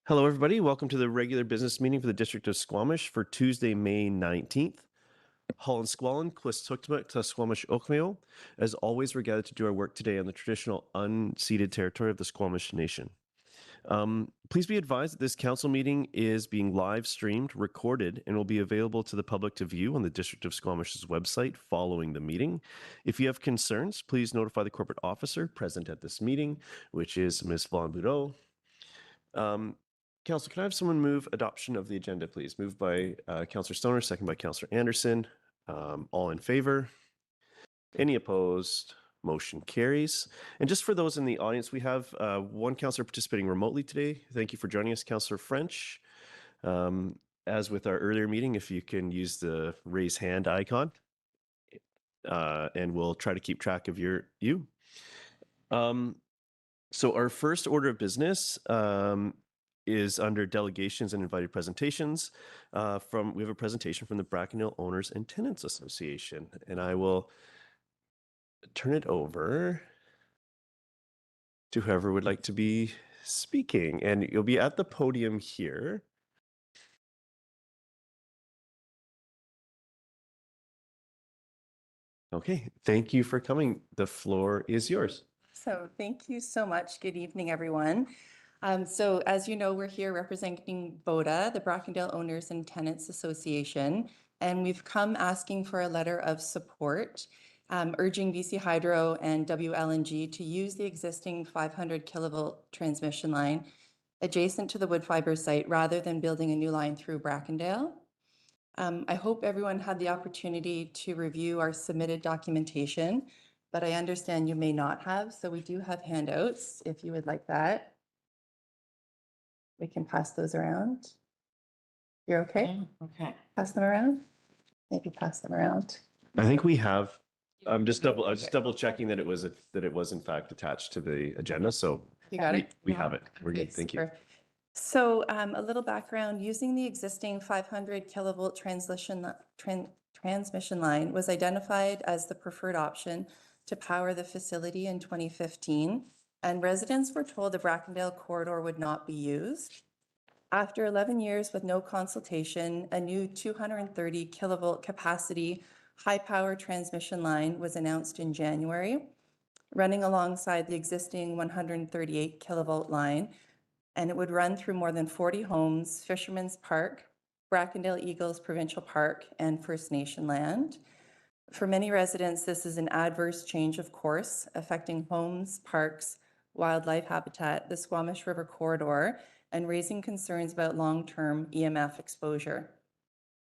Hello, everybody. Welcome to the regular business meeting for the District of Squamish for Tuesday, May 19th. Holland Squallen, Quist Tuktuk, to Squamish Okmeo. As always, we're gathered to do our work today on the traditional unceded territory of the Squamish Nation. Please be advised that this council meeting is being live streamed, recorded, and will be available to the public to view on the District of Squamish's website following the meeting. If you have concerns, please notify the corporate officer present at this meeting, which is Ms. Vaughn Boudreau. Council, can I have someone move adoption of the agenda, please? Moved by Councillor Stoner, second by Councillor Anderson. All in favor? Any opposed? Motion carries. And just for those in the audience, we have one councillor participating remotely today. Thank you for joining us, Councillor French. As with our earlier meeting, if you can use the raise hand icon, and we'll try to keep track of you. So our first order of business is under delegations and invited presentations. We have a presentation from the Brackendale Owners and Tenants Association, and I will turn it over to whoever would like to be speaking, and you'll be at the podium here. Okay, thank you for coming. The floor is yours. So thank you so much. Good evening, everyone. So as you know, we're here representing BOTA, the Brackendale Owners and Tenants Association, and we've come asking for a letter of support, urging BC Hydro and WLNG to use the existing 500 kilovolt transmission line adjacent to the wood fiber site rather than building a new line through Brackendale. I hope everyone had the opportunity to review our submitted documentation, but I understand you may not have, so we do have handouts if you would like that. We can pass those around. You're okay? Okay. Pass them around? Maybe pass them around. I think we have. I'm just double checking that it was in fact attached to the agenda. So You got it? we have it. We're good. Thank you. So a little background, using the existing 500 kilovolt transmission line was identified as the preferred option to power the facility in 2015, and residents were told the Brackendale corridor would not be used. After 11 years with no consultation, a new 230 kilovolt capacity high power transmission line was announced in January, running alongside the existing 138 kilovolt line, and it would run through more than 40 homes, Fisherman's Park, Brackendale Eagles Provincial Park, and First Nation land. For many residents, this is an adverse change of course, affecting homes, parks, wildlife habitat, the Squamish River corridor, and raising concerns about long-term EMF exposure.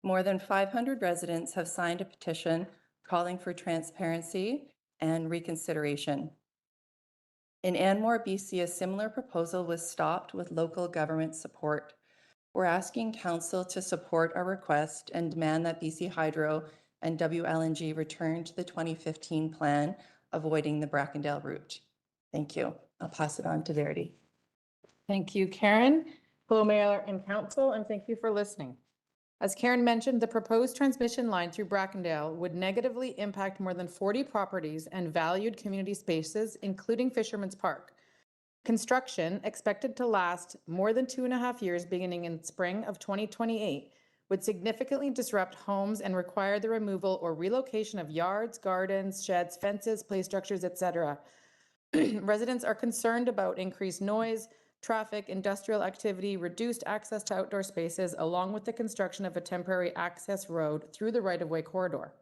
More than 500 residents have signed a petition calling for transparency and reconsideration. In Anmore, BC, a similar proposal was stopped with local government support. We're asking Council to support our request and demand that BC Hydro and WLNG return to the 2015 plan, avoiding the Brackendale route. Thank you. I'll pass it on to Verity. Thank you, Karen. Hello, Mayor and Council, and thank you for listening. As Karen mentioned, the proposed transmission line through Brackendale would negatively impact more than 40 properties and valued community spaces, including Fisherman's Park. Construction, expected to last more than 2.5 years beginning in spring of 2028, would significantly disrupt homes and require the removal or relocation of yards, gardens, sheds, fences, play structures, etc. Residents are concerned about increased noise, traffic, industrial activity, reduced access to outdoor spaces, along with the construction of a temporary access road through the right-of-way corridor.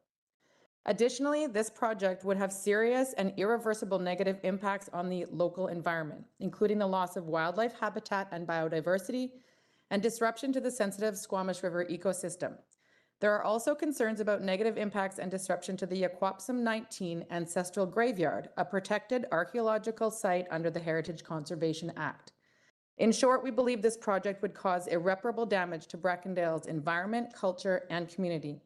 Additionally, this project would have serious and irreversible negative impacts on the local environment, including the loss of wildlife habitat and biodiversity, and disruption to the sensitive Squamish River ecosystem. There are also concerns about negative impacts and disruption to the Aquapsum 19 Ancestral Graveyard, a protected archaeological site under the Heritage Conservation Act. In short, we believe this project would cause irreparable damage to Brackendale's environment, culture, and community.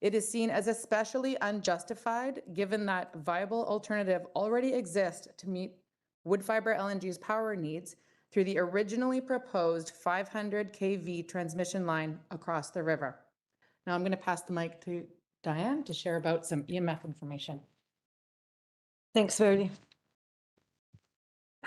It is seen as especially unjustified given that viable alternative already exists to meet Woodfibre LNG's power needs through the originally proposed 500 kV transmission line across the river. Now I'm going to pass the mic to Diane to share about some EMF information. Thanks, Verity.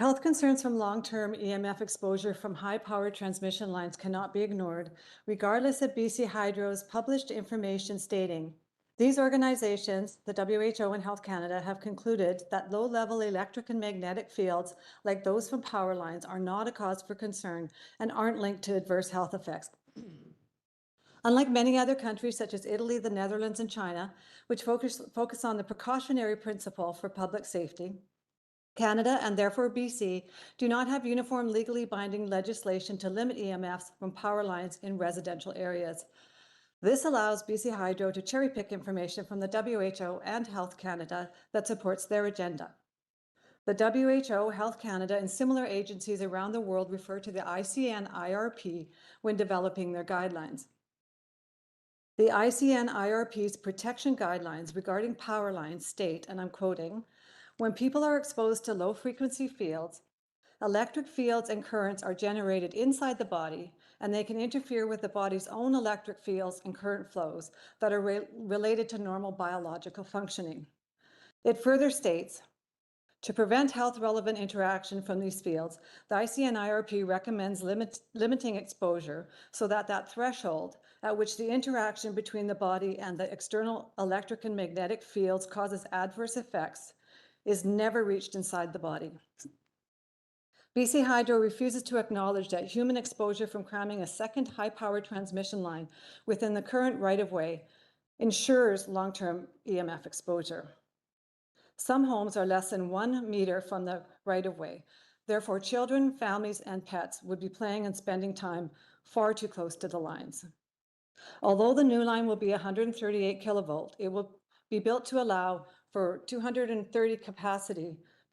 Health concerns from long-term EMF exposure from high-powered transmission lines cannot be ignored, regardless of BC Hydro's published information stating, these organizations, the WHO and Health Canada, have concluded that low-level electric and magnetic fields, like those from power lines, are not a cause for concern and aren't linked to adverse health effects. Unlike many other countries such as Italy, the Netherlands, and China, which focus on the precautionary principle for public safety, Canada, and therefore BC, do not have uniform legally binding legislation to limit EMFs from power lines in residential areas. This allows BC Hydro to cherry pick information from the WHO and Health Canada that supports their agenda. The WHO, Health Canada, and similar agencies around the world refer to the ICN IRP when developing their guidelines. The ICN IRP's protection guidelines regarding power lines state, and I'm quoting, when people are exposed to low-frequency fields, electric fields and currents are generated inside the body, and they can interfere with the body's own electric fields and current flows that are related to normal biological functioning. It further states, to prevent health-relevant interaction from these fields, the ICN IRP recommends limiting exposure so that that threshold at which the interaction between the body and the external electric and magnetic fields causes adverse effects is never reached inside the body. BC Hydro refuses to acknowledge that human exposure from cramming a second high-powered transmission line within the current right-of-way ensures long-term EMF exposure. Some homes are less than 1 meter from the right-of-way. Therefore, children, families, and pets would be playing and spending time far too close to the lines. Although the new line will be 138 kilovolt, it will be built to allow for 230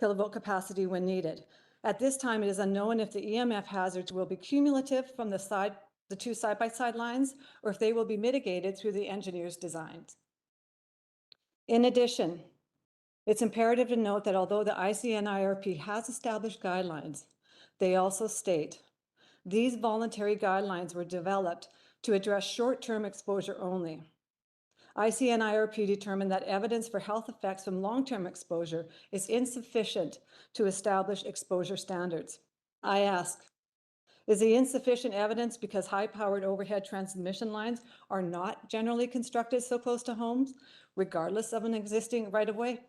kilovolt capacity when needed. At this time, it is unknown if the EMF hazards will be cumulative from the two side-by-side lines, or if they will be mitigated through the engineer's designs. In addition, it's imperative to note that although the ICN IRP has established guidelines, they also state, these voluntary guidelines were developed to address short-term exposure only. ICN IRP determined that evidence for health effects from long-term exposure is insufficient to establish exposure standards. I ask, is the insufficient evidence because high-powered overhead transmission lines are not generally constructed so close to homes, regardless of an existing right-of-way?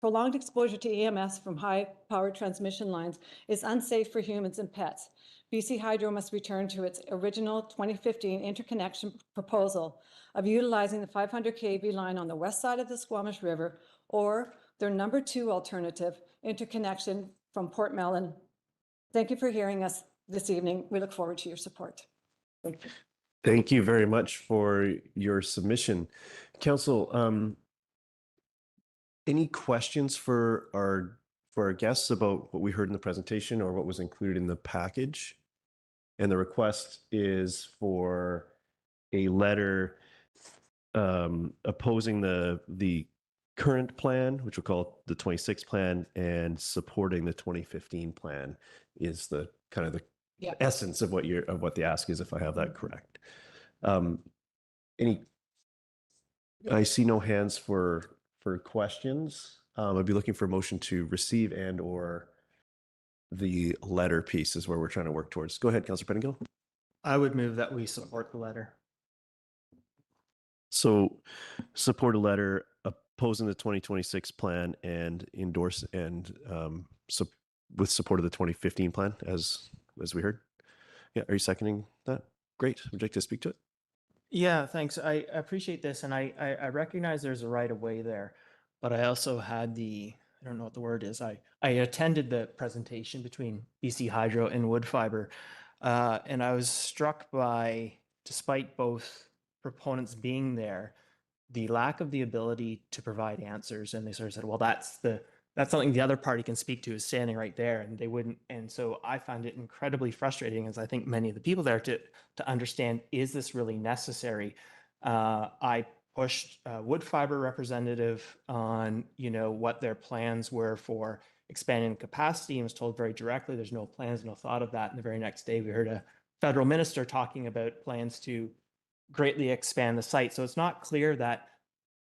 Prolonged exposure to EMS from high-powered transmission lines is unsafe for humans and pets. BC Hydro must return to its original 2015 interconnection proposal of utilizing the 500 kV line on the west side of the Squamish River, or their number 2 alternative, interconnection from Port Mellon. Thank you for hearing us this evening. We look forward to your support. Thank you. Thank you very much for your submission. Council, any questions for our guests about what we heard in the presentation or what was included in the package? And the request is for a letter opposing the current plan, which we'll call the 26 plan, and supporting the 2015 plan is the kind of the essence of what the ask is, if I have that correct. I see no hands for questions. I'd be looking for a motion to receive and or the letter piece is where we're trying to work towards. Go ahead, Councillor Pettingill. I would move that we support the letter. So support a letter opposing the 2026 plan and endorse and with support of the 2015 plan as we heard. Yeah, are you seconding that? Great. Would you like to speak to it? Yeah, thanks. I appreciate this, and I recognize there's a right of way there, but I also had I don't know what the word is. I attended the presentation between BC Hydro and Woodfibre, and I was struck by, despite both proponents being there, the lack of the ability to provide answers. And they sort of said, well, that's something the other party can speak to, is standing right there, and they wouldn't. And so I found it incredibly frustrating, as I think many of the people there, to understand, is this really necessary? I pushed Woodfibre representative on, what their plans were for expanding capacity, and was told very directly, there's no plans, no thought of that. And the very next day, we heard a federal minister talking about plans to greatly expand the site. So it's not clear that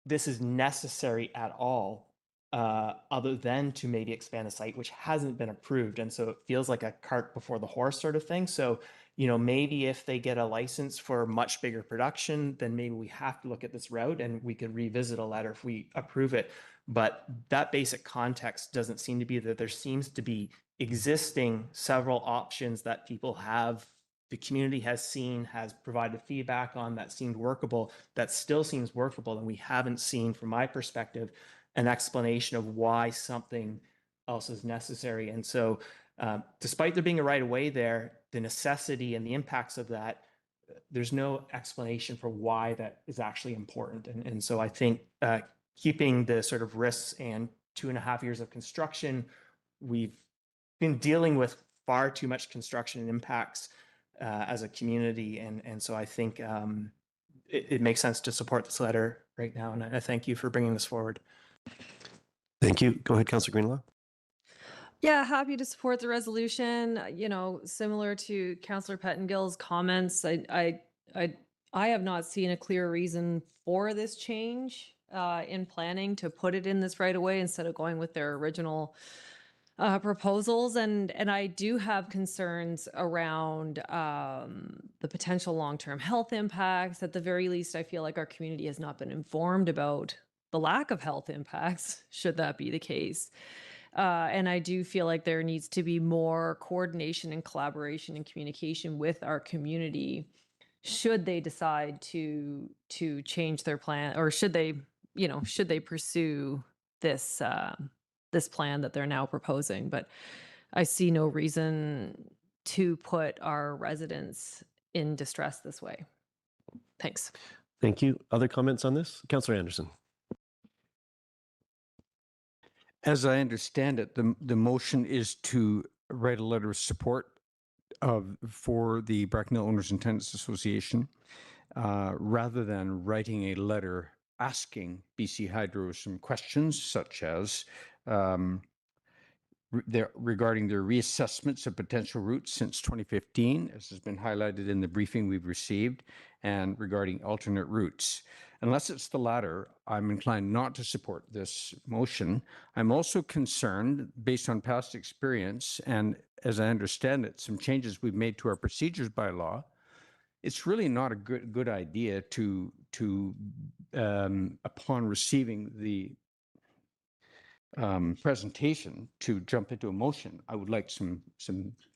this is necessary at all. other than to maybe expand the site, which hasn't been approved. And so it feels like a cart before the horse sort of thing. So, maybe if they get a license for much bigger production, then maybe we have to look at this route and we could revisit a letter if we approve it. But that basic context doesn't seem to be that. There seems to be existing several options that people have, the community has seen, has provided feedback on, that seemed workable, that still seems workable. And we haven't seen, from my perspective, an explanation of why something else is necessary. And so despite there being a right of way there, the necessity and the impacts of that, there's no explanation for why that is actually important. And so I think keeping the sort of risks and 2.5 years of construction, we've been dealing with far too much construction and impacts as a community. And so I think it makes sense to support this letter right now. And I thank you for bringing this forward. Thank you. Go ahead, Councillor Greenlaw. Yeah, happy to support the resolution. Similar to Councillor Pettengill's comments, I have not seen a clear reason for this change in planning to put it in this right away instead of going with their original proposals. And I do have concerns around the potential long-term health impacts. At the very least, I feel like our community has not been informed about the lack of health impacts, should that be the case. And I do feel like there needs to be more coordination and collaboration and communication with our community should they decide to change their plan, or should they pursue this this plan that they're now proposing. But I see no reason to put our residents in distress this way. Thanks. Thank you. Other comments on this? Councillor Anderson. As I understand it, the motion is to write a letter of support for the Brackendale Owners and Tenants Association, rather than writing a letter asking BC Hydro some questions, such as regarding their reassessments of potential routes since 2015, as has been highlighted in the briefing we've received, and regarding alternate routes. Unless it's the latter, I'm inclined not to support this motion. I'm also concerned, based on past experience, and as I understand it, some changes we've made to our procedures by law, it's really not a good idea to upon receiving the presentation, to jump into a motion. I would like some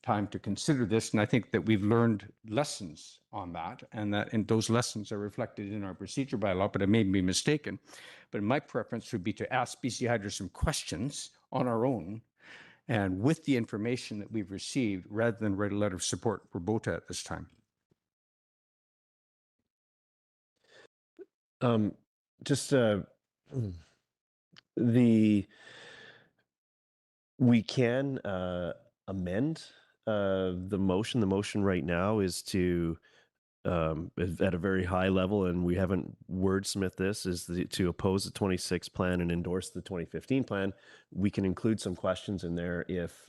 time to consider this, and I think that we've learned lessons on that, and those lessons are reflected in our procedure by law, but I may be mistaken. But my preference would be to ask BC Hydro some questions on our own, and with the information that we've received, rather than write a letter of support for BOTA at this time. We can amend the motion. The motion right now is to, at a very high level, and we haven't wordsmith this, is to oppose the 26 plan and endorse the 2015 plan. We can include some questions in there if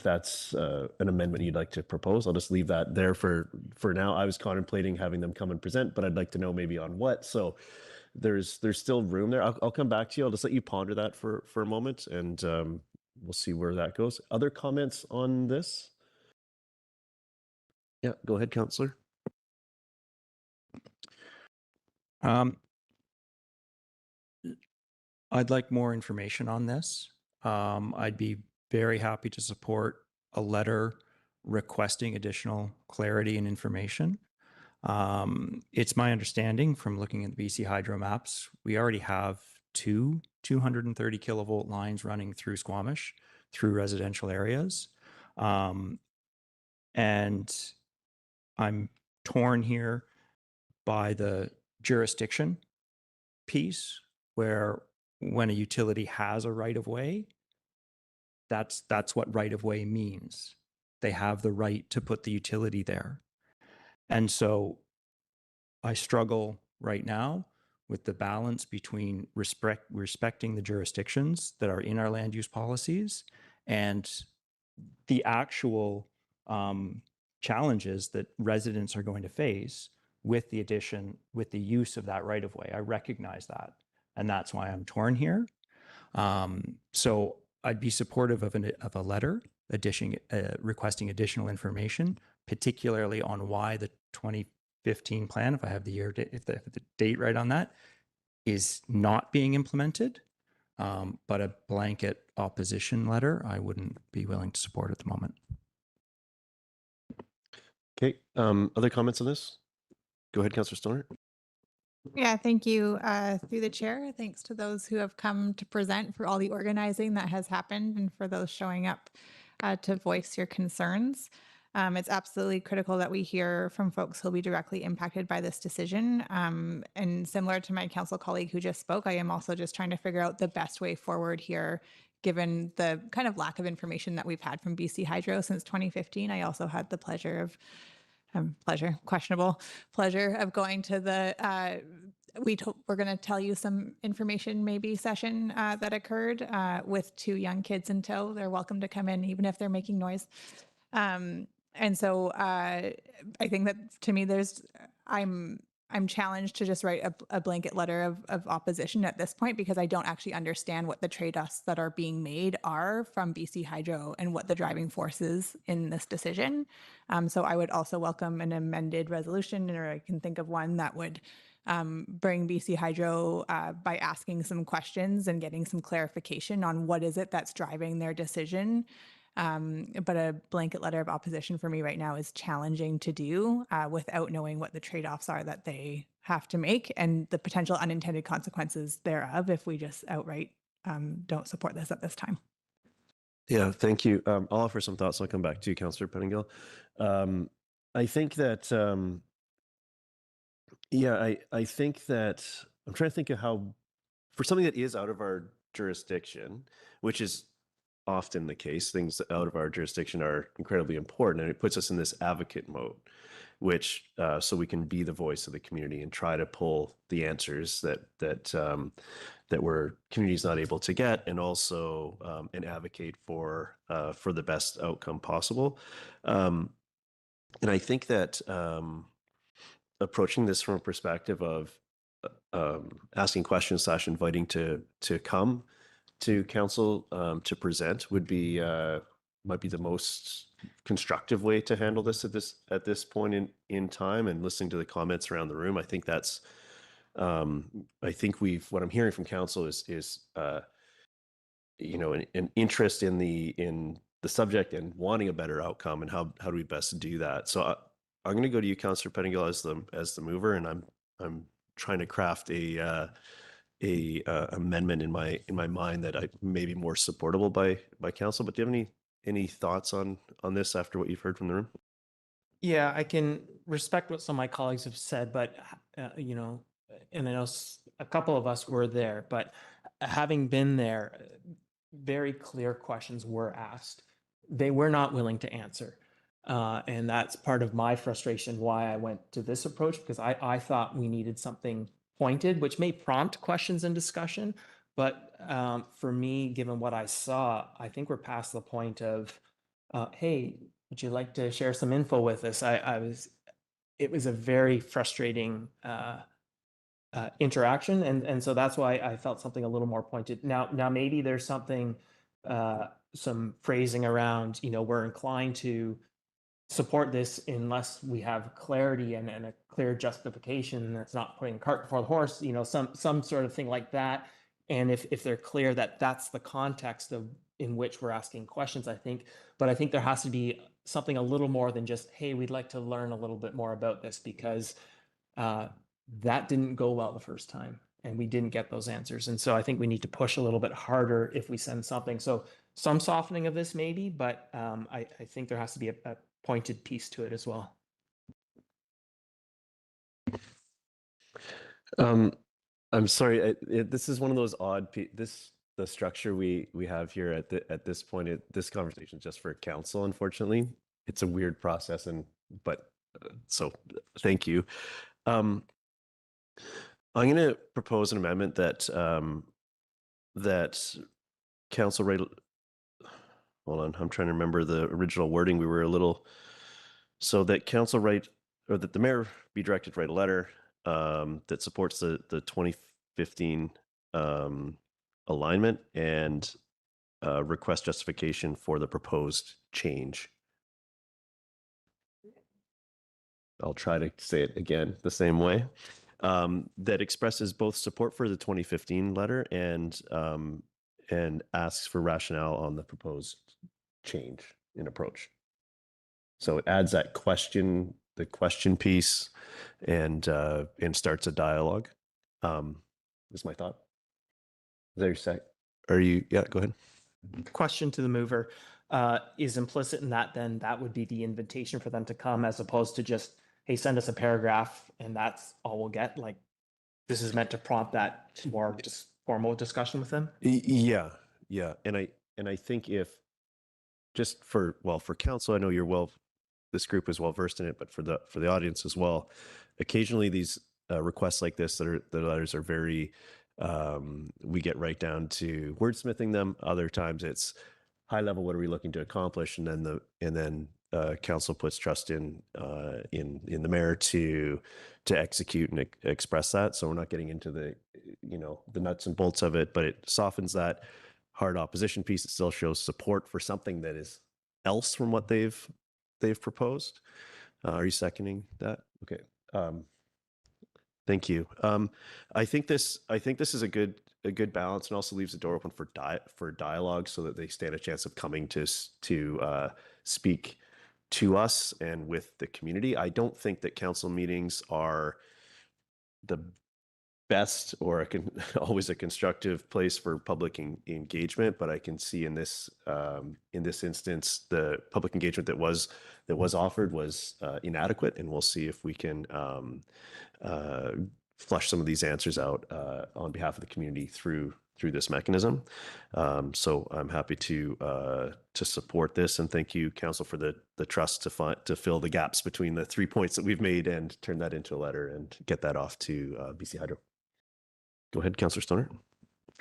that's an amendment you'd like to propose. I'll just leave that there for now. I was contemplating having them come and present, but I'd like to know maybe on what. So there's still room there. I'll come back to you. I'll just let you ponder that for a moment, and we'll see where that goes. Other comments on this? Yeah, go ahead, Councillor. I'd like more information on this. I'd be very happy to support a letter requesting additional clarity and information. It's my understanding from looking at the BC Hydro maps, we already have two 230 kilovolt lines running through Squamish, through residential areas. And I'm torn here by the jurisdiction piece, where when a utility has a right of way, that's what right of way means. They have the right to put the utility there. And so I struggle right now with the balance between respecting the jurisdictions that are in our land use policies and the actual challenges that residents are going to face with the use of that right of way. I recognize that. And that's why I'm torn here. So I'd be supportive of a letter requesting additional information, particularly on why the 2015 plan, if I have the if the date right on that, is not being implemented. But a blanket opposition letter, I wouldn't be willing to support at the moment. Okay. Other comments on this? Go ahead, Councillor Stoner. Yeah, thank you. Through the chair, thanks to those who have come to present, for all the organizing that has happened, and for those showing up to voice your concerns. It's absolutely critical that we hear from folks who'll be directly impacted by this decision. And similar to my council colleague who just spoke, I am also just trying to figure out the best way forward here, given the kind of lack of information that we've had from BC Hydro since 2015. I also had the pleasure of questionable pleasure of going to the we're going to tell you some information maybe session that occurred with 2 young kids in tow. They're welcome to come in even if they're making noise. And so I think that, to me, I'm challenged to just write a blanket letter of opposition at this point, because I don't actually understand what the trade-offs that are being made are from BC Hydro and what the driving force is in this decision. So I would also welcome an amended resolution, or I can think of one that would bring BC Hydro by asking some questions and getting some clarification on what is it that's driving their decision. But a blanket letter of opposition for me right now is challenging to do without knowing what the trade-offs are that they have to make, and the potential unintended consequences thereof if we just outright don't support this at this time. Yeah, thank you. I'll offer some thoughts. I'll come back to you, Councillor Pettingill. I think that, I think that I'm trying to think of how, for something that is out of our jurisdiction, which is often the case, things out of our jurisdiction are incredibly important, and it puts us in this advocate mode, which so we can be the voice of the community and try to pull the answers that we're community's not able to get, and also and advocate for the best outcome possible. And I think that approaching this from a perspective of asking questions / inviting to come to council to present would be might be the most constructive way to handle this at this point in time. And listening to the comments around the room, I think that's I think what I'm hearing from council is you know, an interest in the subject and wanting a better outcome, and how do we best do that. So I'm going to go to you, Councillor Pettingill, as the mover, and I'm trying to craft a amendment in my mind that I may be more supportable by council. But do you have any thoughts on this after what you've heard from the room? Yeah, I can respect what some of my colleagues have said, but you know, and I know a couple of us were there, but having been there, very clear questions were asked. They were not willing to answer. And that's part of my frustration why I went to this approach, because I thought we needed something pointed, which may prompt questions and discussion. But for me, given what I saw, I think we're past the point of, hey, would you like to share some info with us? It was a very frustrating interaction. And so that's why I felt something a little more pointed. Now maybe there's something, some phrasing around, you know, we're inclined to support this unless we have clarity and a clear justification that's not putting cart before the horse, you know, some sort of thing like that. And if they're clear that that's the context of in which we're asking questions, I think there has to be something a little more than just, hey, we'd like to learn a little bit more about this, because that didn't go well the first time and we didn't get those answers. And so I think we need to push a little bit harder if we send something. So some softening of this maybe, but I think there has to be a pointed piece to it as well. I'm sorry. This is one of those odd. The structure we have here at this point. This conversation is just for council. Unfortunately, it's a weird process, so thank you. I'm going to propose an amendment that that council write. Hold on, I'm trying to remember the original wording. We were a little, so that council write, or that the mayor be directed to write a letter that supports the 2015 alignment and request justification for the proposed change. I'll try to say it again the same way. That expresses both support for the 2015 letter and asks for rationale on the proposed change in approach. So it adds that question, the question piece, and starts a dialogue. Is my thought. Is that your sec? Are you? Yeah, go ahead. Question to the mover is implicit in that. Then that would be the invitation for them to come, as opposed to just, hey, send us a paragraph and that's all we'll get. Like, this is meant to prompt that more just formal discussion with them. Yeah, and I think if just for council, I know you're this group is well versed in it, but for the audience as well, occasionally these requests like this the letters are very we get right down to wordsmithing them. Other times it's high level, what are we looking to accomplish, and then council puts trust in the mayor to execute and express that. So we're not getting into the nuts and bolts of it, but it softens that hard opposition piece. It still shows support for something that is else from what they've proposed. Are you seconding that? Okay. Thank you. I think this is a good balance, and also leaves the door open for dialogue, so that they stand a chance of coming to speak to us and with the community. I don't think that council meetings are the best or always a constructive place for public engagement, but I can see in this instance the public engagement that was offered was inadequate, and we'll see if we can flush some of these answers out on behalf of the community through this mechanism. So I'm happy to support this, and thank you, council, for the trust to fill the gaps between the 3 points that we've made and turn that into a letter and get that off to BC Hydro. Go ahead, Councillor Stoner.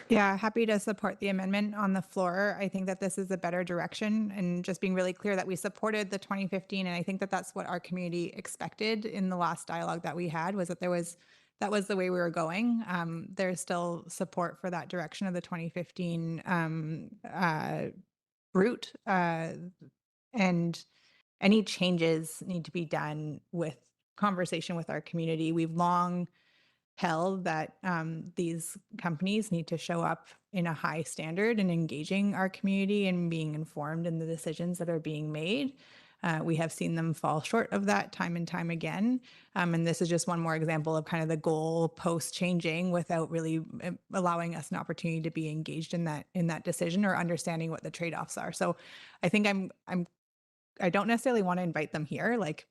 Yeah, happy to support the amendment on the floor. I think that this is a better direction, and just being really clear that we supported the 2015. And I think that that's what our community expected in the last dialogue that we had, was that that was the way we were going. There's still support for that direction of the 2015 route. And any changes need to be done with conversation with our community. We've long held that these companies need to show up in a high standard and engaging our community and being informed in the decisions that are being made. We have seen them fall short of that time and time again. And this is just one more example of kind of the goal post changing without really allowing us an opportunity to be engaged in that decision or understanding what the trade-offs are. So I think I don't necessarily want to invite them here. Like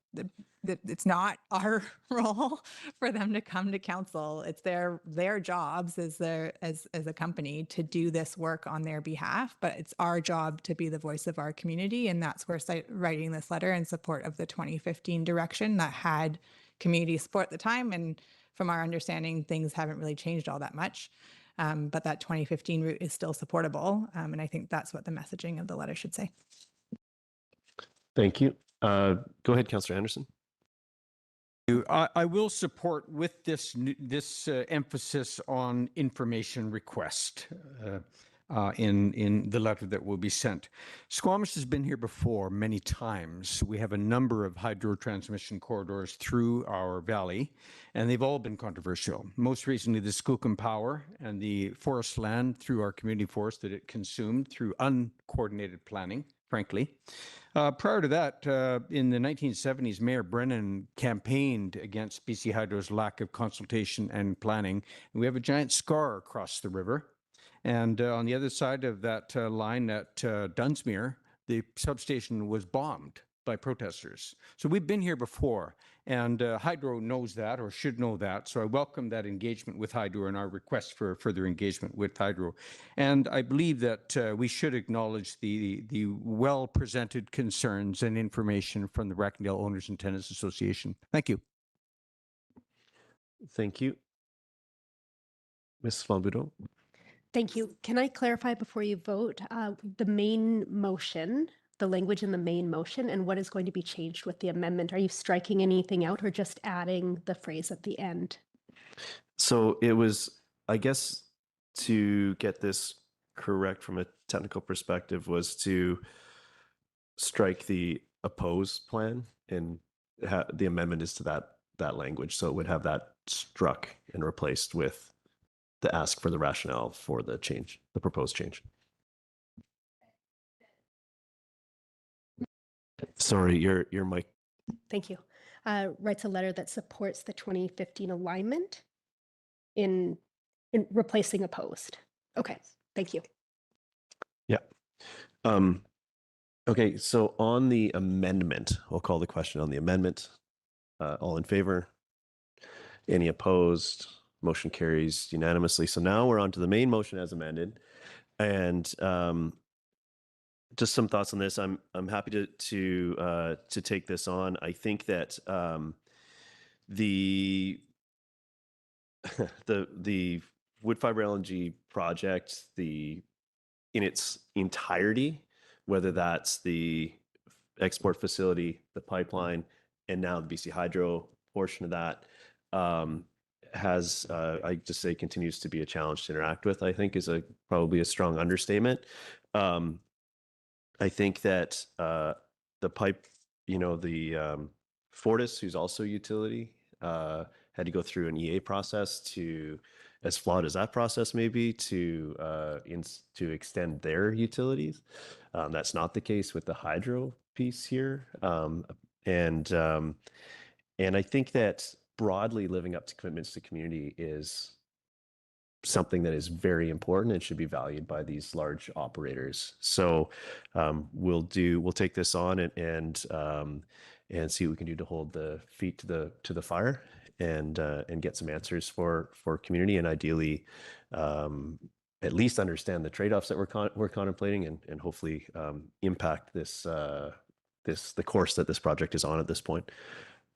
it's not our role for them to come to council. It's their jobs as a company to do this work on their behalf, but it's our job to be the voice of our community. And that's where writing this letter in support of the 2015 direction that had community support at the time. And from our understanding, things haven't really changed all that much. But that 2015 route is still supportable. And I think that's what the messaging of the letter should say. Thank you. Go ahead, Councillor Anderson. I will support with this emphasis on information request in the letter that will be sent. Squamish has been here before many times. We have a number of hydro transmission corridors through our valley, and they've all been controversial. Most recently, the Skookum Power and the forest land through our community forest that it consumed through uncoordinated planning, frankly. Prior to that, in the 1970s, Mayor Brennan campaigned against BC Hydro's lack of consultation and planning. And we have a giant scar across the river. And on the other side of that line at Dunsmuir, the substation was bombed by protesters. So we've been here before, and Hydro knows that, or should know that. So I welcome that engagement with Hydro and our request for further engagement with Hydro. And I believe that we should acknowledge the well-presented concerns and information from the Brackendale Owners and Tenants Association. Thank you. Thank you. Ms. Van Budo. Thank you. Can I clarify before you vote the main motion, the language in the main motion, and what is going to be changed with the amendment? Are you striking anything out or just adding the phrase at the end? So it was, I guess, to get this correct from a technical perspective was to strike the opposed plan, and the amendment is to that language. So it would have that struck and replaced with the ask for the rationale for the change, the proposed change. Sorry, your mic. Thank you. Writes a letter that supports the 2015 alignment in replacing opposed. Okay, thank you. Yeah. Okay, so on the amendment, we'll call the question on the amendment. All in favor? Any opposed? Motion carries unanimously. So now we're on to the main motion as amended. And just some thoughts on this. I'm happy to take this on. I think that the the wood fiber LNG project, in its entirety, whether that's the export facility, the pipeline, and now the BC Hydro portion of that, I just say continues to be a challenge to interact with, I think is probably a strong understatement. I think that the pipe, the Fortis, who's also utility, had to go through an EA process to, as flawed as that process may be, to extend their utilities. That's not the case with the hydro piece here. And I think that broadly living up to commitments to community is something that is very important and should be valued by these large operators. So we'll take this on and see what we can do to hold the feet to the fire and get some answers for community, and ideally at least understand the trade-offs that we're contemplating, and hopefully impact the course that this project is on at this point.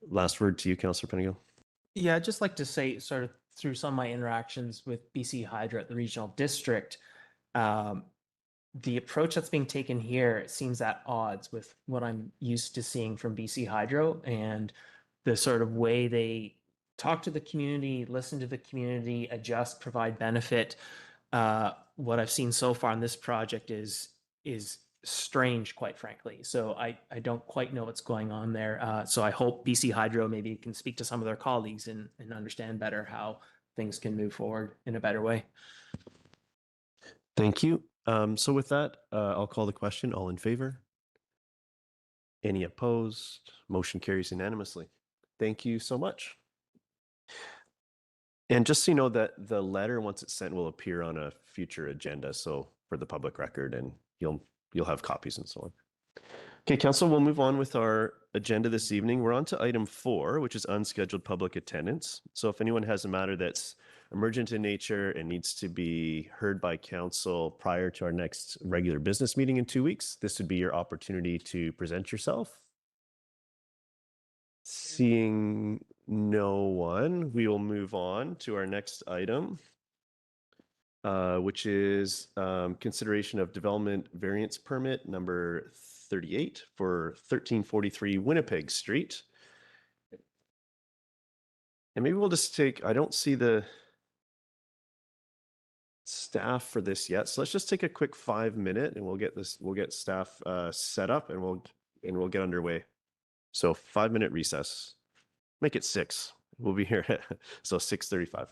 Last word to you, Councillor Pettingill. Yeah, I'd just like to say, sort of through some of my interactions with BC Hydro at the regional district, the approach that's being taken here seems at odds with what I'm used to seeing from BC Hydro, and the sort of way they talk to the community, listen to the community, adjust, provide benefit. What I've seen so far in this project is strange, quite frankly. So I don't quite know what's going on there. So I hope BC Hydro maybe can speak to some of their colleagues and understand better how things can move forward in a better way. Thank you. So with that, I'll call the question. All in favor? Any opposed? Motion carries unanimously. Thank you so much. And just so you know that the letter, once it's sent, will appear on a future agenda, so for the public record, and you'll have copies and so on. Okay, Council, we'll move on with our agenda this evening. We're on to item 4, which is unscheduled public attendance. So if anyone has a matter that's emergent in nature and needs to be heard by Council prior to our next regular business meeting in 2 weeks, this would be your opportunity to present yourself. Seeing no one, we will move on to our next item, which is consideration of Development Variance Permit number 38 for 1343 Winnipeg Street. And maybe we'll just take, I don't see the staff for this yet, so let's just take a quick 5-minute and we'll get staff set up, and we'll get underway. So 5-minute recess. Make it 6. We'll be here so 6:35.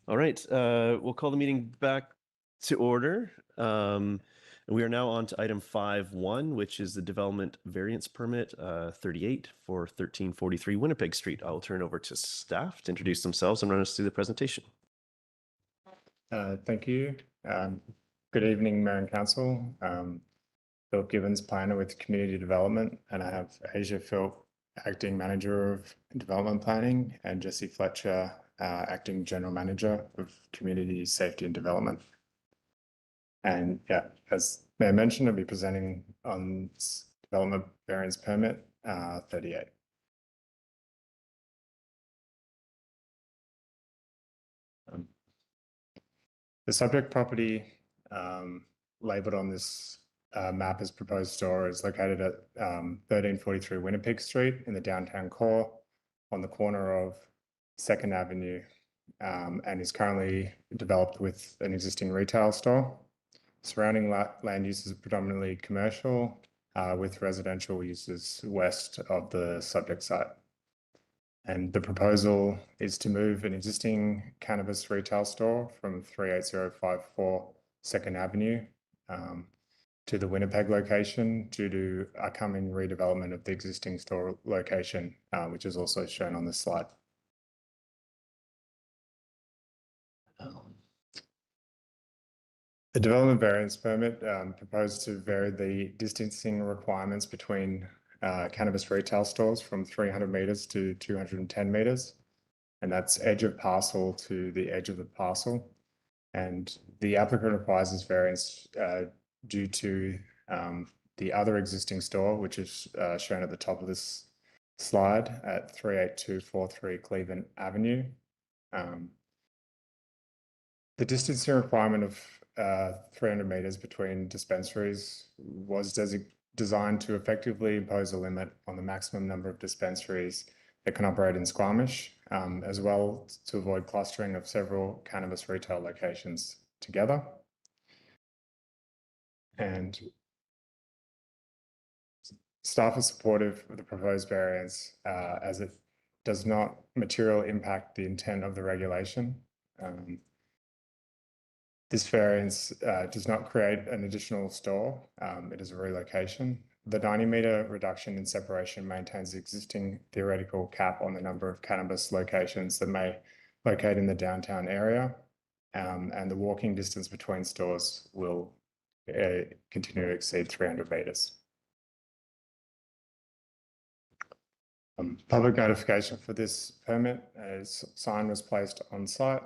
All right, we'll call the meeting back to order. And we are now on to item 5.1, which is the Development Variance Permit 38 for 1343 Winnipeg Street. I'll turn over to staff to introduce themselves and run us through the presentation. Thank you. Good evening, Mayor and Council. Phil Gibbons, planner with Community Development, and I have Asia Phil, acting manager of Development Planning, and Jesse Fletcher, acting general manager of Community Safety and Development. And yeah, as Mayor mentioned, I'll be presenting on Development Variance Permit 38. The subject property labeled on this map as proposed store is located at 1343 Winnipeg Street in the downtown core on the corner of 2nd Avenue and is currently developed with an existing retail store. Surrounding land uses are predominantly commercial with residential uses west of the subject site. And the proposal is to move an existing cannabis retail store from 38054 2nd Avenue to the Winnipeg location due to upcoming redevelopment of the existing store location, which is also shown on this slide. The development variance permit proposed to vary the distancing requirements between cannabis retail stores from 300 meters to 210 meters. And that's edge of parcel to the edge of the parcel. And the applicant requires this variance due to the other existing store, which is shown at the top of this slide at 38243 Cleveland Avenue. The distancing requirement of 300 meters between dispensaries was designed to effectively impose a limit on the maximum number of dispensaries that can operate in Squamish, as well to avoid clustering of several cannabis retail locations together. And staff is supportive of the proposed variance as it does not materially impact the intent of the regulation. This variance does not create an additional store. It is a relocation. The 90-meter reduction in separation maintains the existing theoretical cap on the number of cannabis locations that may locate in the downtown area, and the walking distance between stores will continue to exceed 300 meters. Public notification for this permit, a sign was placed on site.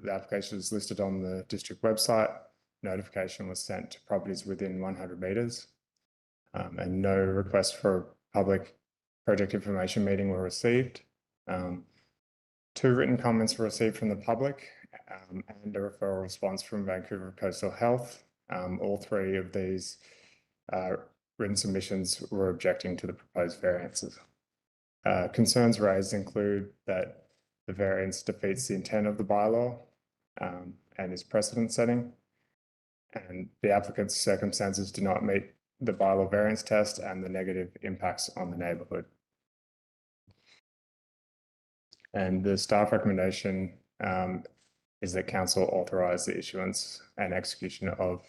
The application is listed on the district website. Notification was sent to properties within 100 meters, and no request for a public project information meeting were received. 2 written comments were received from the public and a referral response from Vancouver Coastal Health. All 3 of these written submissions were objecting to the proposed variances. Concerns raised include that the variance defeats the intent of the bylaw and is precedent setting, and the applicant's circumstances do not meet the bylaw variance test and the negative impacts on the neighbourhood. And the staff recommendation is that council authorise the issuance and execution of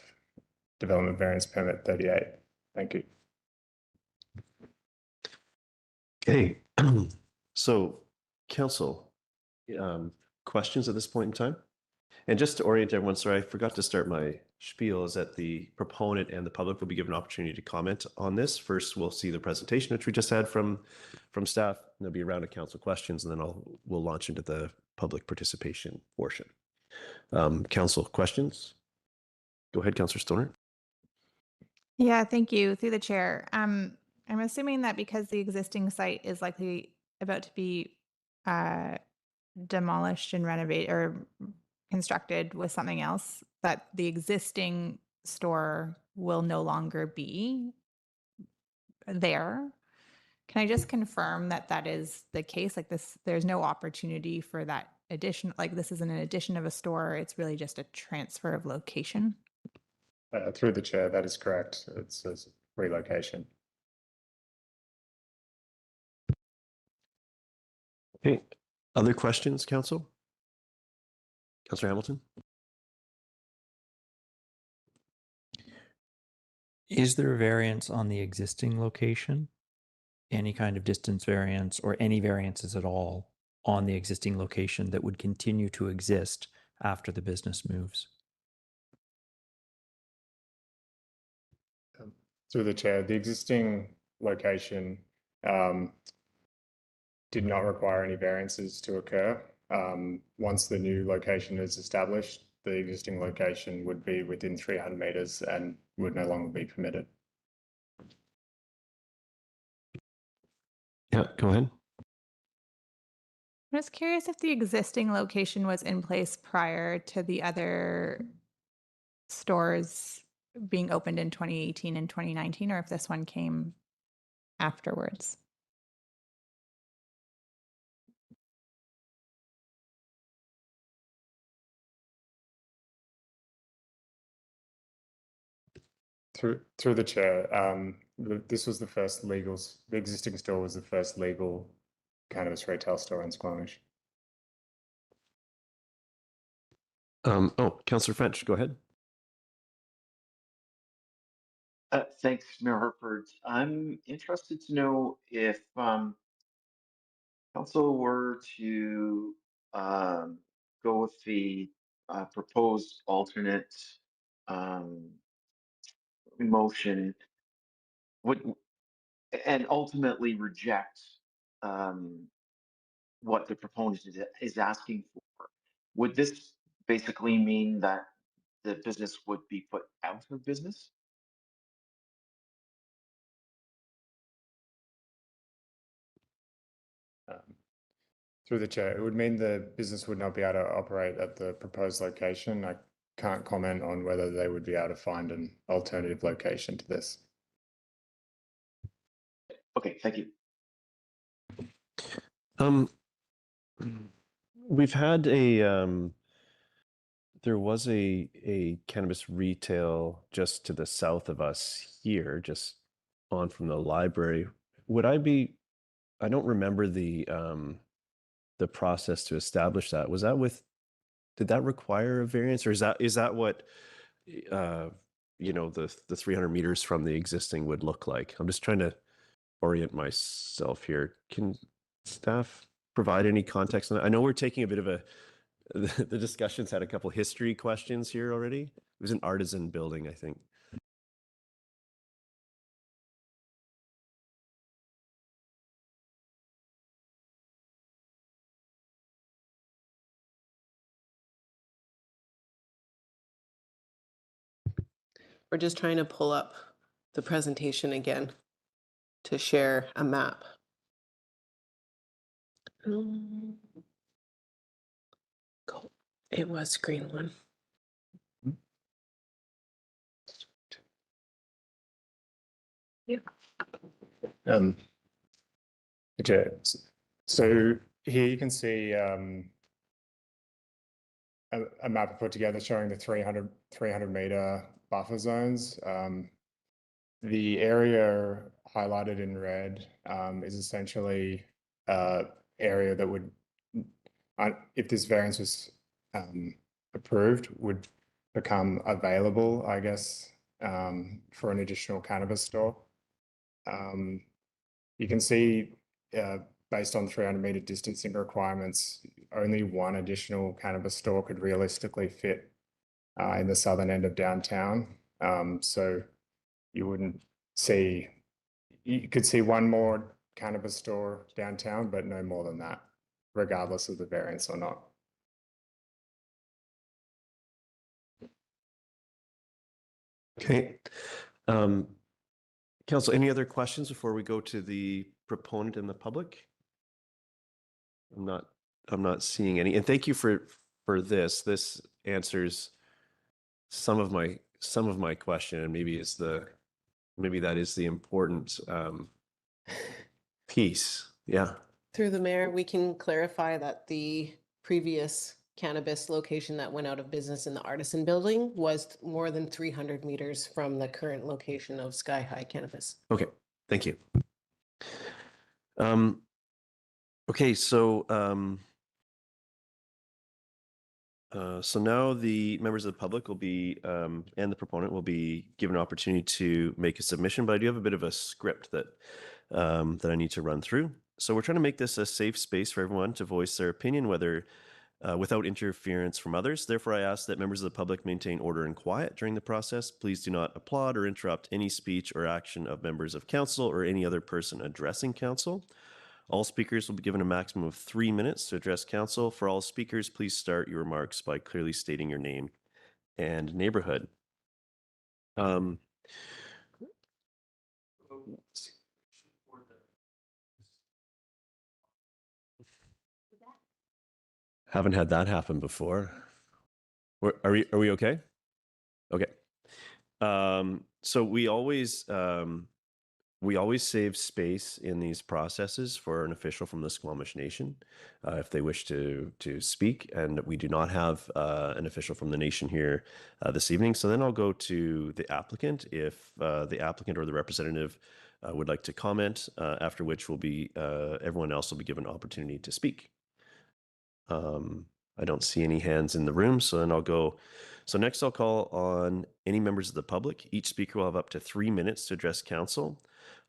Development Variance Permit 38. Thank you. Okay, so council, questions at this point in time? And just to orient everyone, sorry, I forgot to start my spiel, is that the proponent and the public will be given an opportunity to comment on this. First, we'll see the presentation, which we just had from staff. And there'll be a round of council questions, and then we'll launch into the public participation portion. Council questions? Go ahead, Councillor Stoner. Yeah, thank you. Through the chair. I'm assuming that because the existing site is likely about to be demolished and renovated or constructed with something else, that the existing store will no longer be there. Can I just confirm that that is the case? Like this, there's no opportunity for that addition, like this isn't an addition of a store, it's really just a transfer of location? Through the chair, that is correct. It's a relocation. Okay, other questions, council? Councillor Hamilton? Is there a variance on the existing location? Any kind of distance variance or any variances at all on the existing location that would continue to exist after the business moves? Through the chair, the existing location did not require any variances to occur. Once the new location is established, the existing location would be within 300 meters and would no longer be permitted. Yeah, go ahead. I was curious if the existing location was in place prior to the other stores being opened in 2018 and 2019, or if this one came afterwards. Through the chair, this was the first the existing store was the first legal cannabis retail store in Squamish. Oh, Councillor French, go ahead. Thanks, Mayor Harford. I'm interested to know if council were to go with the proposed alternate motion, and ultimately reject what the proponent is asking for. Would this basically mean that the business would be put out of business? Through the chair, it would mean the business would not be able to operate at the proposed location. I can't comment on whether they would be able to find an alternative location to this. Okay, thank you. We've had there was a cannabis retail just to the south of us here, just on from the library. I don't remember the process to establish that. Was that did that require a variance, or is that what the 300 meters from the existing would look like? I'm just trying to orient myself here. Can staff provide any context on that? I know we're taking a bit of the discussions had a couple history questions here already. It was an artisan building, I think. We're just trying to pull up the presentation again to share a map. Cool. It was green one. Yeah. Okay. So here you can see a map put together showing the 300 meter buffer zones. The area highlighted in red is essentially area that would, if this variance was approved, would become available, I guess, for an additional cannabis store. You can see, based on 300 meter distancing requirements, only one additional cannabis store could realistically fit in the southern end of downtown. So you could see one more cannabis store downtown, but no more than that, regardless of the variance or not. Okay. Council, any other questions before we go to the proponent and the public? I'm not seeing any. And thank you for this. This answers some of my question, and maybe that is the important piece. Yeah. Through the mayor, we can clarify that the previous cannabis location that went out of business in the Artisan building was more than 300 meters from the current location of Sky High Cannabis. Okay, thank you. Okay, so So now the members of the public will be, and the proponent will be given an opportunity to make a submission, but I do have a bit of a script that I need to run through. So we're trying to make this a safe space for everyone to voice their opinion, whether without interference from others. Therefore, I ask that members of the public maintain order and quiet during the process. Please do not applaud or interrupt any speech or action of members of council or any other person addressing council. All speakers will be given a maximum of 3 minutes to address council. For all speakers, please start your remarks by clearly stating your name and neighborhood. Haven't had that happen before. Are we okay? Okay. So we always save space in these processes for an official from the Squamish Nation if they wish to speak, and we do not have an official from the nation here this evening. So then I'll go to the applicant if the applicant or the representative would like to comment, after which will be everyone else will be given an opportunity to speak. I don't see any hands in the room, so then I'll go. So next I'll call on any members of the public. Each speaker will have up to 3 minutes to address council.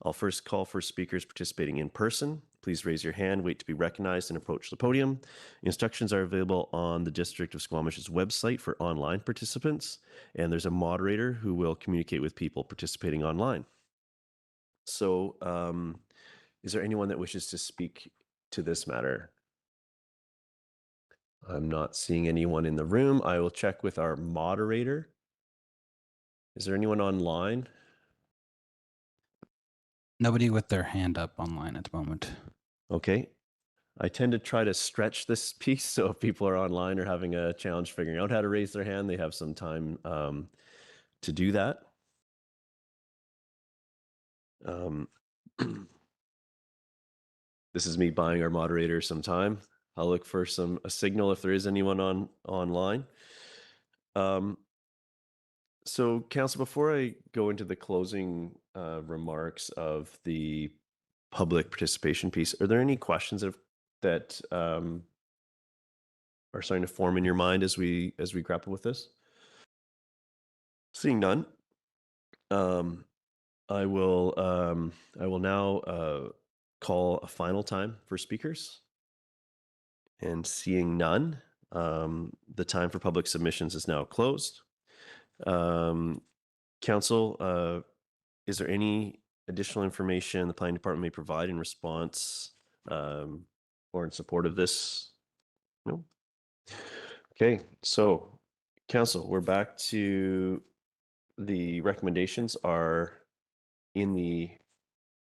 I'll first call for speakers participating in person. Please raise your hand, wait to be recognized, and approach the podium. Instructions are available on the District of Squamish's website for online participants, and there's a moderator who will communicate with people participating online. So is there anyone that wishes to speak to this matter? I'm not seeing anyone in the room. I will check with our moderator. Is there anyone online? Nobody with their hand up online at the moment. Okay. I tend to try to stretch this piece, so if people are online or having a challenge figuring out how to raise their hand, they have some time to do that. This is me buying our moderator some time. I'll look for a signal if there is anyone online. So, Council, before I go into the closing remarks of the public participation piece, are there any questions that are starting to form in your mind as we grapple with this? Seeing none, I will now call a final time for speakers. And seeing none, the time for public submissions is now closed. Council, is there any additional information the planning department may provide in response or in support of this? No? Okay, so council, we're back to the recommendations are in the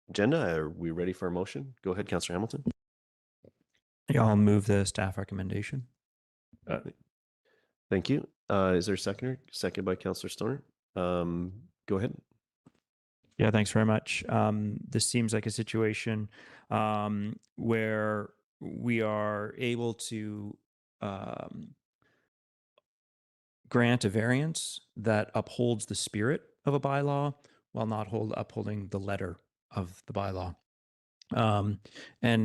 agenda. Are we ready for a motion? Go ahead, Councillor Hamilton. Yeah, I'll move the staff recommendation. Thank you. Is there a seconder? Second by Councillor Stoner. Go ahead. Yeah, thanks very much. This seems like a situation where we are able to grant a variance that upholds the spirit of a bylaw while not upholding the letter of the bylaw. And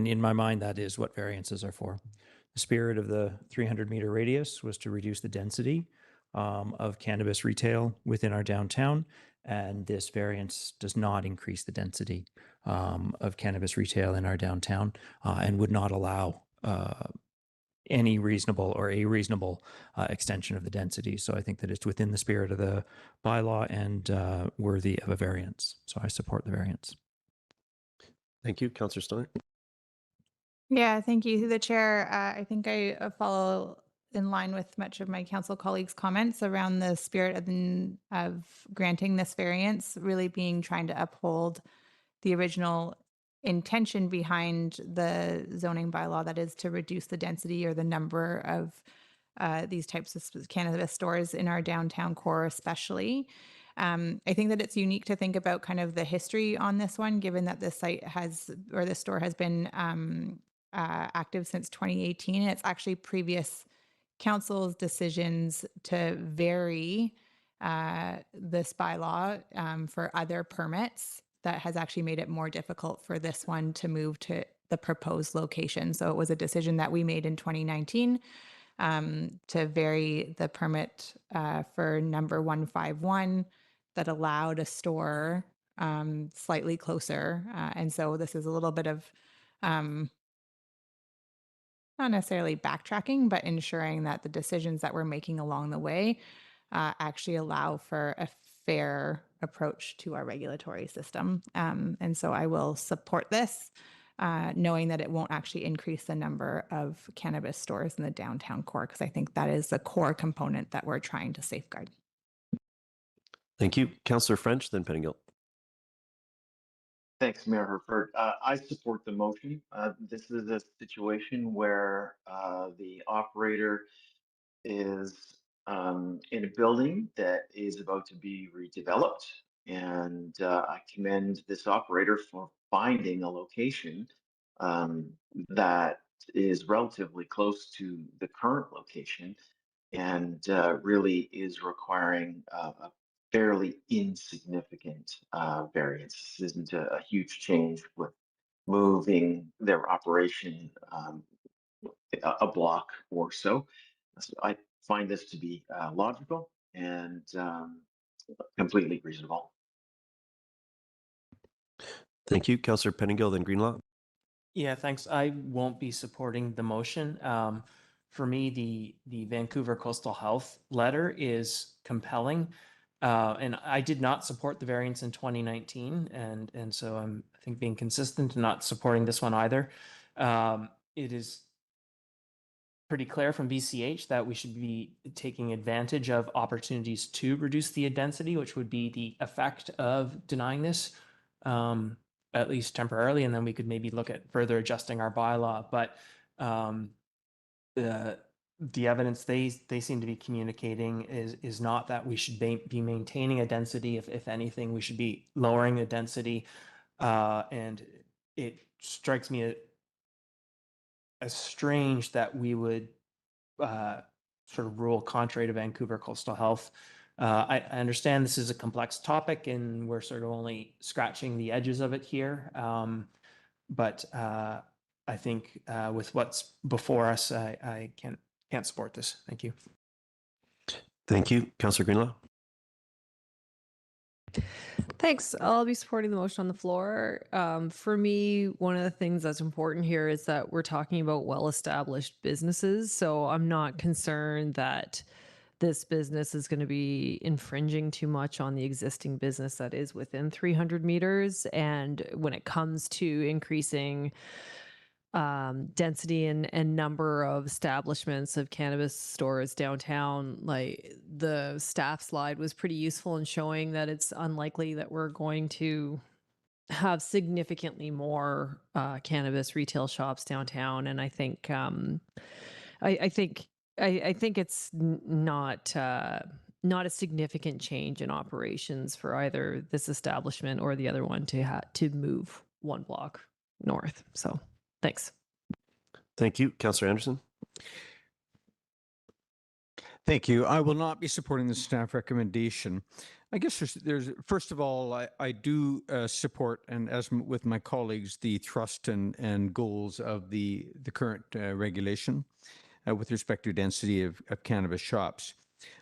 in my mind, that is what variances are for. The spirit of the 300-meter radius was to reduce the density of cannabis retail within our downtown, and this variance does not increase the density of cannabis retail in our downtown and would not allow any reasonable or a reasonable extension of the density. So I think that it's within the spirit of the bylaw and worthy of a variance. So I support the variance. Thank you. Councillor Stoner. Yeah, thank you. Through the chair, I think I follow in line with much of my council colleagues' comments around the spirit of granting this variance, really being trying to uphold the original intention behind the zoning bylaw, that is to reduce the density or the number of these types of cannabis stores in our downtown core especially. I think that it's unique to think about kind of the history on this one, given that the site the store has been active since 2018. It's actually previous council's decisions to vary this bylaw for other permits that has actually made it more difficult for this one to move to the proposed location. So it was a decision that we made in 2019 to vary the permit for number 151 that allowed a store slightly closer. And so this is a little bit of not necessarily backtracking, but ensuring that the decisions that we're making along the way actually allow for a fair approach to our regulatory system. And so I will support this, knowing that it won't actually increase the number of cannabis stores in the downtown core, because I think that is the core component that we're trying to safeguard. Thank you. Councillor French, then Pettingill. Thanks, Mayor Herford. I support the motion. This is a situation where the operator is in a building that is about to be redeveloped. And I commend this operator for finding a location that is relatively close to the current location and really is requiring a fairly insignificant variance. This isn't a huge change with moving their operation a block or so. So I find this to be logical and completely reasonable. Thank you. Councillor Pettingill, then Greenlaw. Yeah, thanks. I won't be supporting the motion. For me, the Vancouver Coastal Health letter is compelling. And I did not support the variance in 2019. And so I'm, I think, being consistent and not supporting this one either. It is pretty clear from BCH that we should be taking advantage of opportunities to reduce the density, which would be the effect of denying this, at least temporarily, and then we could maybe look at further adjusting our bylaw. But the evidence they seem to be communicating is not that we should be maintaining a density. If anything, we should be lowering the density. And it strikes me as strange that we would sort of rule contrary to Vancouver Coastal Health. I understand this is a complex topic and we're sort of only scratching the edges of it here. But I think with what's before us, I can't support this. Thank you. Thank you. Councillor Greenlaw. Thanks. I'll be supporting the motion on the floor. For me, one of the things that's important here is that we're talking about well-established businesses. So I'm not concerned that this business is going to be infringing too much on the existing business that is within 300 meters. And when it comes to increasing density and number of establishments of cannabis stores downtown, like the staff slide was pretty useful in showing that it's unlikely that we're going to have significantly more cannabis retail shops downtown. And I think I think it's not a significant change in operations for either this establishment or the other one to move one block north. So thanks. Thank you. Councillor Anderson. Thank you. I will not be supporting the staff recommendation. I guess there's first of all, I do support, and as with my colleagues, the thrust and goals of the current regulation with respect to density of cannabis shops.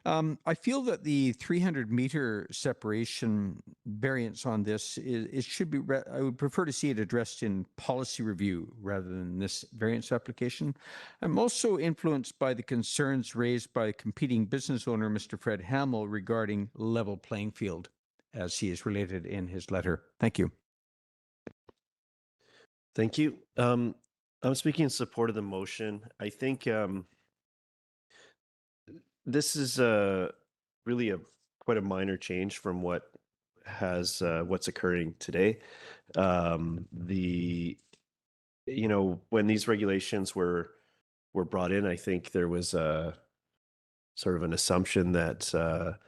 I feel that the 300-meter separation variance on this it should be. I would prefer to see it addressed in policy review rather than this variance application. I'm also influenced by the concerns raised by competing business owner Mr. Fred Hamill regarding level playing field, as he is related in his letter. Thank you. Thank you. I'm speaking in support of the motion. I think this is really quite a minor change from what's occurring today. When these regulations were brought in, I think there was a sort of an assumption that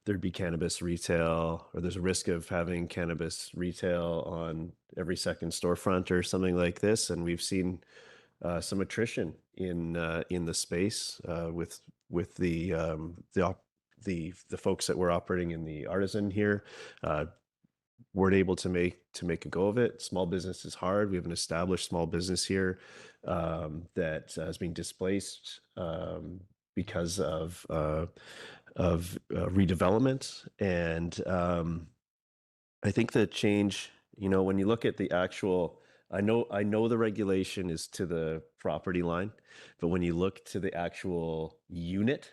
there'd be cannabis retail, or there's a risk of having cannabis retail on every second storefront or something like this, and we've seen some attrition in the space with the folks that were operating in the artisan here, weren't able to make a go of it. Small business is hard. We have an established small business here that has been displaced because of redevelopment, and I think the change, when you look at the actual, I know the regulation is to the property line, but when you look to the actual unit,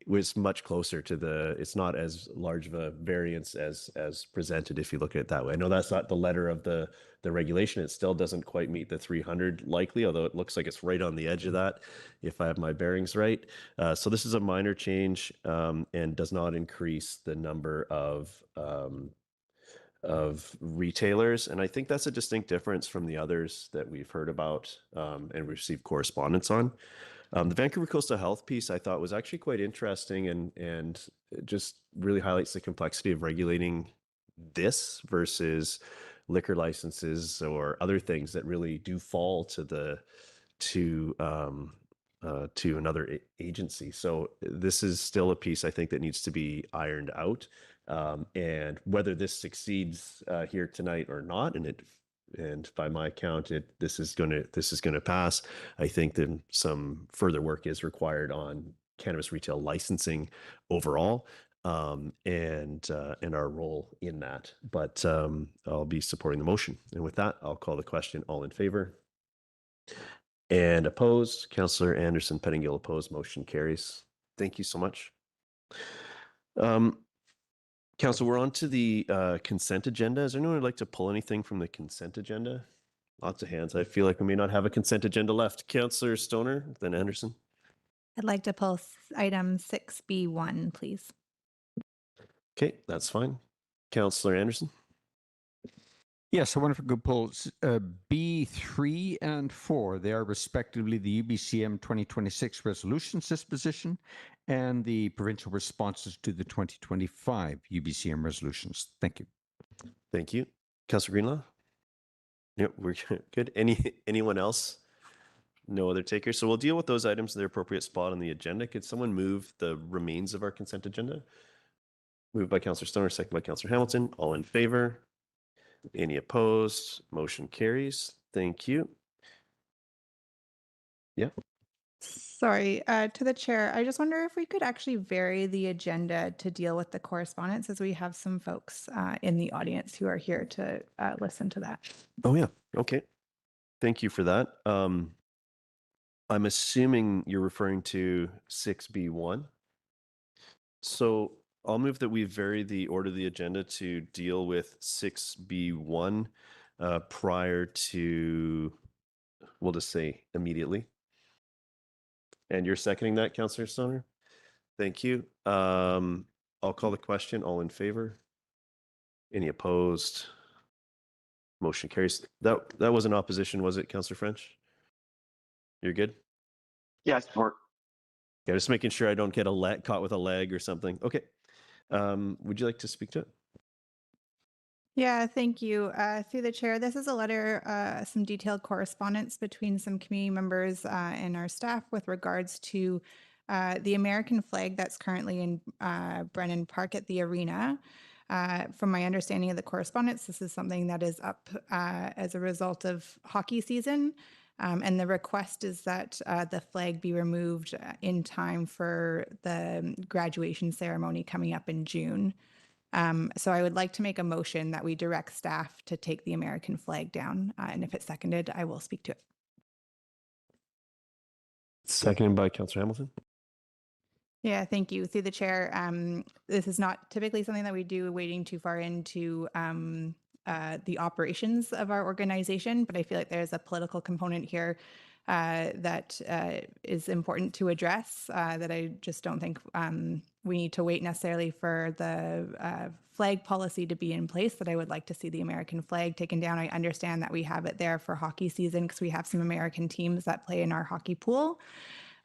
was much closer to it's not as large of a variance as presented if you look at it that way. I know that's not the letter of the regulation. It still doesn't quite meet the 300 likely, although it looks like it's right on the edge of that, if I have my bearings right. So this is a minor change and does not increase the number of retailers. And I think that's a distinct difference from the others that we've heard about and received correspondence on. The Vancouver Coastal Health piece I thought was actually quite interesting and it just really highlights the complexity of regulating this versus liquor licenses or other things that really do fall to another agency. So this is still a piece I think that needs to be ironed out. And whether this succeeds here tonight or not, and by my count, this is going to pass. I think that some further work is required on cannabis retail licensing overall, and our role in that. But I'll be supporting the motion. And with that, I'll call the question. All in favor? And opposed? Councillor Anderson Pettingill opposed. Motion carries. Thank you so much. Council, we're on to the consent agenda. Is there anyone who'd like to pull anything from the consent agenda? Lots of hands. I feel like we may not have a consent agenda left. Councillor Stoner, then Anderson. I'd like to pull item 6B1, please. Okay, that's fine. Councillor Anderson. Yes, I wonder if we could pull B3 and 4. They are respectively the UBCM 2026 resolutions disposition and the provincial responses to the 2025 UBCM resolutions. Thank you. Thank you. Councillor Greenlaw? Yep, we're good. Anyone else? No other takers. So we'll deal with those items in their appropriate spot on the agenda. Could someone move the remains of our consent agenda? Moved by Councillor Stoner, second by Councillor Hamilton. All in favor? Any opposed? Motion carries. Thank you. Yeah. Sorry, to the chair, I just wonder if we could actually vary the agenda to deal with the correspondence, as we have some folks in the audience who are here to listen to that. Oh, yeah. Okay. Thank you for that. I'm assuming you're referring to 6B1. So I'll move that we vary the order of the agenda to deal with 6B1 prior to, we'll just say immediately. And you're seconding that, Councillor Stoner? Thank you. I'll call the question. All in favor? Any opposed? Motion carries. That was an opposition, was it, Councillor French? You're good? Yeah, I support. Yeah, just making sure I don't get caught with a leg or something. Okay. Would you like to speak to it? Yeah, thank you. Through the chair, this is a letter, some detailed correspondence between some community members and our staff with regards to the American flag that's currently in Brennan Park at the arena. From my understanding of the correspondence, this is something that is up as a result of hockey season. And the request is that the flag be removed in time for the graduation ceremony coming up in June. So I would like to make a motion that we direct staff to take the American flag down. And if it's seconded, I will speak to it. Seconded by Councillor Hamilton. Yeah, thank you. Through the chair, this is not typically something that we do wading too far into the operations of our organization, but I feel like there's a political component here that is important to address, that I just don't think we need to wait necessarily for the flag policy to be in place, that I would like to see the American flag taken down. I understand that we have it there for hockey season because we have some American teams that play in our hockey pool.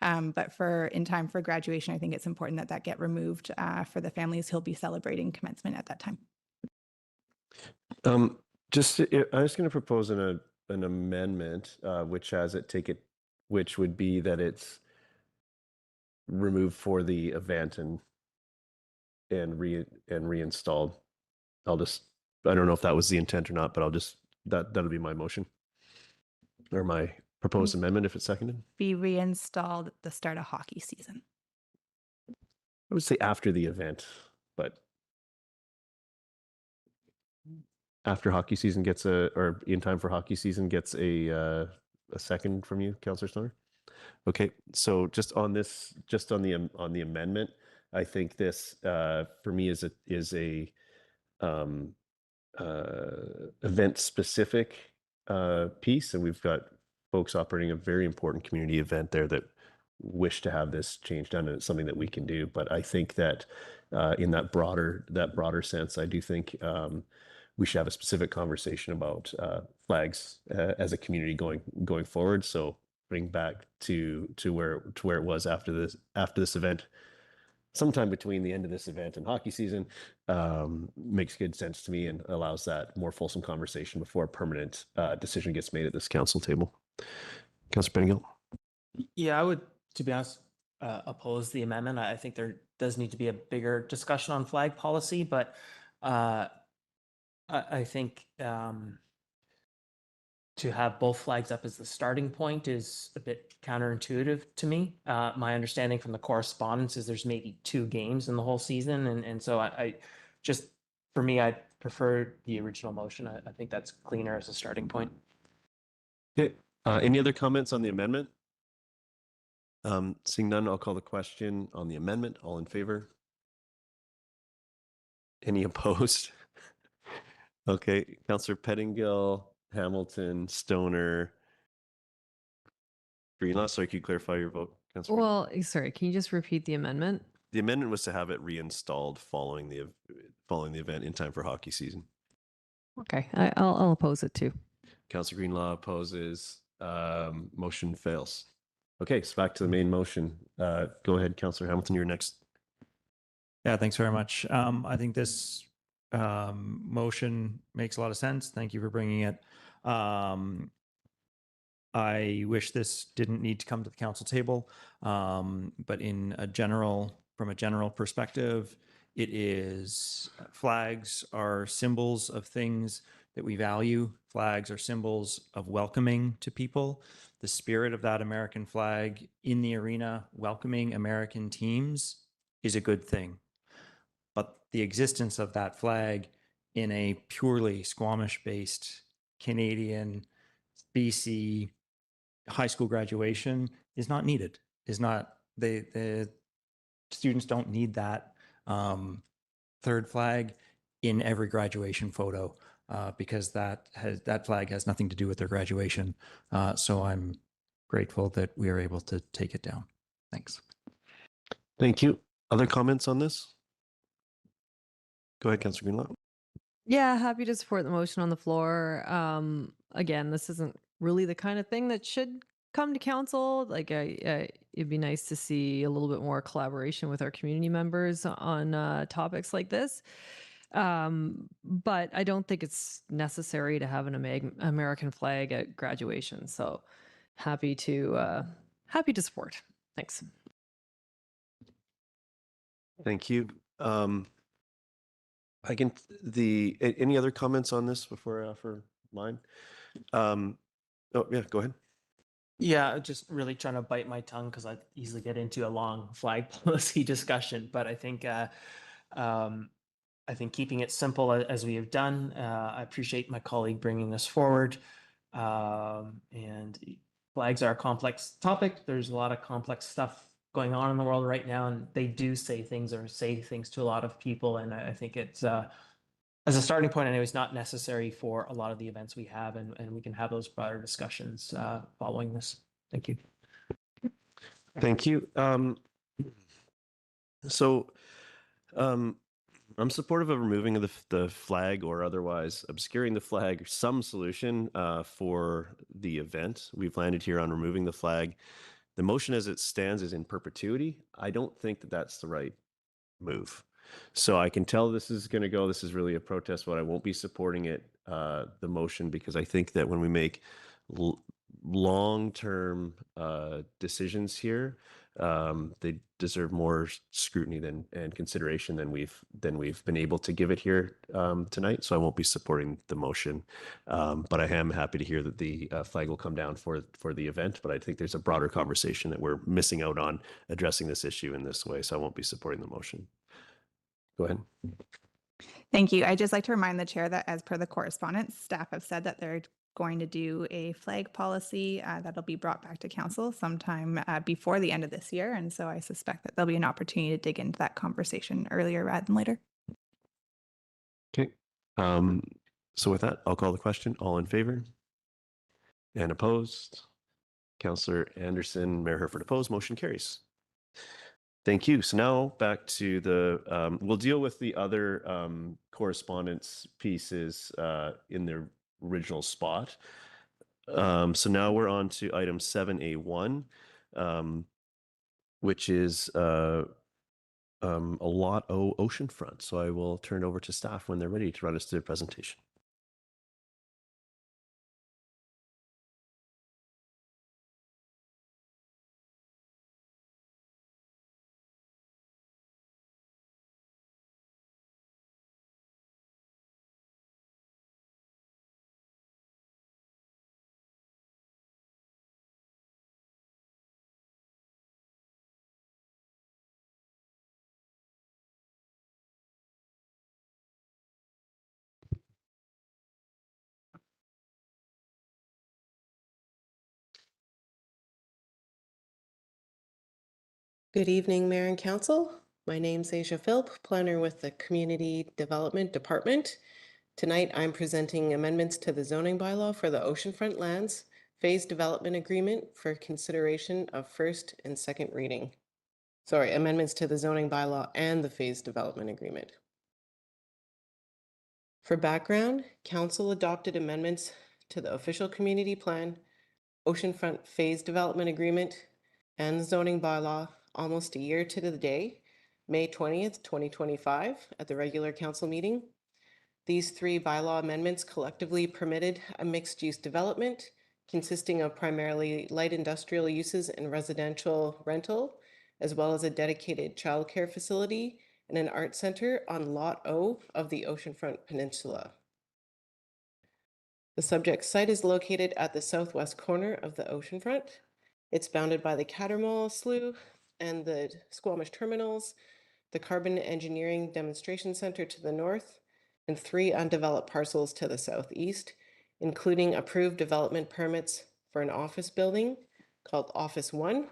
But in time for graduation, I think it's important that that get removed for the families who'll be celebrating commencement at that time. I was going to propose an amendment, which would be that it's removed for the event and reinstalled I don't know if that was the intent or not, but that'll be my motion or my proposed amendment if it's seconded. Be reinstalled at the start of hockey season. I would say after the event, but after hockey season or in time for hockey season gets a second from you, Councillor Stoner. Okay, so just on the amendment, I think this for me is a event specific piece, and we've got folks operating a very important community event there that wish to have this change done, and it's something that we can do. But I think that in that broader sense, I do think we should have a specific conversation about flags as a community going forward. So bring back to where it was after this event, sometime between the end of this event and hockey season, makes good sense to me and allows that more fulsome conversation before a permanent decision gets made at this council table. Councillor Pettingill. Yeah, I would, to be honest, oppose the amendment. I think there does need to be a bigger discussion on flag policy, but I think to have both flags up as the starting point is a bit counterintuitive to me. My understanding from the correspondence is there's maybe 2 games in the whole season. And so I just, for me, I prefer the original motion. I think that's cleaner as a starting point. Okay. Any other comments on the amendment? Seeing none, I'll call the question on the amendment. All in favor? Any opposed? Okay. Councillor Pettingill, Hamilton, Stoner, Greenlaw. Sorry, can you clarify your vote, Councillor? Well, sorry, can you just repeat the amendment? The amendment was to have it reinstalled following the event in time for hockey season. Okay, I'll oppose it too. Councillor Greenlaw opposes. Motion fails. Okay, so back to the main motion. Go ahead, Councillor Hamilton. You're next. Yeah, thanks very much. I think this motion makes a lot of sense. Thank you for bringing it. I wish this didn't need to come to the council table, but from a general perspective, it is flags are symbols of things that we value. Flags are symbols of welcoming to people. The spirit of that American flag in the arena, welcoming American teams, is a good thing. But the existence of that flag in a purely Squamish-based Canadian, BC high school graduation is not needed. The students don't need that third flag in every graduation photo because that flag has nothing to do with their graduation. So I'm grateful that we are able to take it down. Thanks. Thank you. Other comments on this? Go ahead, Councillor Greenlaw. Yeah, happy to support the motion on the floor. Again, this isn't really the kind of thing that should come to council. Like, it'd be nice to see a little bit more collaboration with our community members on topics like this. But I don't think it's necessary to have an American flag at graduation. So happy to support. Thanks. Thank you. Any other comments on this before I offer mine? Oh yeah, go ahead. Yeah, just really trying to bite my tongue because I easily get into a long flag policy discussion. But I think keeping it simple as we have done. I appreciate my colleague bringing this forward. And flags are a complex topic. There's a lot of complex stuff going on in the world right now, and they do say things to a lot of people. And I think it's as a starting point, anyways, not necessary for a lot of the events we have, and we can have those broader discussions following this. Thank you. Thank you. I'm supportive of removing the flag or otherwise obscuring the flag, some solution for the event. We've landed here on removing the flag. The motion as it stands is in perpetuity. I don't think that that's the right move. So I can tell this is going to go. This is really a protest, but I won't be supporting it, the motion, because I think that when we make long-term decisions here, They deserve more scrutiny and consideration than we've been able to give it here tonight. So I won't be supporting the motion, but I am happy to hear that the flag will come down for the event. But I think there's a broader conversation that we're missing out on addressing this issue in this way. So I won't be supporting the motion. Go ahead. Thank you. I'd just like to remind the chair that as per the correspondence, staff have said that they're going to do a flag policy that'll be brought back to council sometime before the end of this year. And so I suspect that there'll be an opportunity to dig into that conversation earlier rather than later. Okay. So with that, I'll call the question. All in favor? And opposed? Councillor Anderson, Mayor Herford opposed. Motion carries. Thank you. So now back to the, we'll deal with the other correspondence pieces in their original spot. So now we're on to item 7A1, which is a Lot O oceanfront. So I will turn it over to staff when they're ready to run us through the presentation. Good evening, Mayor and Council. My name's Asia Philp, planner with the Community Development Department. Tonight, I'm presenting amendments to the zoning bylaw for the oceanfront lands phase development agreement for consideration of first and second reading. Sorry, amendments to the zoning bylaw and the phase development agreement. For background, Council adopted amendments to the official community plan, oceanfront phase development agreement, and the zoning bylaw almost a year to the day, May 20th, 2025, at the regular council meeting. These three bylaw amendments collectively permitted a mixed-use development consisting of primarily light industrial uses and residential rental, as well as a dedicated childcare facility and an art center on Lot O of the Oceanfront Peninsula. The subject site is located at the southwest corner of the oceanfront. It's bounded by the Cattermole Slough and the Squamish terminals, the Carbon Engineering Demonstration Center to the north, and 3 undeveloped parcels to the southeast, including approved development permits for an office building called Office 1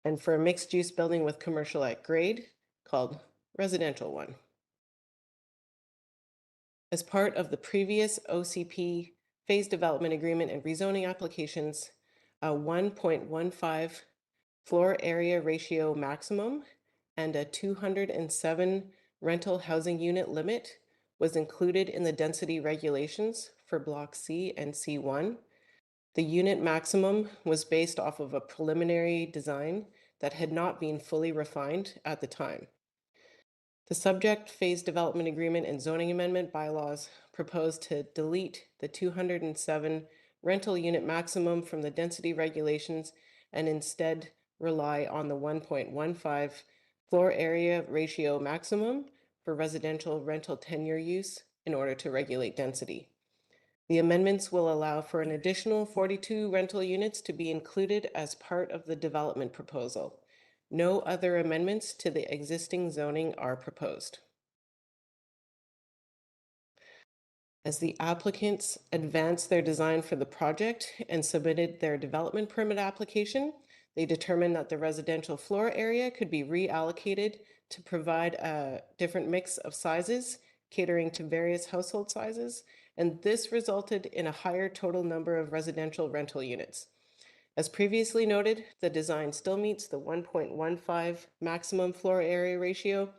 and for a mixed-use building with commercial at grade called Residential 1. As part of the previous OCP phase development agreement and rezoning applications, a 1.15 floor area ratio maximum and a 207 rental housing unit limit was included in the density regulations for Block C and C1. The unit maximum was based off of a preliminary design that had not been fully refined at the time. The subject phase development agreement and zoning amendment bylaws propose to delete the 207 rental unit maximum from the density regulations and instead rely on the 1.15 floor area ratio maximum for residential rental tenure use in order to regulate density. The amendments will allow for an additional 42 rental units to be included as part of the development proposal. No other amendments to the existing zoning are proposed. As the applicants advanced their design for the project and submitted their development permit application, they determined that the residential floor area could be reallocated to provide a different mix of sizes, catering to various household sizes, and this resulted in a higher total number of residential rental units. As previously noted, the design still meets the 1.15 maximum floor area ratio,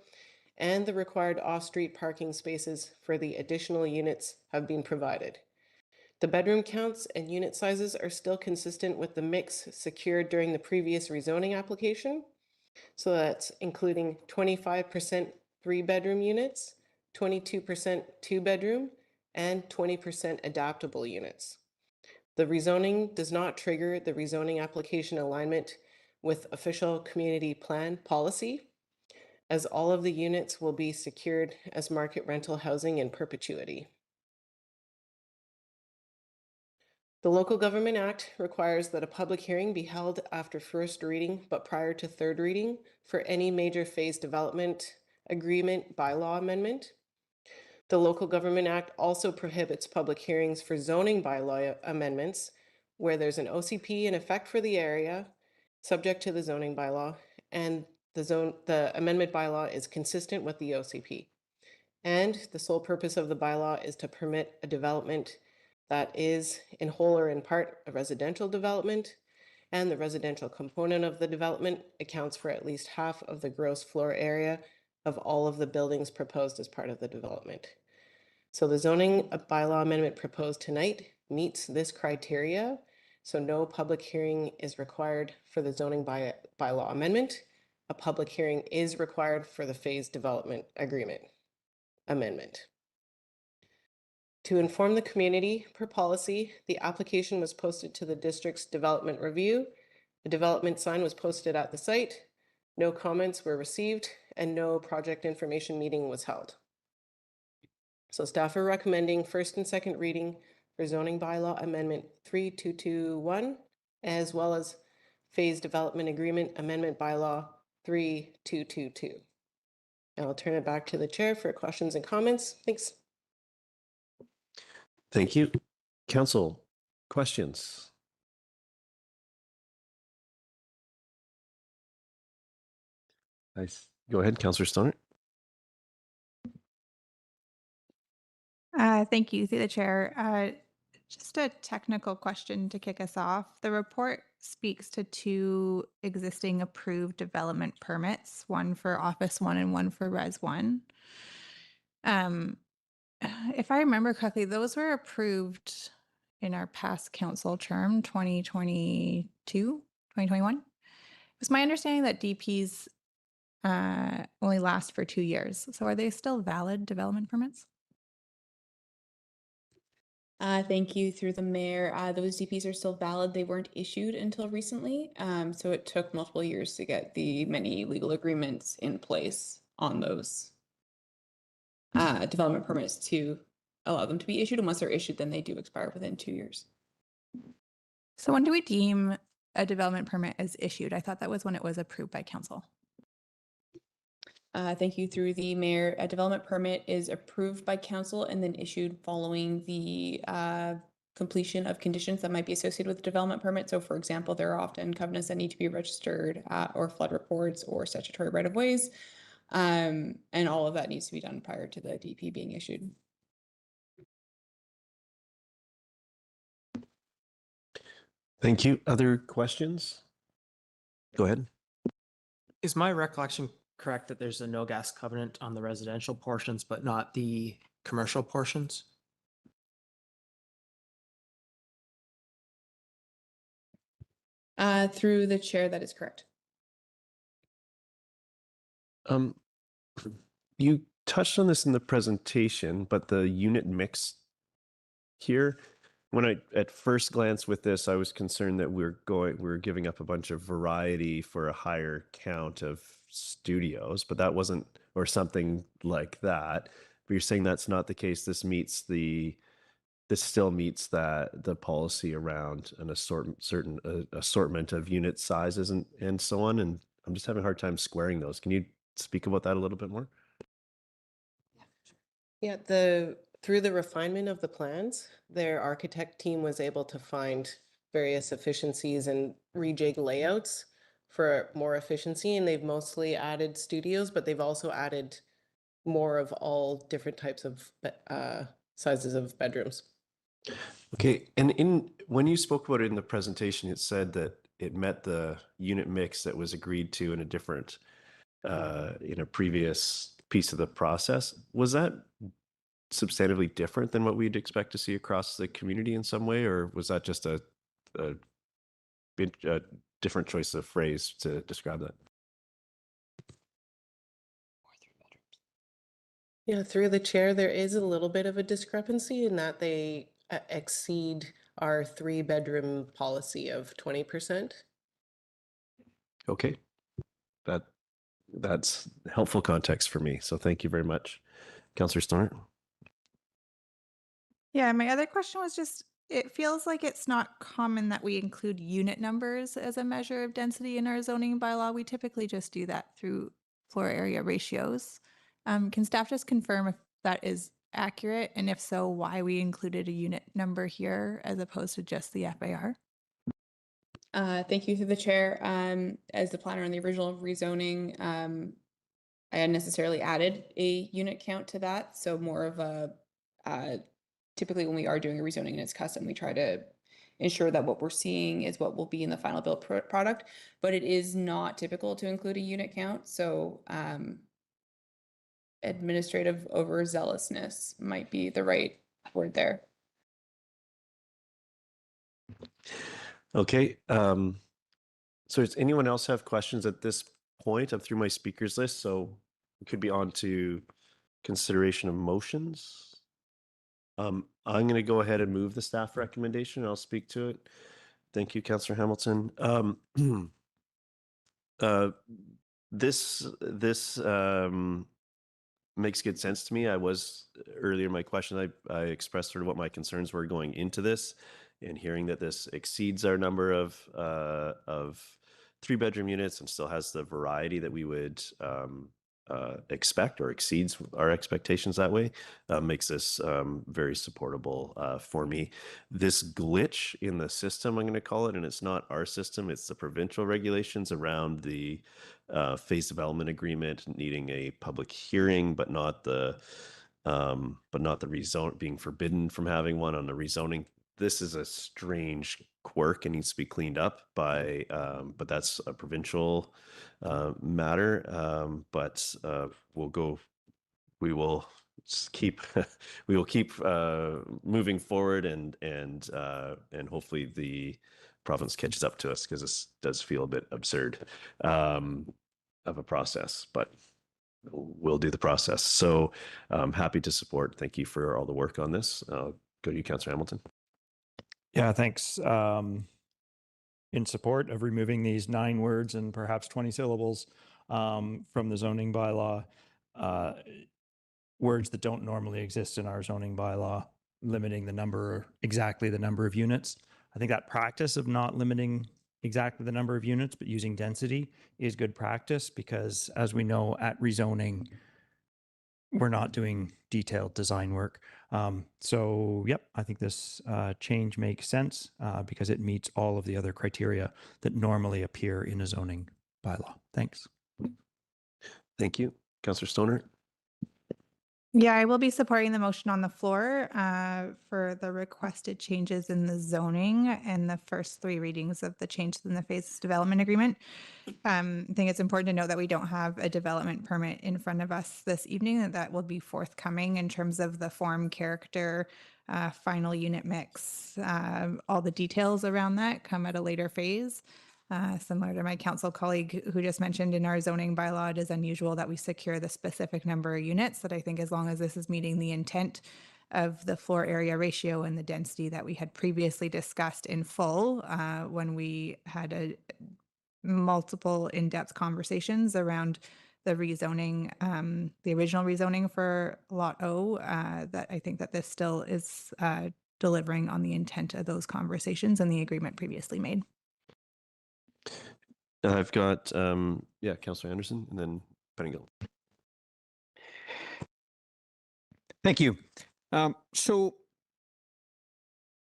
and the required off-street parking spaces for the additional units have been provided. The bedroom counts and unit sizes are still consistent with the mix secured during the previous rezoning application. So that's including 25% 3-bedroom units, 22% 2-bedroom, and 20% adaptable units. The rezoning does not trigger the rezoning application alignment with official community plan policy, as all of the units will be secured as market rental housing in perpetuity. The Local Government Act requires that a public hearing be held after first reading but prior to third reading for any major phase development agreement bylaw amendment. The Local Government Act also prohibits public hearings for zoning bylaw amendments where there's an OCP in effect for the area, subject to the zoning bylaw, and the amendment bylaw is consistent with the OCP. And the sole purpose of the bylaw is to permit a development that is in whole or in part a residential development, and the residential component of the development accounts for at least half of the gross floor area of all of the buildings proposed as part of the development. So the zoning bylaw amendment proposed tonight meets this criteria, so no public hearing is required for the zoning bylaw amendment. A public hearing is required for the phase development agreement amendment. To inform the community per policy, the application was posted to the district's development review. A development sign was posted at the site. No comments were received and no project information meeting was held. So staff are recommending first and second reading for zoning bylaw amendment 3221, as well as phase development agreement amendment bylaw 3222. And I'll turn it back to the chair for questions and comments. Thanks. Thank you. Council, questions? Nice. Go ahead, Councillor Stoner. Thank you, through the chair. Just a technical question to kick us off. The report speaks to 2 existing approved development permits, one for Office 1 and one for Res 1. If I remember correctly, those were approved in our past council term, 2022, 2021. It was my understanding that DPs only last for 2 years. So are they still valid development permits? Thank you, through the mayor. Those DPs are still valid. They weren't issued until recently. So it took multiple years to get the many legal agreements in place on those development permits to allow them to be issued. And once they're issued, then they do expire within 2 years. So when do we deem a development permit as issued? I thought that was when it was approved by council. Thank you, through the mayor. A development permit is approved by council and then issued following the completion of conditions that might be associated with the development permit. So for example, there are often covenants that need to be registered or flood reports or statutory right-of-ways. And all of that needs to be done prior to the DP being issued. Thank you. Other questions? Go ahead. Is my recollection correct that there's a no gas covenant on the residential portions, but not the commercial portions? Through the chair, that is correct. You touched on this in the presentation, but the unit mix here, when I at first glance with this, I was concerned that we're giving up a bunch of variety for a higher count of studios, but that wasn't, or something like that. But you're saying that's not the case. This still meets the policy around an certain assortment of unit sizes and so on. And I'm just having a hard time squaring those. Can you speak about that a little bit more? Yeah, through the refinement of the plans, their architect team was able to find various efficiencies and rejig layouts for more efficiency. And they've mostly added studios, but they've also added more of all different types of sizes of bedrooms. Okay, and when you spoke about it in the presentation, it said that it met the unit mix that was agreed to in a different, in a previous piece of the process. Was that substantively different than what we'd expect to see across the community in some way, or was that just a different choice of phrase to describe that? Yeah, through the chair, there is a little bit of a discrepancy in that they exceed our 3-bedroom policy of 20%. Okay. That's helpful context for me. So thank you very much. Councillor Stoner. Yeah, my other question was just, it feels like it's not common that we include unit numbers as a measure of density in our zoning bylaw. We typically just do that through floor area ratios. Can staff just confirm if that is accurate? And if so, why we included a unit number here as opposed to just the FAR? Thank you through the chair. As the planner on the original rezoning, I had necessarily added a unit count to that. So more of a, typically when we are doing a rezoning and it's custom, we try to ensure that what we're seeing is what will be in the final build product, but it is not typical to include a unit count. So, administrative overzealousness might be the right word there. Okay. So does anyone else have questions at this point? I'm through my speakers list, so we could be on to consideration of motions. I'm going to go ahead and move the staff recommendation. I'll speak to it. Thank you, Councillor Hamilton. This makes good sense to me. I was earlier in my question, I expressed sort of what my concerns were going into this, and hearing that this exceeds our number of 3-bedroom units and still has the variety that we would expect, or exceeds our expectations that way, makes this very supportable for me. This glitch in the system, I'm going to call it, and it's not our system, it's the provincial regulations around the phase development agreement needing a public hearing, but not the rezone, being forbidden from having one on the rezoning. This is a strange quirk and needs to be cleaned up by, but that's a provincial matter. We will keep we will keep moving forward, and hopefully the province catches up to us, because this does feel a bit absurd of a process, but we'll do the process. So I'm happy to support. Thank you for all the work on this. Go to you, Councillor Hamilton. Yeah, thanks. In support of removing these 9 words and perhaps 20 syllables from the zoning bylaw, words that don't normally exist in our zoning bylaw, limiting the number, exactly the number of units. I think that practice of not limiting exactly the number of units, but using density is good practice, because as we know, at rezoning, we're not doing detailed design work. So, yep, I think this change makes sense because it meets all of the other criteria that normally appear in a zoning bylaw. Thanks. Thank you. Councillor Stoner. Yeah, I will be supporting the motion on the floor for the requested changes in the zoning and the first 3 readings of the changes in the phase development agreement. I think it's important to note that we don't have a development permit in front of us this evening, that will be forthcoming in terms of the form, character, final unit mix. All the details around that come at a later phase. Similar to my council colleague who just mentioned, in our zoning bylaw, it is unusual that we secure the specific number of units, that I think as long as this is meeting the intent of the floor area ratio and the density that we had previously discussed in full when we had multiple in-depth conversations around the rezoning, the original rezoning for Lot O, that I think that this still is delivering on the intent of those conversations and the agreement previously made. I've got, Councillor Anderson, and then Pettingill. Thank you. So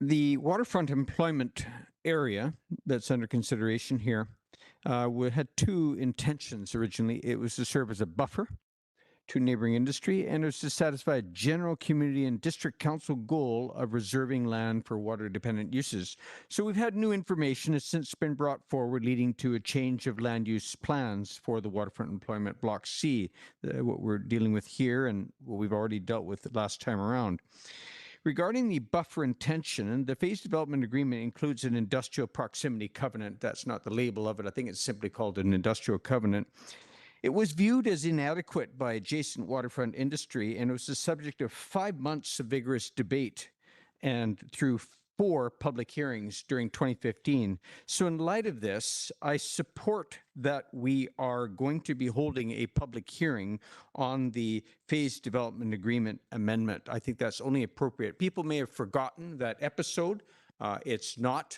the waterfront employment area that's under consideration here had 2 intentions originally. It was to serve as a buffer to neighboring industry, and it was to satisfy a general community and district council goal of reserving land for water-dependent uses. So we've had new information has since been brought forward, leading to a change of land use plans for the waterfront employment Block C, what we're dealing with here and what we've already dealt with the last time around. Regarding the buffer intention, the phase development agreement includes an industrial proximity covenant. That's not the label of it. I think it's simply called an industrial covenant. It was viewed as inadequate by adjacent waterfront industry, and it was the subject of 5 months of vigorous debate and through 4 public hearings during 2015. So in light of this, I support that we are going to be holding a public hearing on the phased development agreement amendment. I think that's only appropriate. People may have forgotten that episode. It's not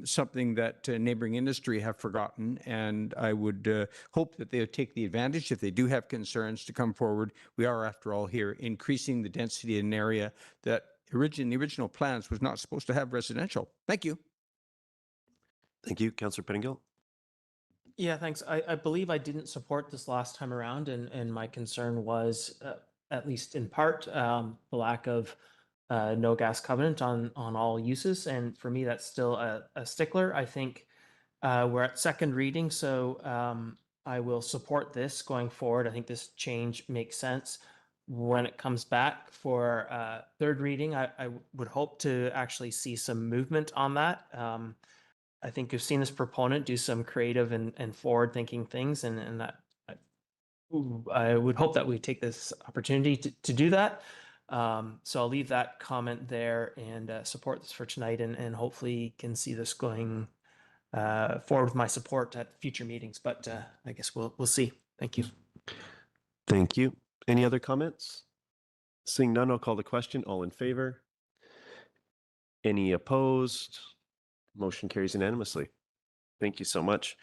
something that neighboring industry have forgotten, and I would hope that they would take the advantage if they do have concerns to come forward. We are, after all, here increasing the density in an area that the original plans was not supposed to have residential. Thank you. Thank you, Councillor Pettingill. Yeah, thanks. I believe I didn't support this last time around, and my concern was, at least in part, the lack of no gas covenant on all uses. And for me, that's still a stickler. I think we're at second reading, so I will support this going forward. I think this change makes sense. When it comes back for third reading, I would hope to actually see some movement on that. I think we've seen this proponent do some creative and forward-thinking things, and that I would hope that we take this opportunity to do that. So I'll leave that comment there and support this for tonight, and hopefully can see this going forward with my support at future meetings. But I guess we'll see. Thank you. Thank you. Any other comments? Seeing none, I'll call the question. All in favor? Any opposed? Motion carries unanimously. Thank you so much.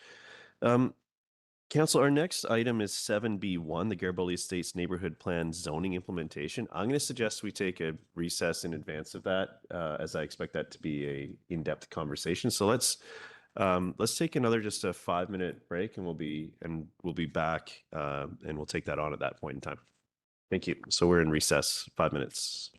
Council, our next item is 7B1, the Garibaldi Estates Neighborhood Plan Zoning Implementation. I'm going to suggest we take a recess in advance of that, as I expect that to be a in-depth conversation. So let's take another just a 5-minute break, and we'll be back, and we'll take that on at that point in time. Thank you. So we're in recess, 5 minutes.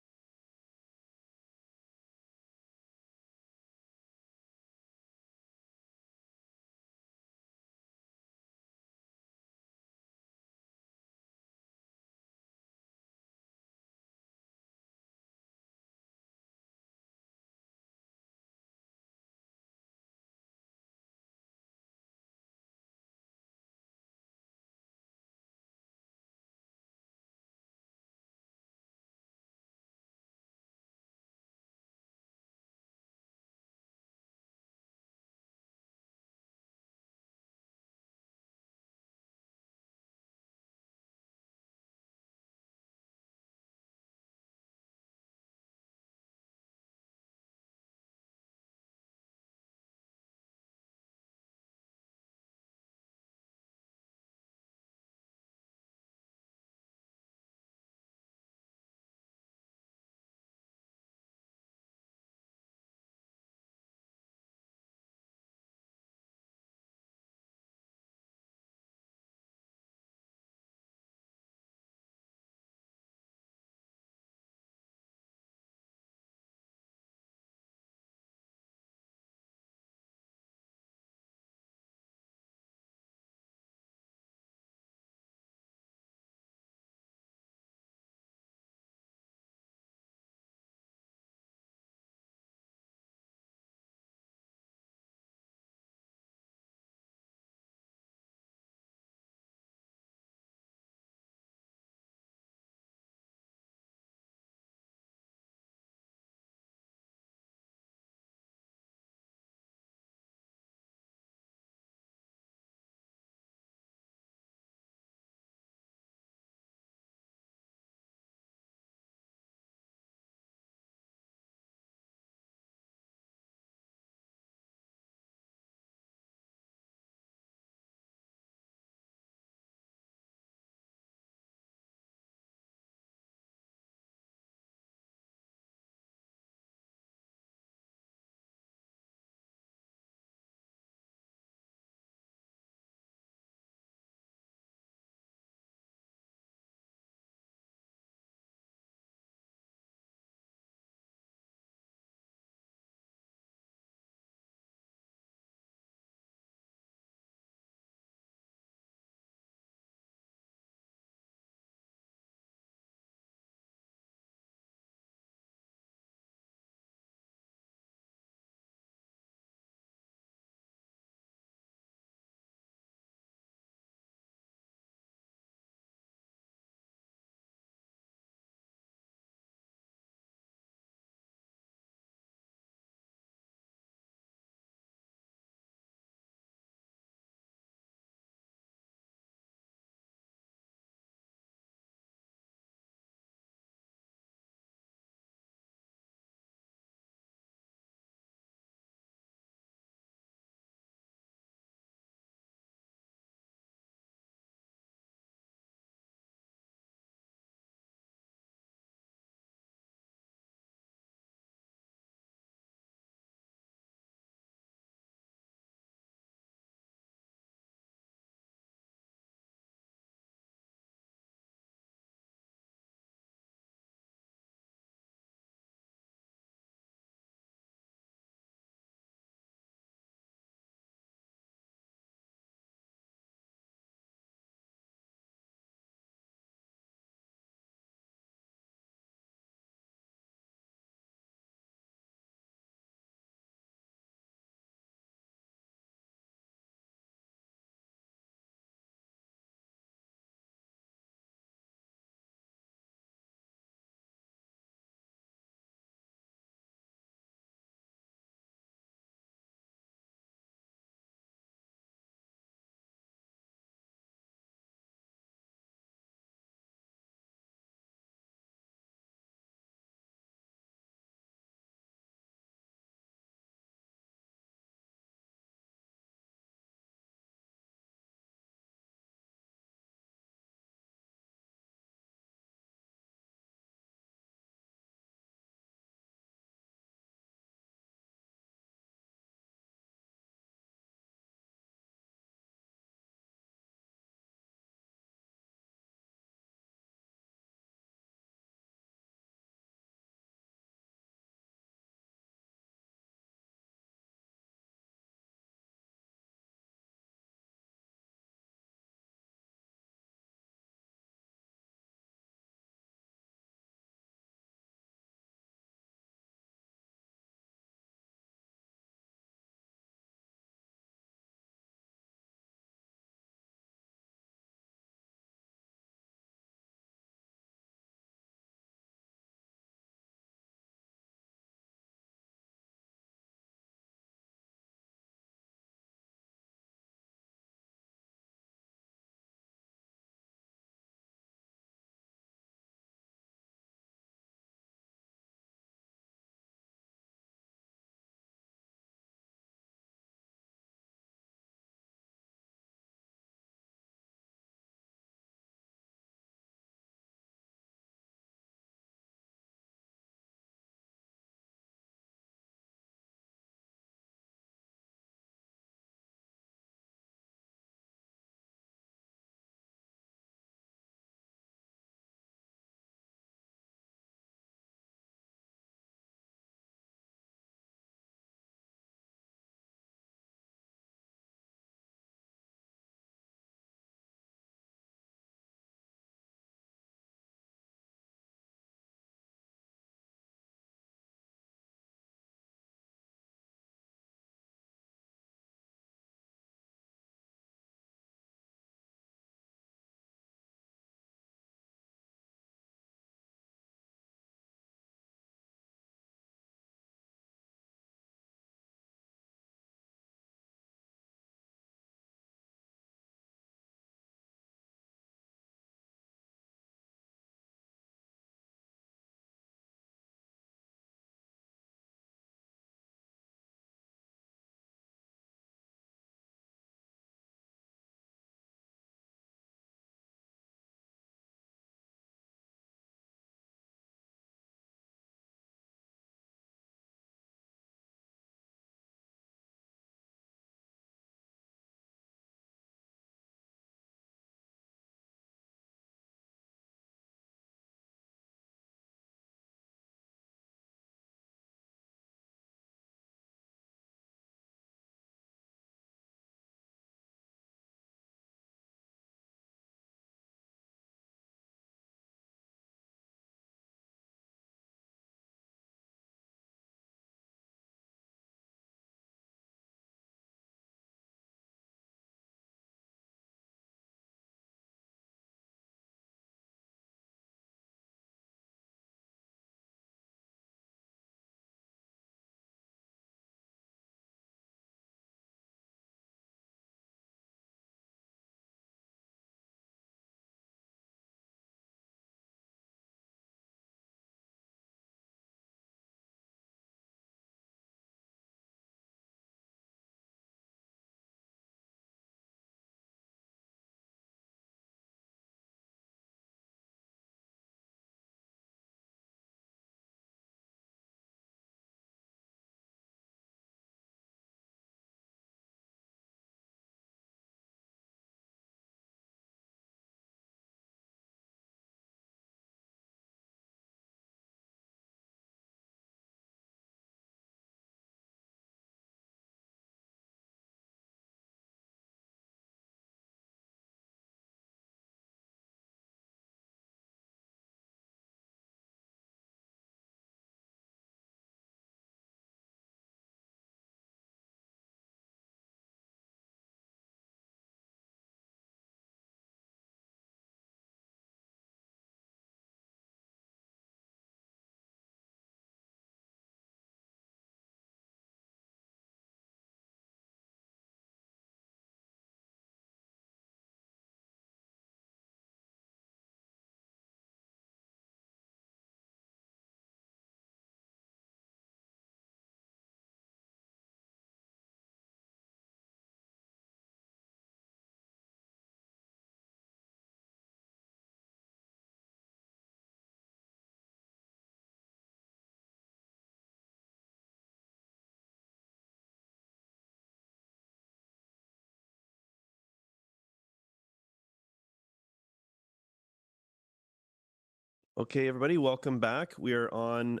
Okay, everybody, welcome back. We are on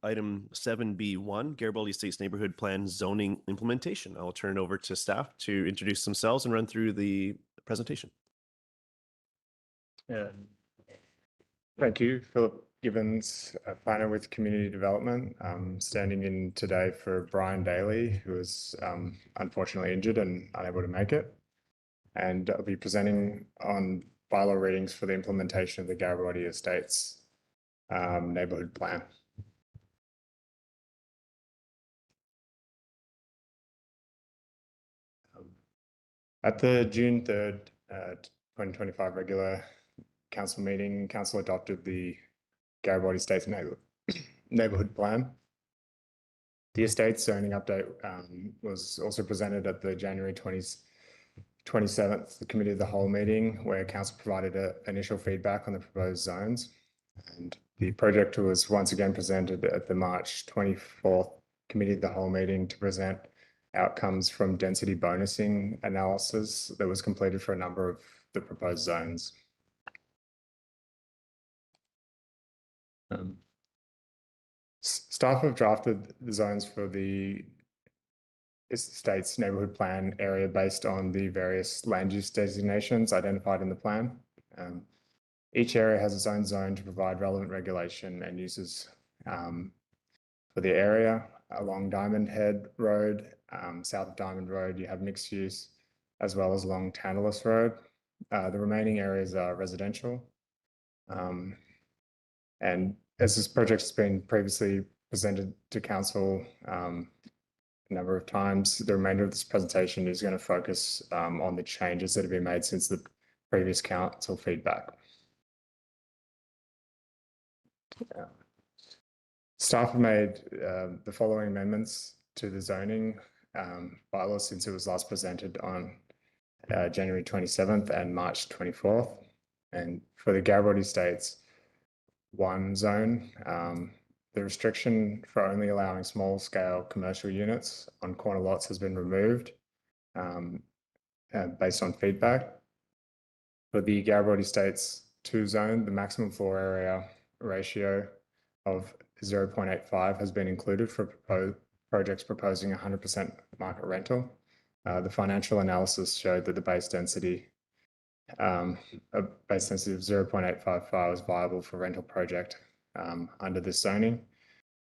item 7B1, Garibaldi Estates Neighborhood Plan Zoning Implementation. I'll turn it over to staff to introduce themselves and run through the presentation. Thank you, Philip Gibbons, a planner with Community Development. I'm standing in today for Brian Daly, who is unfortunately injured and unable to make it. And I'll be presenting on bylaw readings for the implementation of the Garibaldi Estates neighborhood plan. At the June 3rd, 2025 regular council meeting, council adopted the Garibaldi Estates neighborhood plan. The estates zoning update was also presented at the January 27th the Committee of the Whole meeting, where council provided initial feedback on the proposed zones. And the project was once again presented at the March 24th Committee of the Whole meeting to present outcomes from density bonusing analysis that was completed for a number of the proposed zones. Staff have drafted the zones for the estate's neighborhood plan area based on the various land use designations identified in the plan. Each area has its own zone to provide relevant regulation and uses for the area. Along Diamond Head Road, south of Diamond Road, you have mixed use, as well as along Tantalus Road. The remaining areas are residential. And as this project has been previously presented to council a number of times, the remainder of this presentation is going to focus on the changes that have been made since the previous council feedback. Staff have made the following amendments to the zoning bylaw since it was last presented on January 27th and March 24th. And for the Garibaldi Estates 1 zone, the restriction for only allowing small scale commercial units on corner lots has been removed based on feedback. For the Garibaldi Estates 2 zone, the maximum floor area ratio of 0.85 has been included for projects proposing 100% market rental. The financial analysis showed that the base density of 0.855 was viable for rental project under this zoning.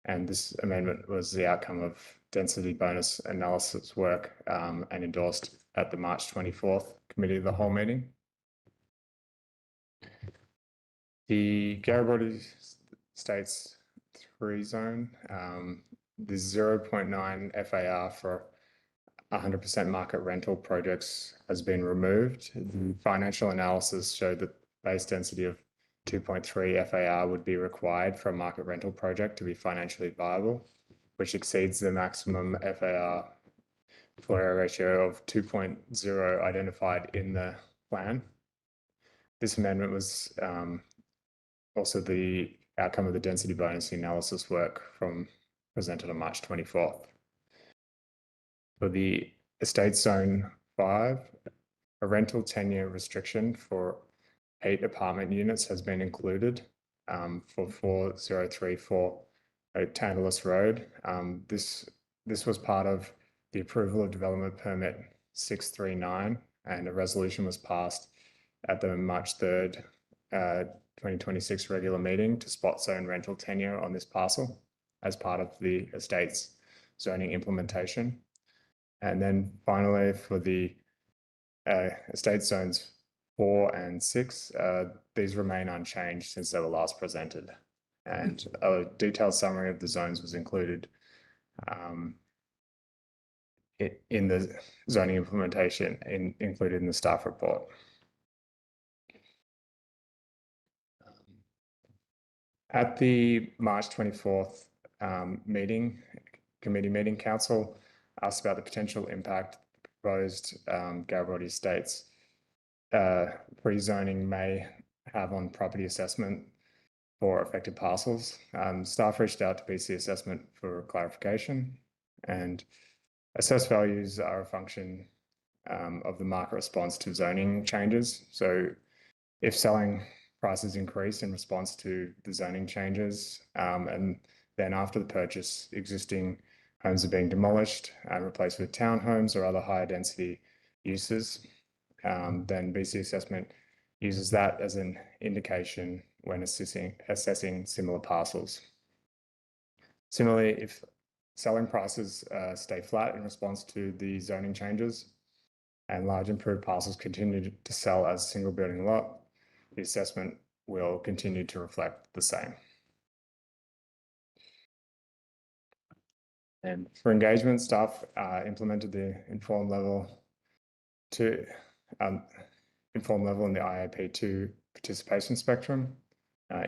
And this amendment was the outcome of density bonus analysis work and endorsed at the March 24th Committee of the Whole meeting. The Garibaldi Estates 3 zone, the 0.9 FAR for 100% market rental projects has been removed. The financial analysis showed that base density of 2.3 FAR would be required for a market rental project to be financially viable, which exceeds the maximum FAR floor area ratio of 2.0 identified in the plan. This amendment was also the outcome of the density bonus analysis work presented on March 24th. For the Estate Zone 5, a rental tenure restriction for 8 apartment units has been included for 4034 Tantalus Road. This was part of the approval of Development Permit 639, and a resolution was passed at the March 3rd, 2026 regular meeting to spot zone rental tenure on this parcel as part of the estate's zoning implementation. And then finally, for the estate zones 4 and 6, these remain unchanged since they were last presented. And a detailed summary of the zones was included in the zoning implementation included in the staff report. At the March 24th committee meeting, council asked about the potential impact the proposed Garibaldi Estates pre-zoning may have on property assessment for affected parcels. Staff reached out to BC Assessment for clarification, and assessed values are a function of the market response to zoning changes. So if selling prices increase in response to the zoning changes. And then after the purchase, existing homes are being demolished and replaced with townhomes or other higher density uses. Then BC assessment uses that as an indication when assessing similar parcels. Similarly, if selling prices stay flat in response to the zoning changes and large improved parcels continue to sell as a single building lot, the assessment will continue to reflect the same. And for engagement, staff implemented the informed level in the IAP2 participation spectrum.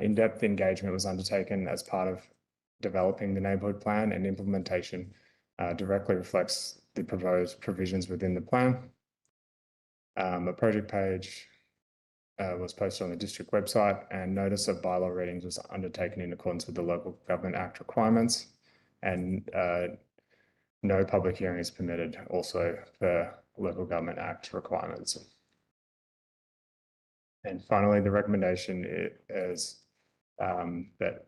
In-depth engagement was undertaken as part of developing the neighbourhood plan, and implementation directly reflects the proposed provisions within the plan. A project page was posted on the district website, and notice of bylaw readings was undertaken in accordance with the Local Government Act requirements, and no public hearing is permitted also for Local Government Act requirements. And finally, the recommendation is that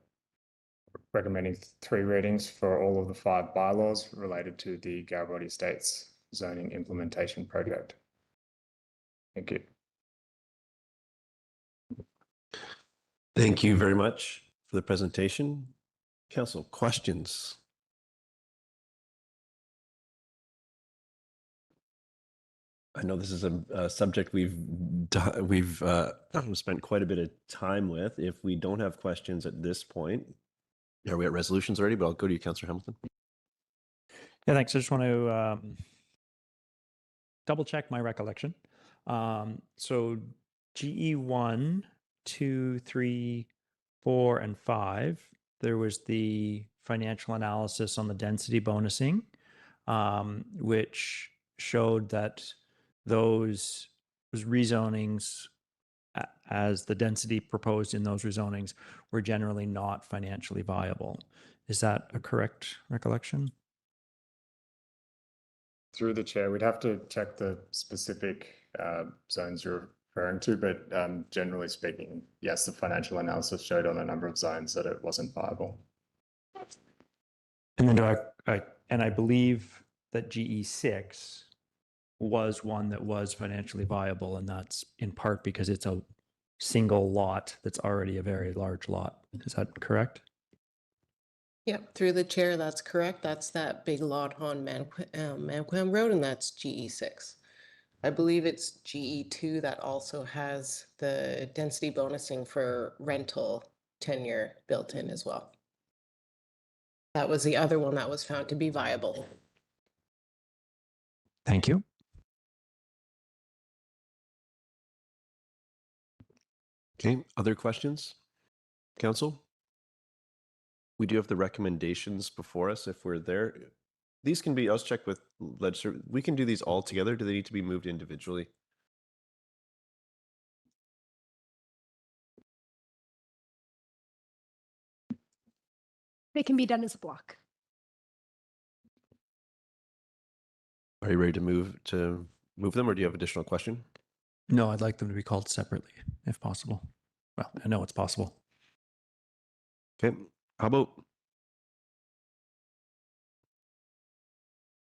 recommending 3 readings for all of the 5 bylaws related to the Garibaldi Estates zoning implementation project. Thank you. Thank you very much for the presentation. Council, questions? I know this is a subject we've spent quite a bit of time with. If we don't have questions at this point, are we at resolutions already? But I'll go to you, Councillor Hamilton. Yeah, thanks. I just want to double check my recollection. So GE 1, 2, 3, 4, and 5, there was the financial analysis on the density bonusing, which showed that those rezonings, as the density proposed in those rezonings, were generally not financially viable. Is that a correct recollection? Through the chair, we'd have to check the specific zones you're referring to, but generally speaking, yes, the financial analysis showed on a number of zones that it wasn't viable. And then I believe that GE6 was one that was financially viable, and that's in part because it's a single lot that's already a very large lot. Is that correct? Yep, through the chair, that's correct. That's that big lot on Manquam Road, and that's GE6. I believe it's GE2 that also has the density bonusing for rental tenure built in as well. That was the other one that was found to be viable. Thank you. Okay, other questions? Council? We do have the recommendations before us if we're there. These can be, I'll check with legislature. We can do these all together. Do they need to be moved individually? They can be done as a block. Are you ready to move them, or do you have additional question? No, I'd like them to be called separately, if possible. Well, I know it's possible. Okay, how about?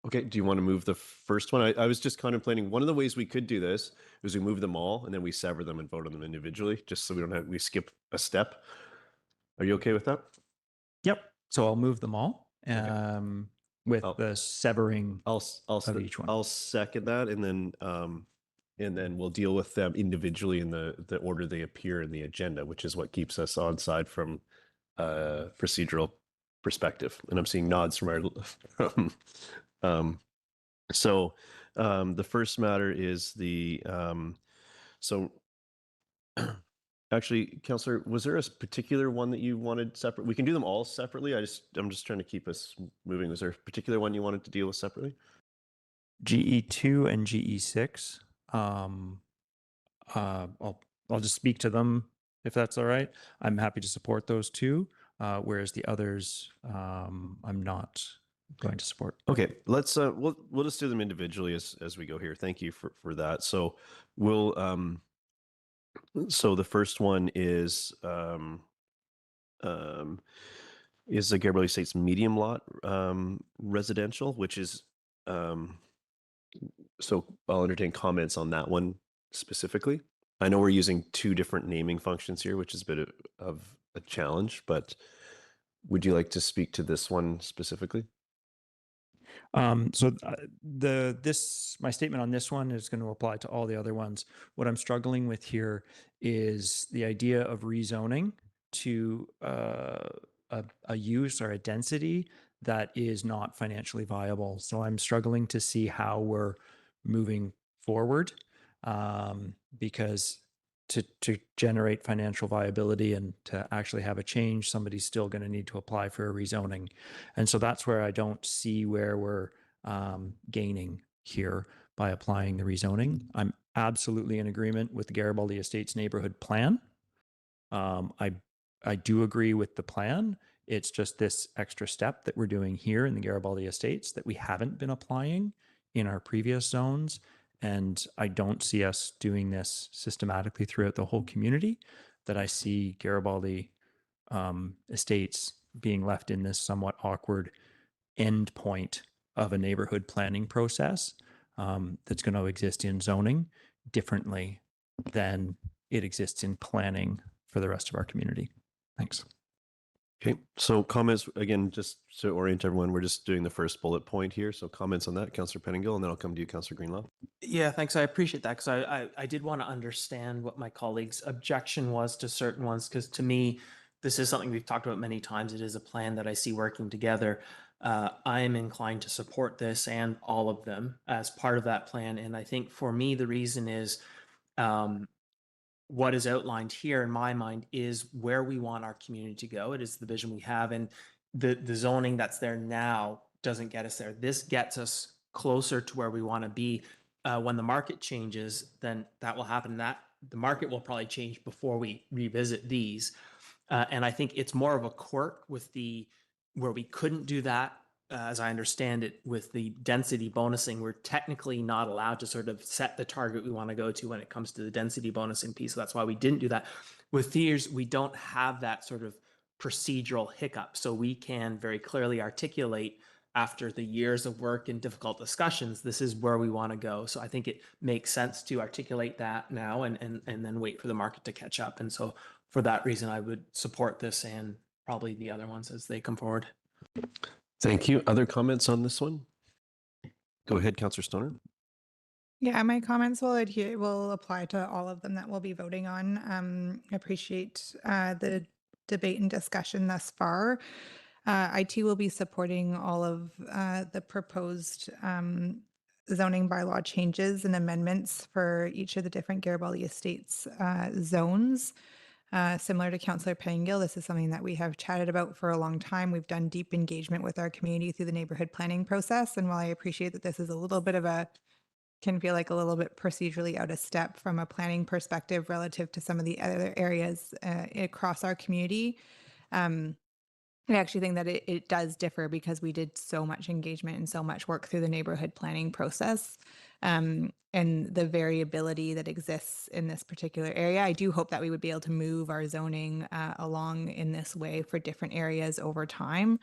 Okay, do you want to move the first one? I was just contemplating, one of the ways we could do this is we move them all and then we sever them and vote on them individually, just so we skip a step. Are you okay with that? Yep. So I'll move them all with I'll- the severing of each one. I'll second that, and then we'll deal with them individually in the order they appear in the agenda, which is what keeps us on side from procedural perspective. And I'm seeing nods from our the first matter is the actually, Councillor, was there a particular one that you wanted separate? We can do them all separately. I'm just trying to keep us moving. Was there a particular one you wanted to deal with separately? GE2 and GE6. I'll just speak to them if that's all right. I'm happy to support those two, whereas the others I'm not going to support. Okay, let's we'll just do them individually as we go here. Thank you for that. So we'll So the first one is the Garibaldi Estates medium lot residential, which is so I'll entertain comments on that one specifically. I know we're using two different naming functions here, which is a bit of a challenge, but would you like to speak to this one specifically? So my statement on this one is going to apply to all the other ones. What I'm struggling with here is the idea of rezoning to a use or a density that is not financially viable. So I'm struggling to see how we're moving forward, because to generate financial viability and to actually have a change, somebody's still going to need to apply for a rezoning. And so that's where I don't see where we're gaining here by applying the rezoning. I'm absolutely in agreement with the Garibaldi Estates neighborhood plan. I do agree with the plan. It's just this extra step that we're doing here in the Garibaldi Estates that we haven't been applying in our previous zones. And I don't see us doing this systematically throughout the whole community, that I see Garibaldi Estates being left in this somewhat awkward end point of a neighborhood planning process that's going to exist in zoning differently than it exists in planning for the rest of our community. Thanks. Okay, so comments, again, just to orient everyone, we're just doing the first bullet point here. So comments on that, Councillor Pettingill, and then I'll come to you, Councillor Greenlaw. Yeah, thanks. I appreciate that, because I did want to understand what my colleague's objection was to certain ones, because to me, this is something we've talked about many times. It is a plan that I see working together. I am inclined to support this and all of them as part of that plan. And I think for me, the reason is what is outlined here in my mind is where we want our community to go. It is the vision we have, and the zoning that's there now doesn't get us there. This gets us closer to where we want to be. When the market changes, then that will happen. That the market will probably change before we revisit these. And I think it's more of a quirk with where we couldn't do that. As I understand it, with the density bonusing, we're technically not allowed to sort of set the target we want to go to when it comes to the density bonusing piece. So that's why we didn't do that. With tiers, we don't have that sort of procedural hiccup. So we can very clearly articulate, after the years of work and difficult discussions, this is where we want to go. So I think it makes sense to articulate that now and then wait for the market to catch up. And so for that reason, I would support this and probably the other ones as they come forward. Thank you. Other comments on this one? Go ahead, Councillor Stoner. Yeah, my comments will apply to all of them that we'll be voting on. I appreciate the debate and discussion thus far. I too will be supporting all of the proposed zoning bylaw changes and amendments for each of the different Garibaldi Estates zones. Similar to Councillor Pettingill, this is something that we have chatted about for a long time. We've done deep engagement with our community through the neighborhood planning process. And while I appreciate that this is a little bit of can feel like a little bit procedurally out of step from a planning perspective relative to some of the other areas across our community, I actually think that it does differ because we did so much engagement and so much work through the neighborhood planning process. And the variability that exists in this particular area. I do hope that we would be able to move our zoning along in this way for different areas over time.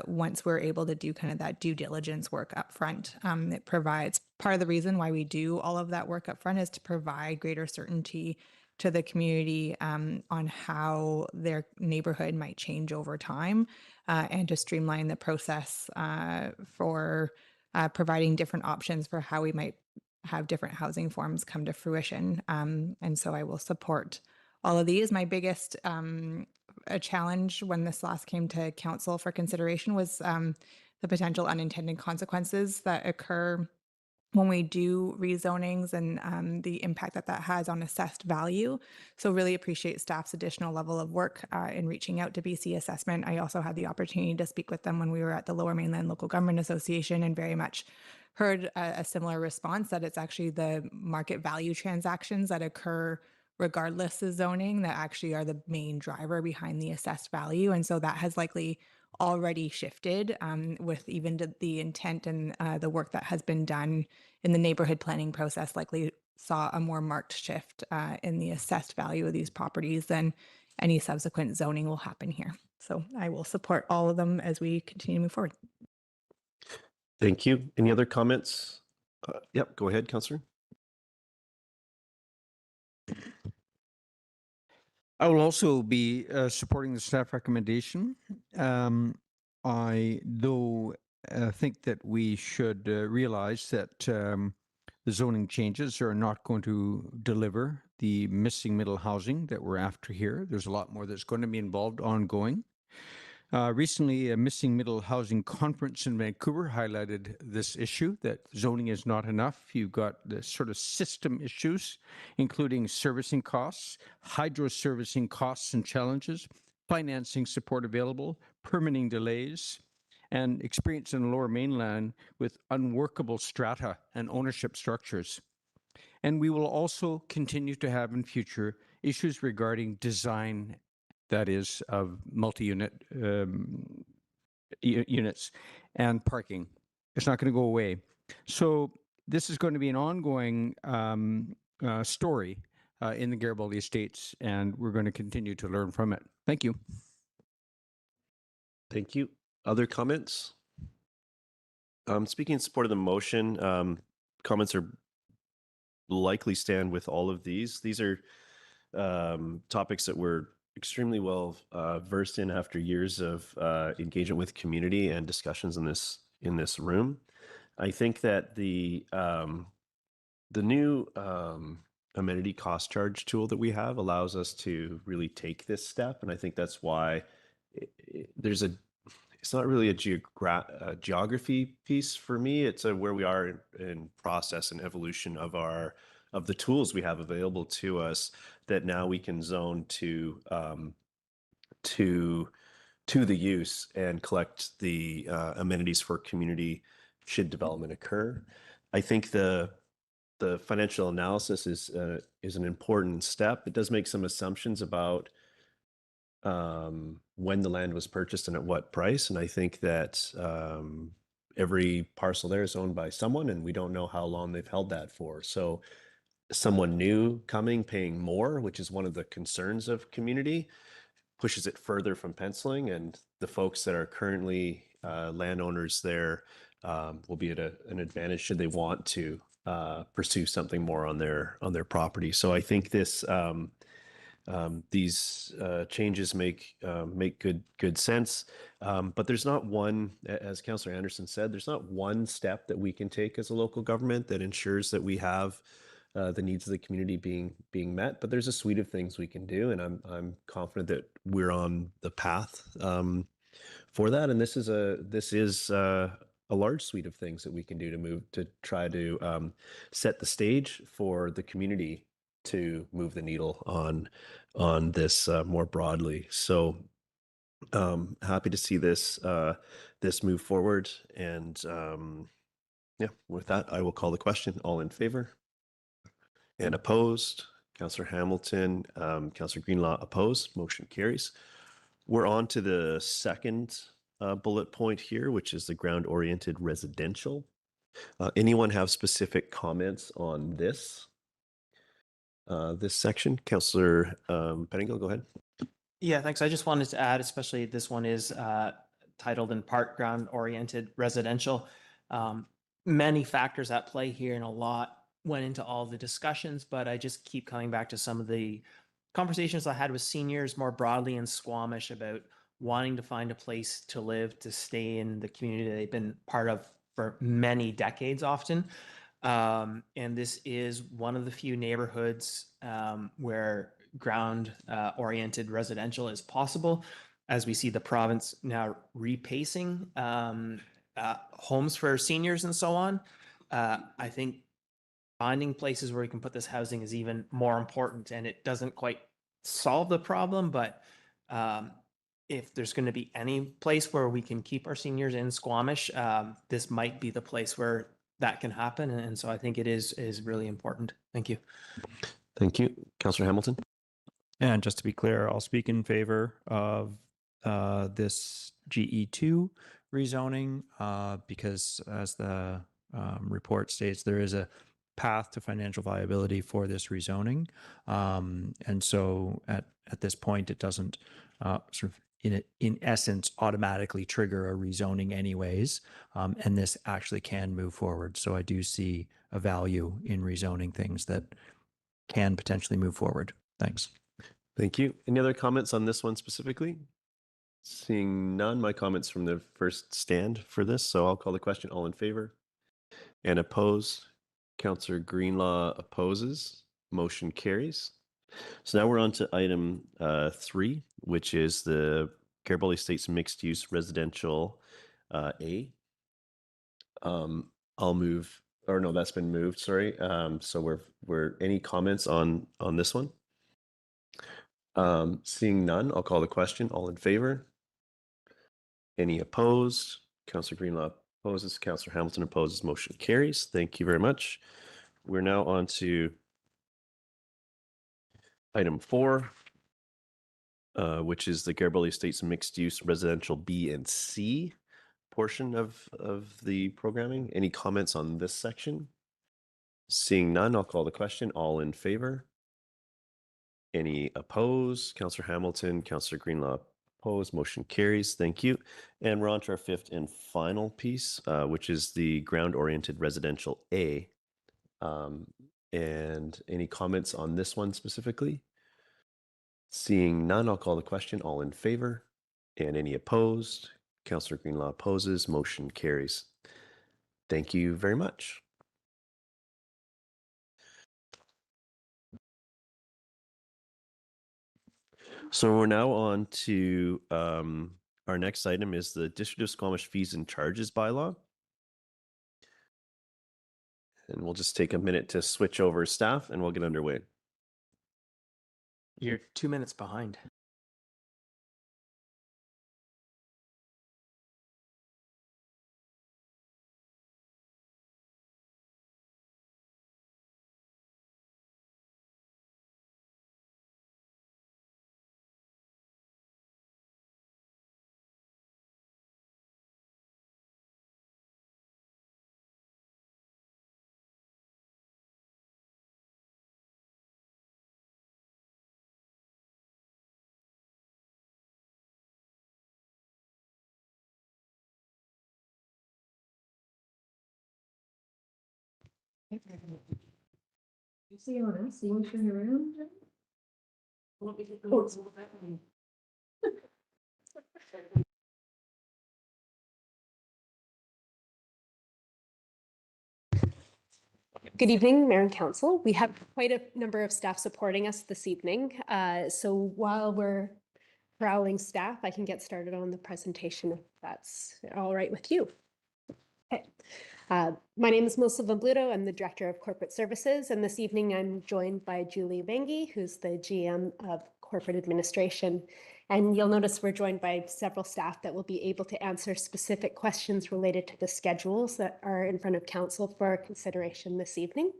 Once we're able to do kind of that due diligence work up front, it provides part of the reason why we do all of that work up front is to provide greater certainty to the community on how their neighborhood might change over time and to streamline the process for providing different options for how we might have different housing forms come to fruition. And so I will support all of these. My biggest challenge when this last came to council for consideration was the potential unintended consequences that occur when we do rezonings and the impact that has on assessed value. So really appreciate staff's additional level of work in reaching out to BC Assessment. I also had the opportunity to speak with them when we were at the Lower Mainland Local Government Association and very much heard a similar response that it's actually the market value transactions that occur regardless of zoning that actually are the main driver behind the assessed value. And so that has likely already shifted with even the intent and the work that has been done in the neighborhood planning process likely saw a more marked shift in the assessed value of these properties, then any subsequent zoning will happen here. So I will support all of them as we continue to move forward. Thank you. Any other comments? Yep, go ahead, Councillor. I will also be supporting the staff recommendation. I, though, think that we should realize that the zoning changes are not going to deliver the missing middle housing that we're after here. There's a lot more that's going to be involved ongoing. Recently, a missing middle housing conference in Vancouver highlighted this issue, that zoning is not enough. You've got the sort of system issues, including servicing costs, hydro servicing costs and challenges, financing support available, permitting delays, and experience in the Lower Mainland with unworkable strata and ownership structures. And we will also continue to have in future issues regarding design, that is, of multi-unit units and parking. It's not going to go away. So this is going to be an ongoing story in the Garibaldi Estates, and we're going to continue to learn from it. Thank you. Thank you. Other comments? Speaking in support of the motion, comments are likely stand with all of these. These are topics that we're extremely well versed in after years of engagement with community and discussions in this room. I think that the new amenity cost charge tool that we have allows us to really take this step, and I think that's why it's not really a geography piece for me. It's where we are in process and evolution of the tools we have available to us, that now we can zone to the use and collect the amenities for community should development occur. I think the financial analysis is an important step. It does make some assumptions about when the land was purchased and at what price. And I think that every parcel there is owned by someone, and we don't know how long they've held that for. So someone new coming, paying more, which is one of the concerns of community, pushes it further from penciling, and the folks that are currently landowners there will be at an advantage should they want to pursue something more on their property. So I think these changes make good sense, but there's not one, as Councillor Anderson said, there's not one step that we can take as a local government that ensures that we have the needs of the community being met. But there's a suite of things we can do, and I'm confident that we're on the path for that. And this is a large suite of things that we can do to try to set the stage for the community to move the needle on this more broadly. So happy to see this move forward. And yeah, with that, I will call the question. All in favor? And opposed? Councillor Hamilton, Councillor Greenlaw opposed. Motion carries. We're on to the second bullet point here, which is the ground-oriented residential. Anyone have specific comments on this section? Councillor Pettingill, go ahead. Yeah, thanks. I just wanted to add, especially this one is titled in part ground-oriented residential. Many factors at play here, and a lot went into all the discussions, but I just keep coming back to some of the conversations I had with seniors more broadly in Squamish about wanting to find a place to live, to stay in the community they've been part of for many decades often. And this is one of the few neighborhoods where ground-oriented residential is possible, as we see the province now repacing homes for seniors and so on. I think finding places where we can put this housing is even more important, and it doesn't quite solve the problem, but if there's going to be any place where we can keep our seniors in Squamish, this might be the place where that can happen. And so I think it is really important. Thank you. Thank you. Councillor Hamilton. And just to be clear, I'll speak in favor of this GE2 rezoning because, as the report states, there is a path to financial viability for this rezoning. And so at this point, it doesn't sort of in essence automatically trigger a rezoning anyways. And this actually can move forward. So I do see a value in rezoning things that can potentially move forward. Thanks. Thank you. Any other comments on this one specifically? Seeing none, my comments from the first stand for this. So I'll call the question. All in favor? And oppose? Councillor Greenlaw opposes. Motion carries. So now we're on to item 3, which is the Garibaldi Estates mixed use residential A. I'll move, or no, that's been moved. Sorry. So we're any comments on this one? Seeing none, I'll call the question. All in favor? Any opposed? Councillor Greenlaw opposes. Councillor Hamilton opposes. Motion carries. Thank you very much. We're now on to item 4, which is the Garibaldi Estates mixed use residential B and C portion of the programming. Any comments on this section? Seeing none, I'll call the question. All in favor? Any opposed? Councillor Hamilton, Councillor Greenlaw opposed. Motion carries. Thank you. And we're on to our 5th and final piece, which is the ground-oriented residential A. And any comments on this one specifically? Seeing none, I'll call the question. All in favor? And any opposed? Councillor Greenlaw opposes. Motion carries. Thank you very much. So we're now on to our next item is the District of Squamish Fees and Charges bylaw. And we'll just take a minute to switch over staff and we'll get underway. You're 2 minutes behind. You see on us, you want to turn around? Good evening, Mayor and Council. We have quite a number of staff supporting us this evening. So while we're corralling staff, I can get started on the presentation if that's all right with you. Okay. My name is Melissa Van Bluto. I'm the Director of Corporate Services, and this evening I'm joined by Julie Vangi, who's the GM of Corporate Administration. And you'll notice we're joined by several staff that will be able to answer specific questions related to the schedules that are in front of Council for consideration this evening.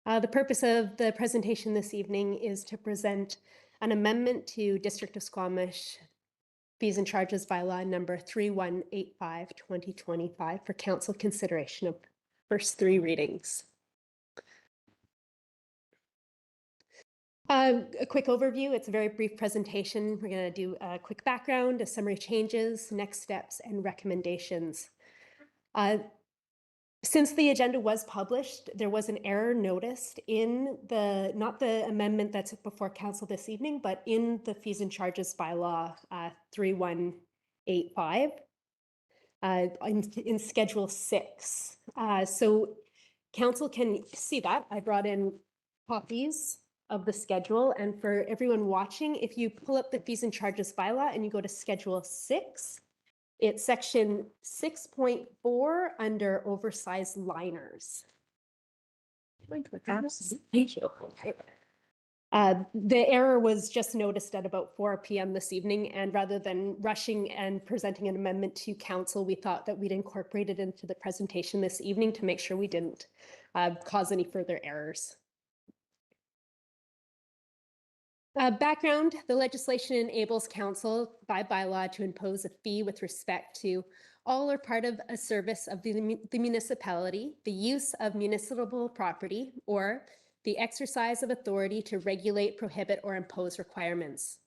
The purpose of the presentation this evening is to present an amendment to District of Squamish Fees and Charges Bylaw number 3185/2025 for Council consideration of first 3 readings. A quick overview. It's a very brief presentation. We're going to do a quick background, a summary changes, next steps, and recommendations. Since the agenda was published, there was an error noticed in not the amendment that's before Council this evening, but in the Fees and Charges Bylaw 3185 in Schedule 6. So Council can see that. I brought in copies of the schedule, and for everyone watching, if you pull up the Fees and Charges Bylaw and you go to Schedule 6, it's section 6.4 under oversized liners. Thank you. The error was just noticed at about 4 p.m. this evening, and rather than rushing and presenting an amendment to Council, we thought that we'd incorporate it into the presentation this evening to make sure we didn't cause any further errors. Background, the legislation enables council by bylaw to impose a fee with respect to all or part of a service of the municipality, the use of municipal property, or the exercise of authority to regulate, prohibit, or impose requirements.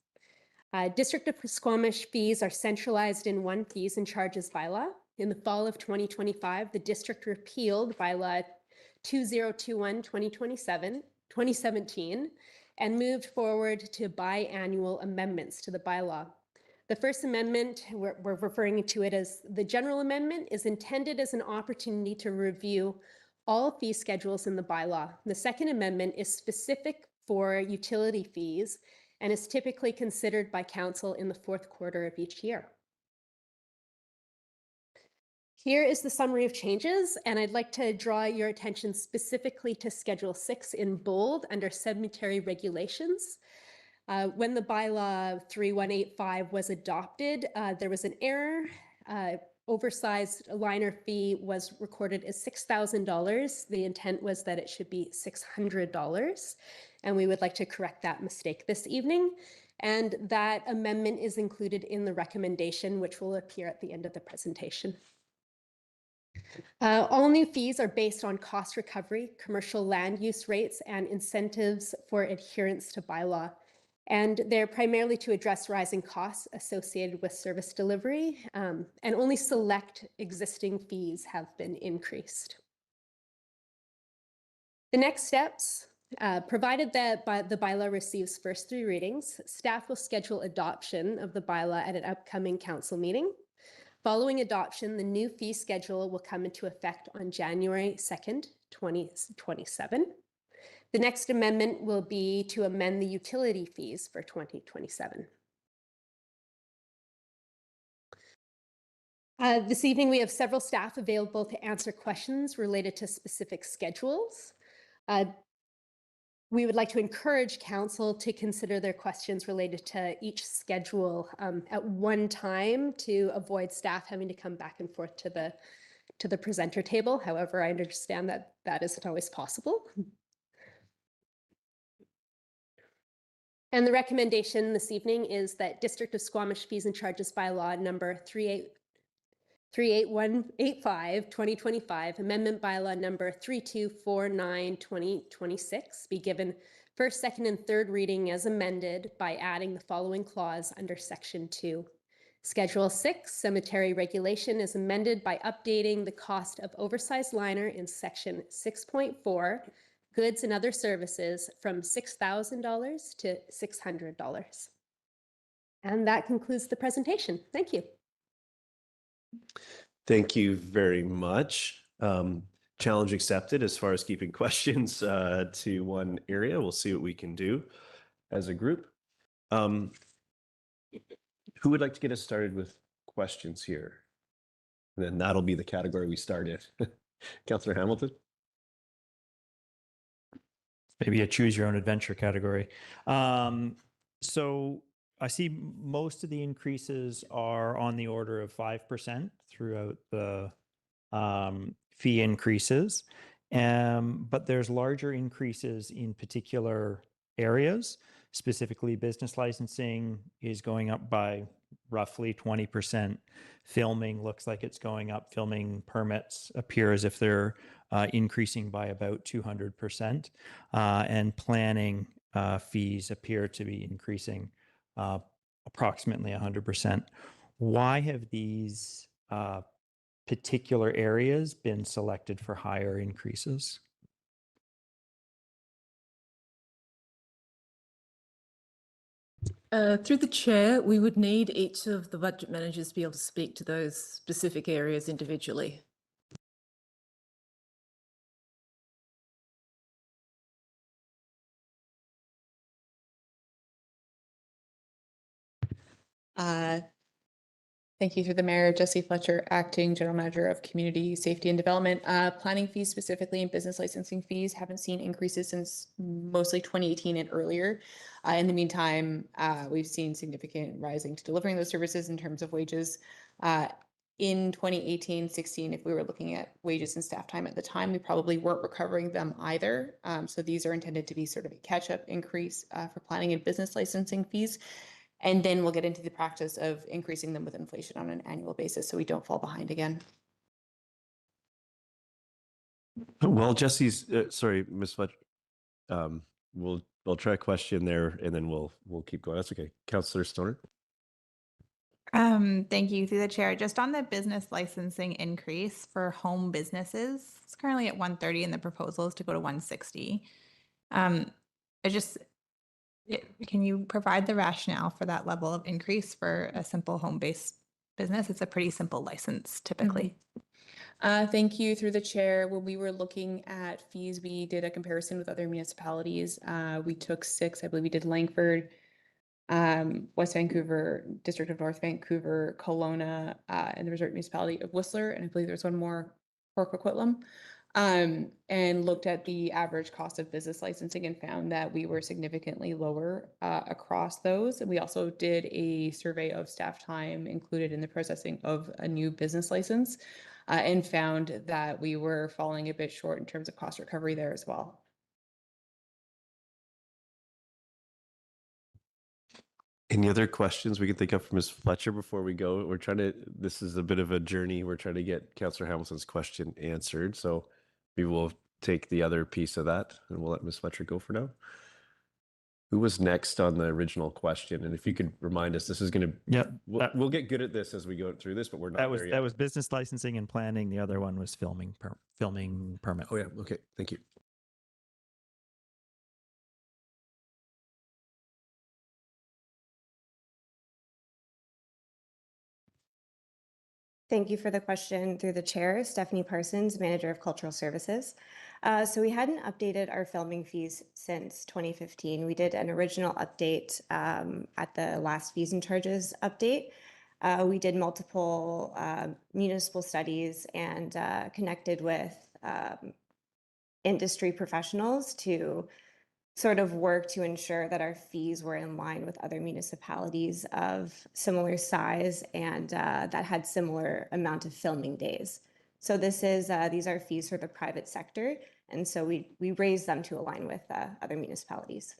District of Squamish fees are centralized in one fees and charges bylaw. In the fall of 2025, the district repealed bylaw 2017 and moved forward to biannual amendments to the bylaw. The first amendment, we're referring to it as the general amendment, is intended as an opportunity to review all fee schedules in the bylaw. The second amendment is specific for utility fees and is typically considered by council in the fourth quarter of each year. Here is the summary of changes, and I'd like to draw your attention specifically to Schedule 6 in bold under cemetery regulations. When the bylaw 3185 was adopted, there was an error. Oversized liner fee was recorded as $6,000. The intent was that it should be $600, and we would like to correct that mistake this evening. And that amendment is included in the recommendation, which will appear at the end of the presentation. All new fees are based on cost recovery, commercial land use rates, and incentives for adherence to bylaw. And they're primarily to address rising costs associated with service delivery, and only select existing fees have been increased. The next steps, provided that the bylaw receives first 3 readings, staff will schedule adoption of the bylaw at an upcoming council meeting. Following adoption, the new fee schedule will come into effect on January 2nd, 2027. The next amendment will be to amend the utility fees for 2027. This evening, we have several staff available to answer questions related to specific schedules. We would like to encourage council to consider their questions related to each schedule at one time to avoid staff having to come back and forth to the presenter table. However, I understand that that isn't always possible. And the recommendation this evening is that District of Squamish Fees and Charges Bylaw number 38185 2025, Amendment Bylaw number 3249 2026 be given first, second, and third reading as amended by adding the following clause under Section 2. Schedule 6, Cemetery Regulation, is amended by updating the cost of oversized liner in Section 6.4, Goods and Other Services, from $6,000 to $600. And that concludes the presentation. Thank you. Thank you very much. Challenge accepted as far as keeping questions to one area. We'll see what we can do as a group. Who would like to get us started with questions here? And then that'll be the category we start in. Councillor Hamilton? Maybe a choose your own adventure category. So I see most of the increases are on the order of 5% throughout the fee increases. But there's larger increases in particular areas. Specifically, business licensing is going up by roughly 20%. Filming looks like it's going up. Filming permits appear as if they're increasing by about 200%. And planning fees appear to be increasing approximately 100%. Why have these particular areas been selected for higher increases? Through the chair, we would need each of the budget managers to be able to speak to those specific areas individually. Thank you. Through the Mayor, Jesse Fletcher, Acting General Manager of Community Safety and Development. Planning fees specifically and business licensing fees haven't seen increases since mostly 2018 and earlier. In the meantime, we've seen significant rising to delivering those services in terms of wages. in 2018-16, if we were looking at wages and staff time at the time, we probably weren't recovering them either. So these are intended to be sort of a catch-up increase for planning and business licensing fees. And then we'll get into the practice of increasing them with inflation on an annual basis so we don't fall behind again. Well, Jesse's, sorry, Ms. Fletcher. We'll try a question there and then we'll keep going. That's okay. Councillor Stoner. Thank you through the chair. Just on the business licensing increase for home businesses, it's currently at 130 and the proposal is to go to 160. Can you provide the rationale for that level of increase for a simple home-based business? It's a pretty simple license typically. Thank you through the chair. When we were looking at fees, we did a comparison with other municipalities. We took 6, I believe we did Langford, West Vancouver, District of North Vancouver, Kelowna, and the resort municipality of Whistler, and I believe there's one more, Port Coquitlam, and looked at the average cost of business licensing and found that we were significantly lower across those. And we also did a survey of staff time included in the processing of a new business license and found that we were falling a bit short in terms of cost recovery there as well. Any other questions we can think of from Ms. Fletcher before we go? This is a bit of a journey. We're trying to get Councillor Hamilton's question answered. So we will take the other piece of that and we'll let Ms. Fletcher go for now. Who was next on the original question? And if you could remind us, this is going to, we'll get good at this as we go through this, but we're not there yet. That was business licensing and planning. The other one was filming permit. Oh yeah. Okay. Thank you. Thank you for the question through the chair. Stephanie Parsons, Manager of Cultural Services. So we hadn't updated our filming fees since 2015. We did an original update at the last fees and charges update. We did multiple municipal studies and connected with industry professionals to sort of work to ensure that our fees were in line with other municipalities of similar size and that had similar amount of filming days. So this is these are fees for the private sector, and so we raised them to align with other municipalities.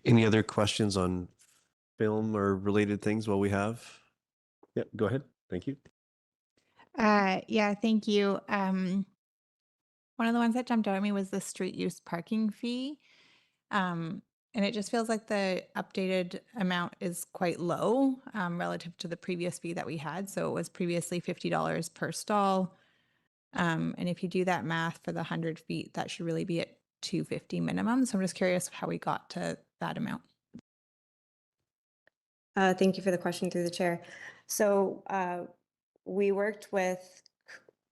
Any other questions on film or related things while we have? Yeah, go ahead. Thank you. Yeah, thank you. One of the ones that jumped out at me was the street use parking fee. And it just feels like the updated amount is quite low relative to the previous fee that we had. So it was previously $50 per stall. And if you do that math for the 100 feet, that should really be at $250 minimum. So I'm just curious how we got to that amount. Thank you for the question through the chair. So we worked with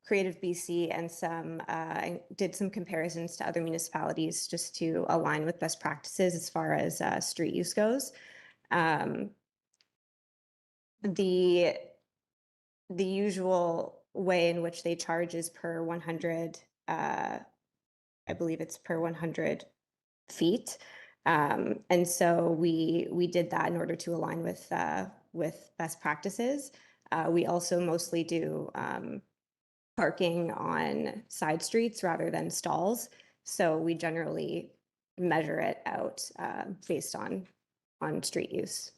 Creative BC and did some comparisons to other municipalities just to align with best practices as far as street use goes. The usual way in which they charge is per 100, I believe it's per 100 feet. And so we did that in order to align with best practices. We also mostly do parking on side streets rather than stalls. So we generally measure it out based on street use.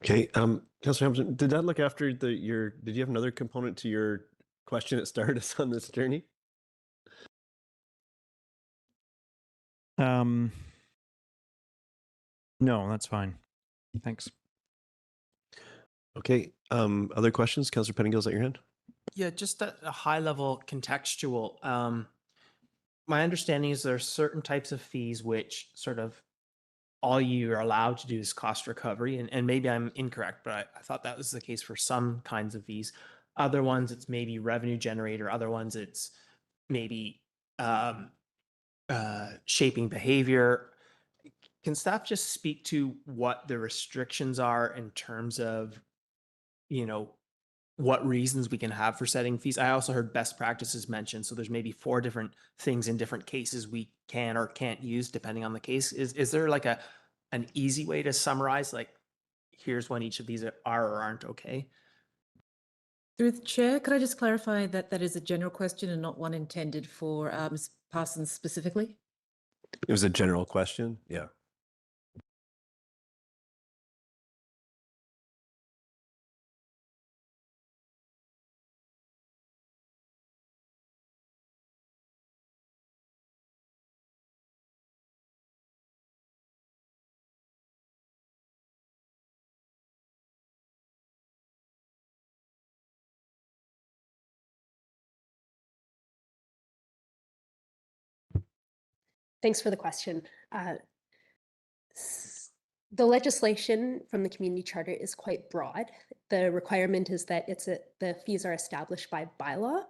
Okay, Councillor Hamilton, did that look after did you have another component to your question that started us on this journey? No, that's fine. Thanks. Okay, other questions? Councillor Pettingill, is that your hand? Yeah, just a high level contextual. My understanding is there are certain types of fees which sort of all you are allowed to do is cost recovery. And maybe I'm incorrect, but I thought that was the case for some kinds of fees. Other ones, it's maybe revenue generator. Other ones, it's maybe shaping behavior. Can staff just speak to what the restrictions are in terms of, what reasons we can have for setting fees. I also heard best practices mentioned, so there's maybe 4 different things in different cases we can or can't use depending on the case. Is there like an easy way to summarize, like, here's when each of these are or aren't okay? Through the chair, could I just clarify that that is a general question and not one intended for Ms. Parsons specifically? It was a general question. Yeah. Thanks for the question. The legislation from the community charter is quite broad. The requirement is that the fees are established by bylaw,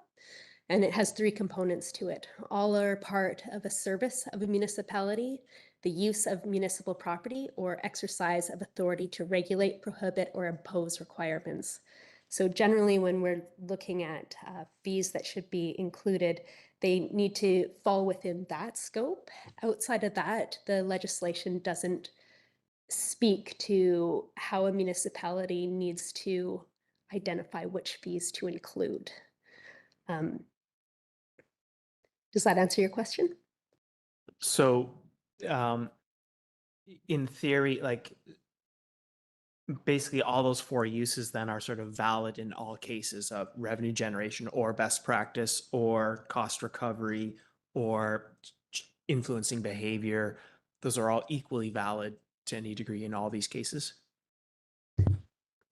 and it has 3 components to it. All are part of a service of a municipality, the use of municipal property, or exercise of authority to regulate, prohibit, or impose requirements. So generally, when we're looking at fees that should be included, they need to fall within that scope. Outside of that, the legislation doesn't speak to how a municipality needs to identify which fees to include. Does that answer your question? So, in theory, like, basically all those 4 uses then are sort of valid in all cases of revenue generation or best practice or cost recovery or influencing behavior. Those are all equally valid to any degree in all these cases.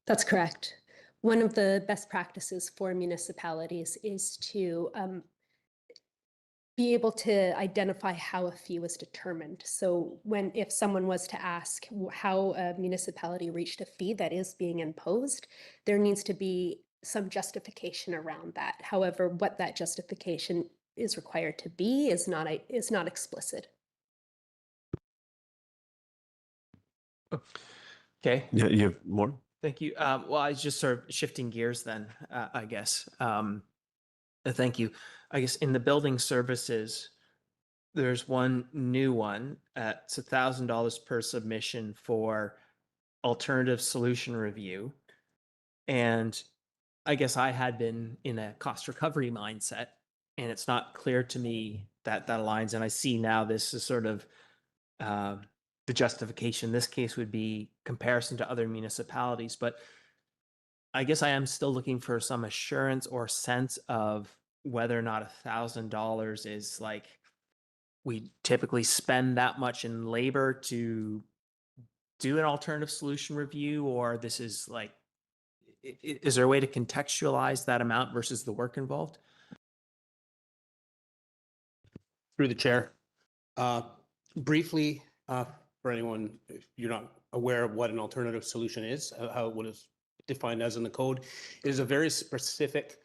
That's correct. One of the best practices for municipalities is to be able to identify how a fee was determined. So if someone was to ask how a municipality reached a fee that is being imposed, there needs to be some justification around that. However, what that justification is required to be is not explicit. Okay. Yeah, you have more? Thank you. Well, I was just sort of shifting gears then, I guess. Thank you. I guess in the building services, there's one new one. It's $1,000 per submission for alternative solution review. And I guess I had been in a cost recovery mindset, and it's not clear to me that that aligns. And I see now this is sort of the justification in this case would be comparison to other municipalities. But I guess I am still looking for some assurance or sense of whether or not $1,000 is like, we typically spend that much in labor to do an alternative solution review, or this is like, is there a way to contextualize that amount versus the work involved? Through the chair. Briefly, for anyone, if you're not aware of what an alternative solution is, how it is defined as in the code, it is a very specific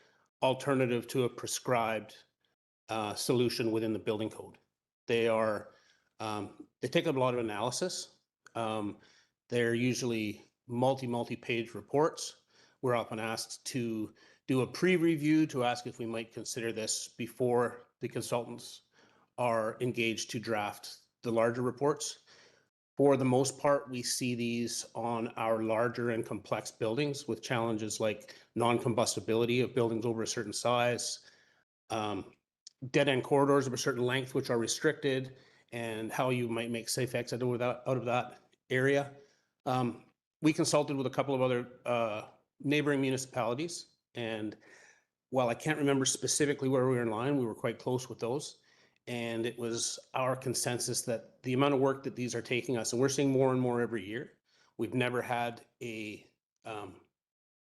alternative to a prescribed solution within the building code. They are, they take up a lot of analysis. They're usually multi-page reports. We're often asked to do a pre-review to ask if we might consider this before the consultants are engaged to draft the larger reports. For the most part, we see these on our larger and complex buildings with challenges like non-combustibility of buildings over a certain size, dead-end corridors of a certain length which are restricted, and how you might make safe exit out of that area. We consulted with a couple of other neighboring municipalities, and while I can't remember specifically where we were in line, we were quite close with those. And it was our consensus that the amount of work that these are taking us, and we're seeing more and more every year, we've never had a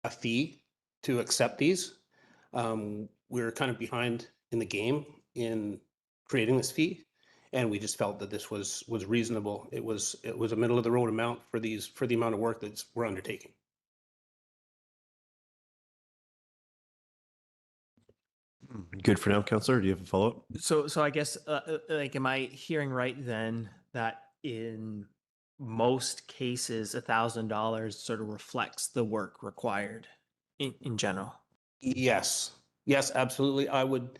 fee to accept these. We're kind of behind in the game in creating this fee, and we just felt that this was reasonable. It was a middle of the road amount for the amount of work that we're undertaking. Good for now, Councillor. Do you have a follow-up? So I guess, like, am I hearing right then that in most cases, $1,000 sort of reflects the work required? in general? Yes, yes, absolutely. I would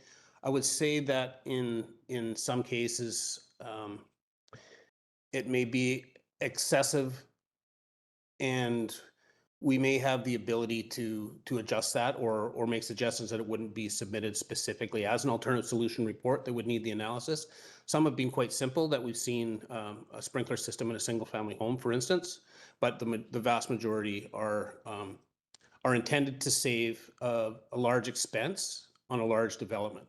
say that in some cases, it may be excessive, and we may have the ability to adjust that or make suggestions that it wouldn't be submitted specifically as an alternative solution report that would need the analysis. Some have been quite simple that we've seen a sprinkler system in a single family home, for instance, but the vast majority are intended to save a large expense on a large development.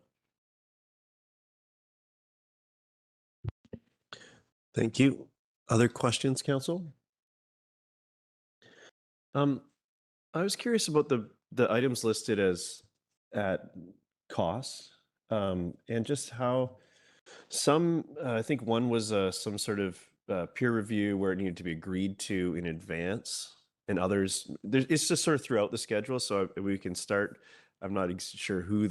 Thank you. Other questions, Council? I was curious about the items listed as at costs, and just how some, I think one was some sort of peer review where it needed to be agreed to in advance, and others, it's just sort of throughout the schedule. So we can start. I'm not sure who's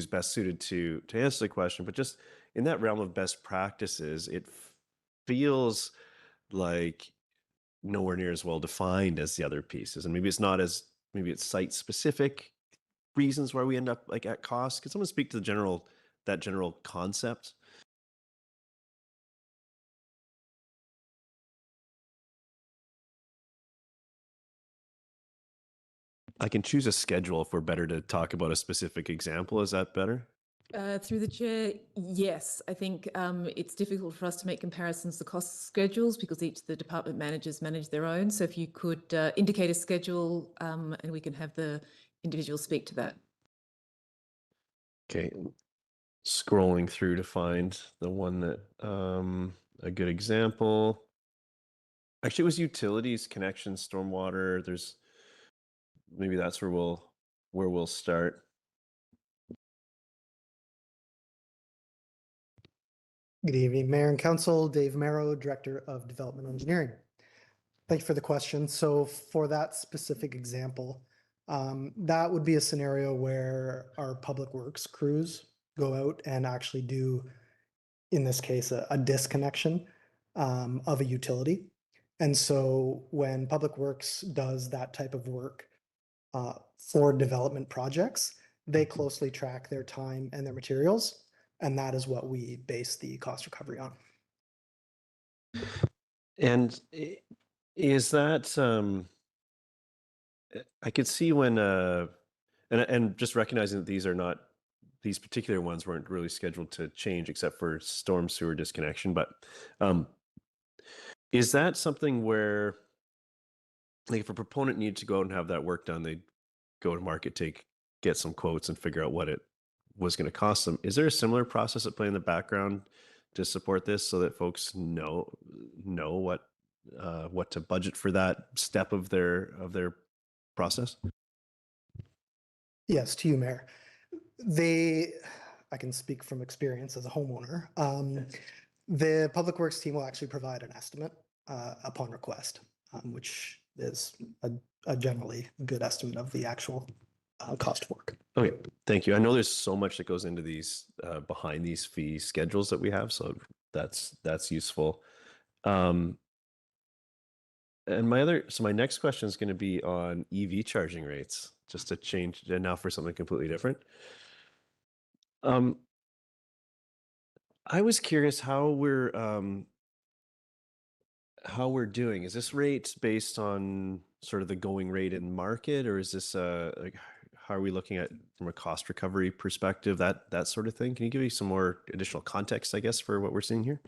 best suited to answer the question, but just in that realm of best practices, it feels like nowhere near as well defined as the other pieces. And maybe it's site specific reasons why we end up like at cost. Could someone speak to that general concept? I can choose a schedule if we're better to talk about a specific example. Is that better? Through the chair, yes. I think it's difficult for us to make comparisons to cost schedules because each of the department managers manage their own. So if you could indicate a schedule and we can have the individual speak to that. Okay. Scrolling through to find the one that a good example. Actually, it was utilities, connections, stormwater. Maybe that's where we'll start. Good evening, Mayor and Council. Dave Merrow, Director of Development Engineering. Thank you for the question. So for that specific example, that would be a scenario where our public works crews go out and actually do, in this case, a disconnection of a utility. And so when Public Works does that type of work for development projects, they closely track their time and their materials. And that is what we base the cost recovery on. And is that I could see when and just recognizing that these particular ones weren't really scheduled to change except for storm sewer disconnection, but is that something where, like, if a proponent needed to go out and have that work done, they'd go to market, get some quotes and figure out what it was going to cost them? Is there a similar process at play in the background to support this so that folks know what to budget for that step of their process? Yes, to you, Mayor. I can speak from experience as a homeowner. The Public Works team will actually provide an estimate upon request, which is a generally good estimate of the actual cost of work. Okay, thank you. I know there's so much that goes into these behind these fee schedules that we have, so that's useful. And my next question is going to be on EV charging rates, just to change and now for something completely different. I was curious how we're doing. Is this rate based on sort of the going rate in market, or is this like, how are we looking at from a cost recovery perspective, that sort of thing? Can you give me some more additional context, I guess, for what we're seeing here?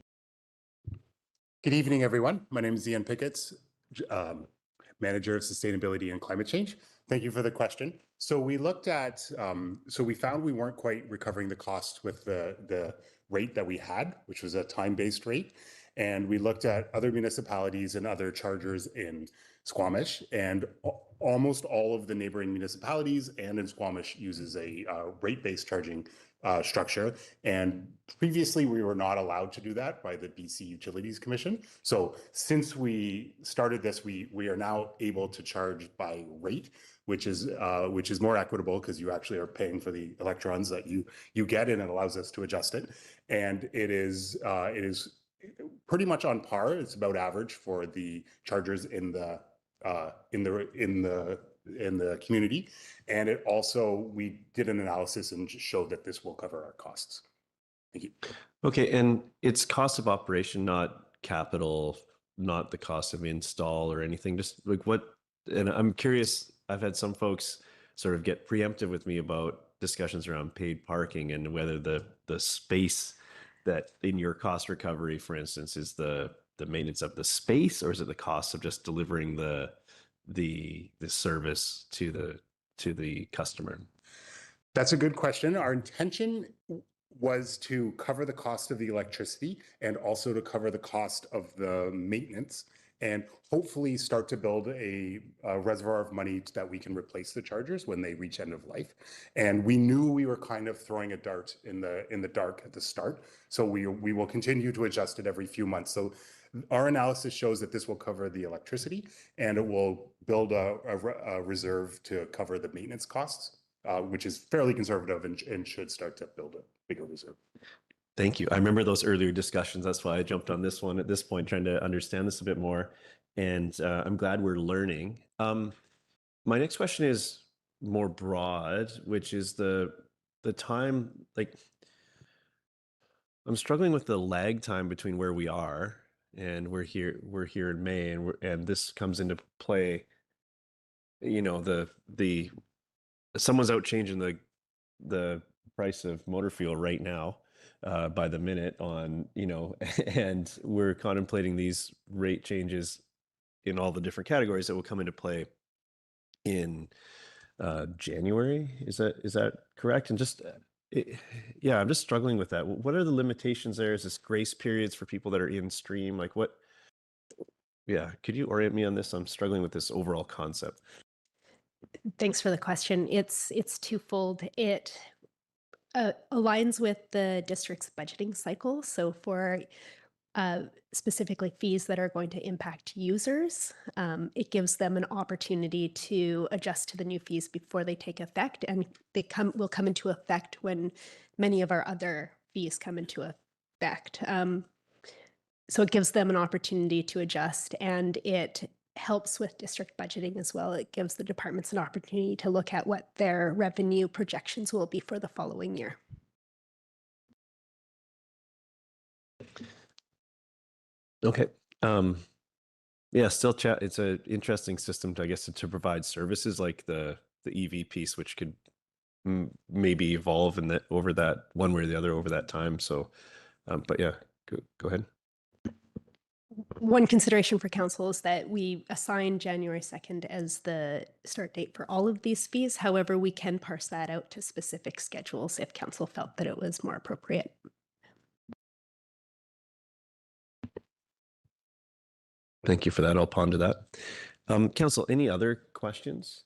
Good evening, everyone. My name is Ian Pickett, Manager of Sustainability and Climate Change. Thank you for the question. So we looked at, so we found we weren't quite recovering the cost with the rate that we had, which was a time-based rate. And we looked at other municipalities and other chargers in Squamish, and almost all of the neighboring municipalities and in Squamish uses a rate-based charging structure. And previously we were not allowed to do that by the BC Utilities Commission. So since we started this, we are now able to charge by rate, which is more equitable because you actually are paying for the electrons that you get, and it allows us to adjust it. And it is pretty much on par. It's about average for the chargers in the community. And it also, we did an analysis and showed that this will cover our costs. Thank you. Okay, and it's cost of operation, not capital, not the cost of install or anything, just like what, and I'm curious, I've had some folks sort of get preemptive with me about discussions around paid parking and whether the space that in your cost recovery, for instance, is the maintenance of the space, or is it the cost of just delivering the service to the customer? That's a good question. Our intention was to cover the cost of the electricity and also to cover the cost of the maintenance and hopefully start to build a reservoir of money that we can replace the chargers when they reach end of life. And we knew we were kind of throwing a dart in the dark at the start. So we will continue to adjust it every few months. So our analysis shows that this will cover the electricity and it will build a reserve to cover the maintenance costs, which is fairly conservative and should start to build a bigger reserve. Thank you. I remember those earlier discussions. That's why I jumped on this one at this point, trying to understand this a bit more. And I'm glad we're learning. My next question is more broad, which is the time, like, I'm struggling with the lag time between where we are and we're here in May, and this comes into play. You know, the someone's out changing the price of motor fuel right now by the minute on, you know, and we're contemplating these rate changes in all the different categories that will come into play in January. Is that correct? And just yeah, I'm just struggling with that. What are the limitations there? Is this grace periods for people that are in stream? Like what? Yeah, could you orient me on this? I'm struggling with this overall concept. Thanks for the question. It's twofold. It aligns with the district's budgeting cycle. So for specifically fees that are going to impact users, it gives them an opportunity to adjust to the new fees before they take effect, and they will come into effect when many of our other fees come into effect. So it gives them an opportunity to adjust, and it helps with district budgeting as well. It gives the departments an opportunity to look at what their revenue projections will be for the following year. Okay. Yeah, still chat. It's an interesting system to, I guess, to provide services like the EV piece, which could maybe evolve in that over that one way or the other over that time. So, but yeah, go ahead. One consideration for council is that we assign January 2nd as the start date for all of these fees. However, we can parse that out to specific schedules if council felt that it was more appropriate. Thank you for that. I'll ponder that. Council, any other questions?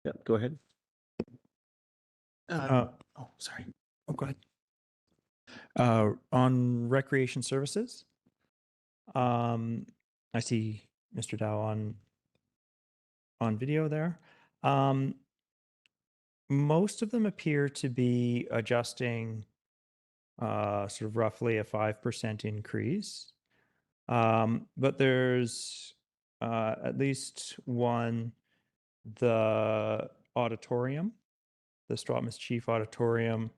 Yeah, go ahead. Oh, sorry. Oh, go ahead. On recreation services, I see Mr. Dow on video there. Most of them appear to be adjusting sort of roughly a 5% increase. But there's at least one, the auditorium, the Squamish Chief Auditorium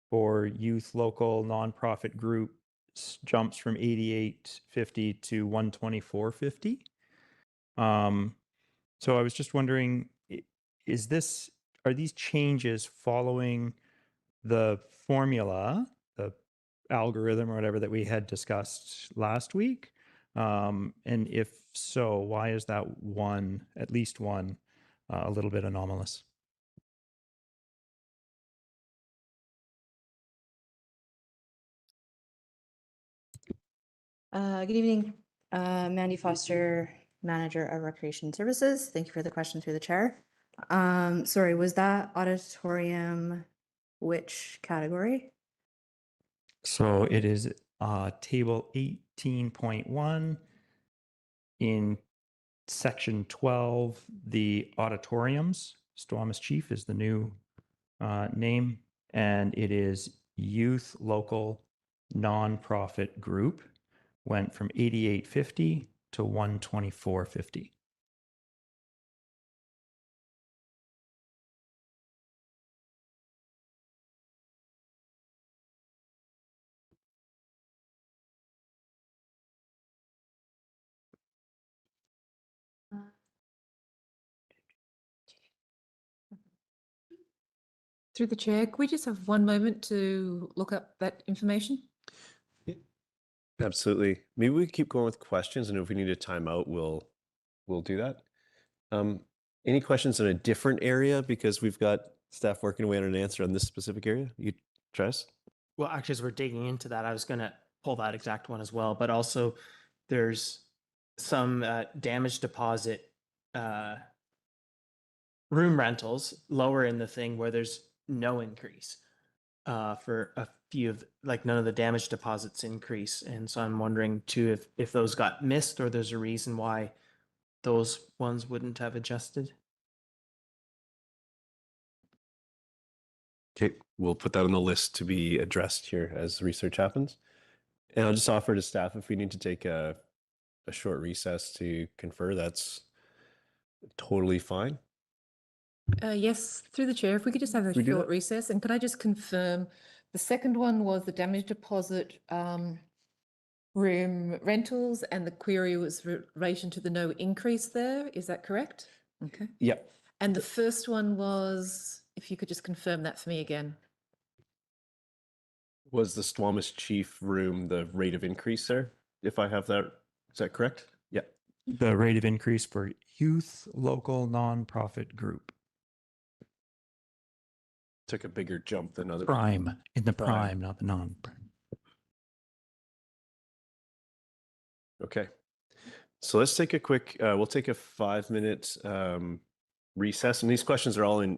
for youth local nonprofit group jumps from $88.50 to $124.50. So I was just wondering, are these changes following the formula, the algorithm or whatever that we had discussed last week? And if so, why is that one, at least one, a little bit anomalous? Good evening, Mandy Foster, Manager of Recreation Services. Thank you for the question through the chair. Sorry, was that auditorium which category? So it is table 18.1 in section 12, the auditoriums. Squamish Chief is the new name, and it is youth local nonprofit group. Went from $88.50 to $124.50. Through the chair, could we just have one moment to look up that information? Absolutely. Maybe we keep going with questions, and if we need a timeout, we'll do that. Any questions in a different area, because we've got staff working away on an answer on this specific area? You, Travis? Well, actually, as we're digging into that, I was going to pull that exact one as well. But also, there's some damage deposit room rentals lower in the thing where there's no increase for a few of, like, none of the damage deposits increase. And so I'm wondering too if those got missed, or there's a reason why those ones wouldn't have adjusted. Okay, we'll put that on the list to be addressed here as research happens. And I'll just offer to staff, if we need to take a short recess to confer, that's totally fine. Yes, through the chair, if we could just have a We do short that? recess, and could I just confirm, the second one was the damage deposit room rentals, and the query was relation to the no increase there, is that correct? Okay. Yep. And the first one was, if you could just confirm that for me again. Was the Squamish chief room the rate of increase there? If I have that, is that correct? Yeah. The rate of increase for youth local nonprofit group. Took a bigger jump than other. Prime, in the prime, not the non. Okay. So let's take a quick, we'll take a 5-minute recess. And these questions are all in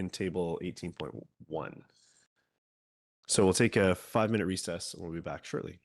table 18.1. So we'll take a 5-minute recess and we'll be back shortly.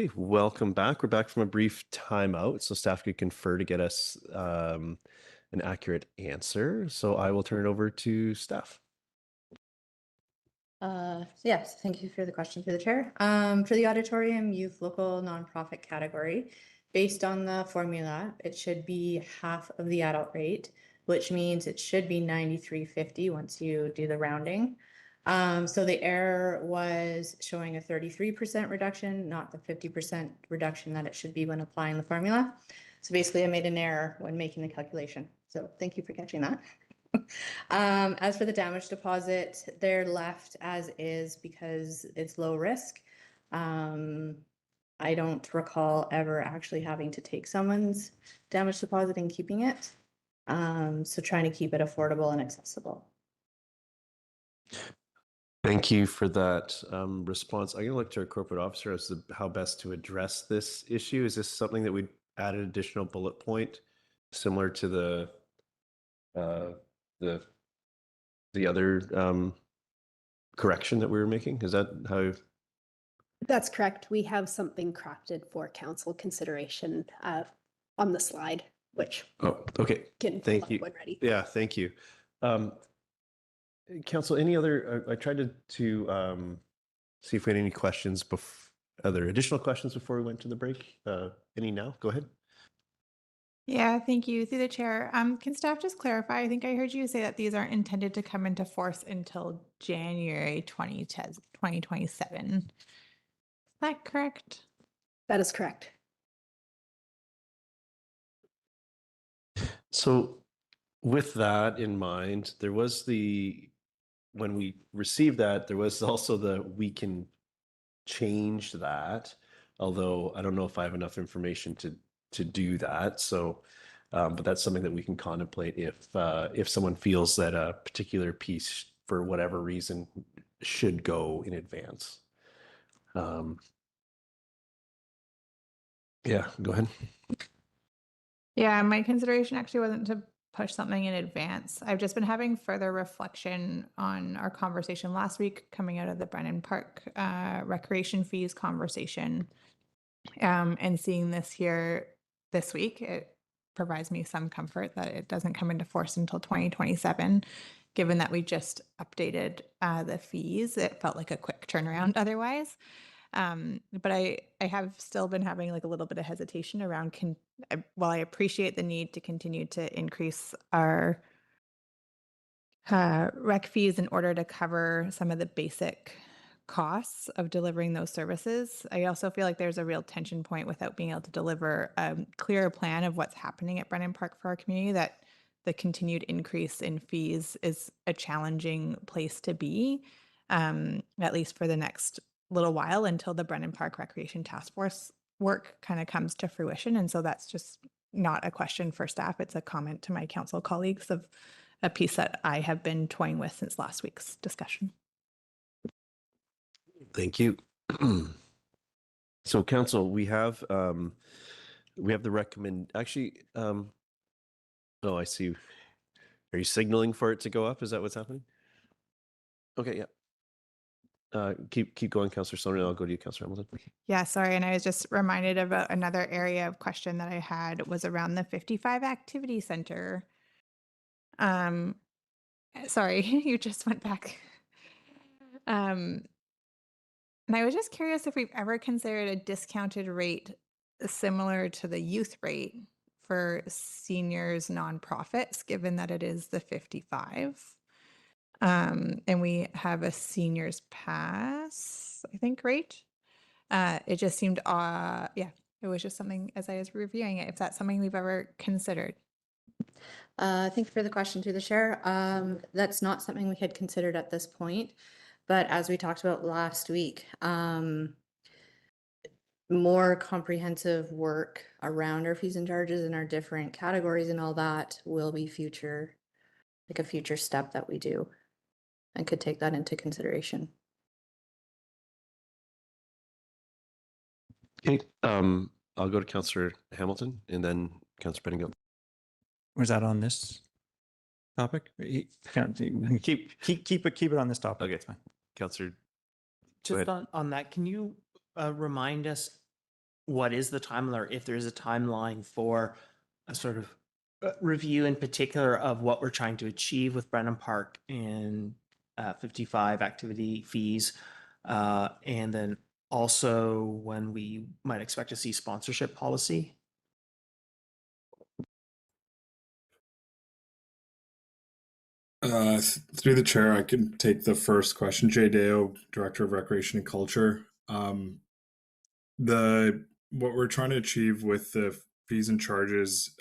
Okay, welcome back. We're back from a brief timeout, so staff could confer to get us an accurate answer. So I will turn it over to staff. Yes, thank you for the question through the chair. For the auditorium youth local nonprofit category, based on the formula, it should be half of the adult rate, which means it should be 93.50 once you do the rounding. So the error was showing a 33% reduction, not the 50% reduction that it should be when applying the formula. So basically I made an error when making the calculation. So thank you for catching that. As for the damage deposit, they're left as is because it's low risk. I don't recall ever actually having to take someone's damage deposit and keeping it. So trying to keep it affordable and accessible. Thank you for that response. I'm going to look to our corporate officer as to how best to address this issue. Is this something that we'd add an additional bullet point similar to the other correction that we were making? Is that how? That's correct. We have something crafted for council consideration on the slide, which Oh, okay. can Thank pull you. up when ready. Yeah, thank you. Council, any other? I tried to see if we had any questions. Other additional questions before we went to the break? Any now? Go ahead. Yeah, thank you. Through the chair, can staff just clarify? I think I heard you say that these aren't intended to come into force until January 2027. Is that correct? That is correct. So with that in mind, there was when we received that, there was also we can change that, although I don't know if I have enough information to do that. So, but that's something that we can contemplate if someone feels that a particular piece, for whatever reason, should go in advance. Yeah, go ahead. Yeah, my consideration actually wasn't to push something in advance. I've just been having further reflection on our conversation last week coming out of the Brennan Park recreation fees conversation. And seeing this here this week, it provides me some comfort that it doesn't come into force until 2027. Given that we just updated the fees, it felt like a quick turnaround otherwise. But I have still been having like a little bit of hesitation around while I appreciate the need to continue to increase our rec fees in order to cover some of the basic costs of delivering those services. I also feel like there's a real tension point without being able to deliver a clearer plan of what's happening at Brennan Park for our community, that the continued increase in fees is a challenging place to be, at least for the next little while until the Brennan Park Recreation Task Force work kind of comes to fruition. And so that's just not a question for staff. It's a comment to my council colleagues of a piece that I have been toying with since last week's discussion. Thank you. So council, we have the oh, I see. Are you signaling for it to go up? Is that what's happening? Okay, yeah. Keep going, Councillor Sonia. I'll go to you, Councillor Hamilton. Yeah, sorry. And I was just reminded about another area of question that I had was around the 55 Activity Center. Sorry, you just went back. And I was just curious if we've ever considered a discounted rate similar to the youth rate for seniors nonprofits, given that it is the 55. And we have a seniors pass, I think, rate. It just seemed, yeah, it was just something as I was reviewing it, if that's something we've ever considered. Thank you for the question through the chair. That's not something we had considered at this point, but as we talked about last week, more comprehensive work around our fees and charges and our different categories and all that will be a future step that we do, and could take that into consideration. Okay, I'll go to Councillor Hamilton and then Councillor Brackendale. Was that on this topic? Keep it on this topic. Okay, it's fine. Councillor, Just on that, can you remind us what is the timeline, or if there is a timeline for a sort of review in particular of what we're trying to achieve with Brennan Park and 55 activity fees, and then also when we might expect to see sponsorship policy. Through the chair, I can take the first question. Jay Deo, Director of Recreation and Culture. What we're trying to achieve with the fees and charges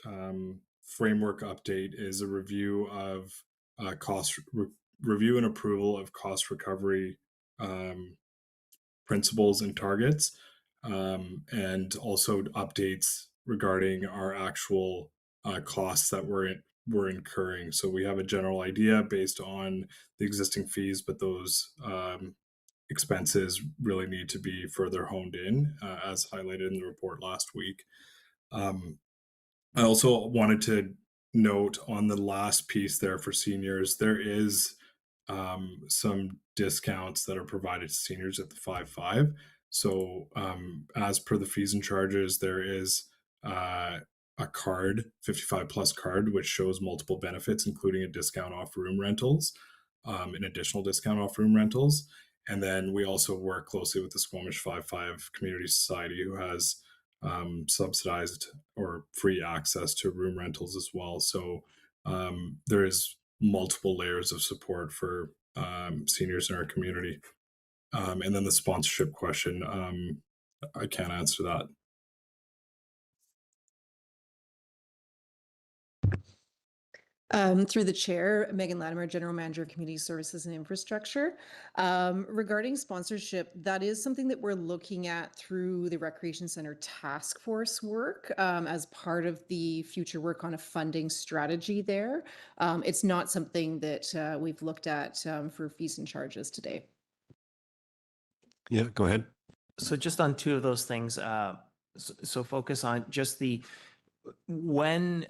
framework update is a review of review and approval of cost recovery principles and targets, and also updates regarding our actual costs that we're incurring. So we have a general idea based on the existing fees, but those expenses really need to be further honed in, as highlighted in the report last week. I also wanted to note on the last piece there for seniors, there is some discounts that are provided to seniors at the 5.5. So as per the fees and charges, there is a card, 55 plus card, which shows multiple benefits, including a discount off room rentals, an additional discount off room rentals. And then we also work closely with the Squamish 5.5 Community Society, who has subsidized or free access to room rentals as well. So there is multiple layers of support for seniors in our community. And then the sponsorship question, I can't answer that. Through the chair, Megan Latimer, General Manager of Community Services and Infrastructure. Regarding sponsorship, that is something that we're looking at through the Recreation Center Task Force work as part of the future work on a funding strategy there. It's not something that we've looked at for fees and charges today. Yeah, go ahead. So just on two of those things, so focus on just the when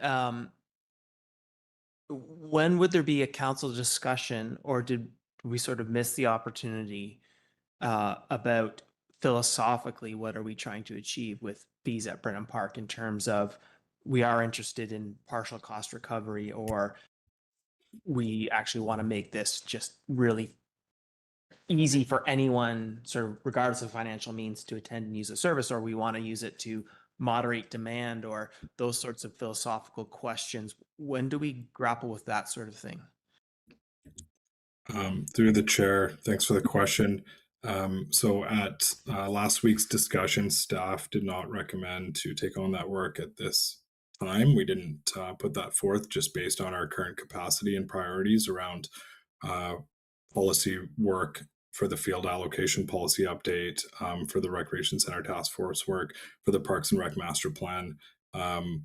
would there be a council discussion, or did we sort of miss the opportunity about philosophically what are we trying to achieve with fees at Brennan Park in terms of we are interested in partial cost recovery, or we actually want to make this just really easy for anyone, sort of regardless of financial means, to attend and use a service, or we want to use it to moderate demand, or those sorts of philosophical questions. When do we grapple with that sort of thing? Through the chair, thanks for the question. So at last week's discussion, staff did not recommend to take on that work at this time. We didn't put that forth just based on our current capacity and priorities around policy work for the field allocation policy update, for the Recreation Center Task Force work, for the Parks and Rec Master Plan.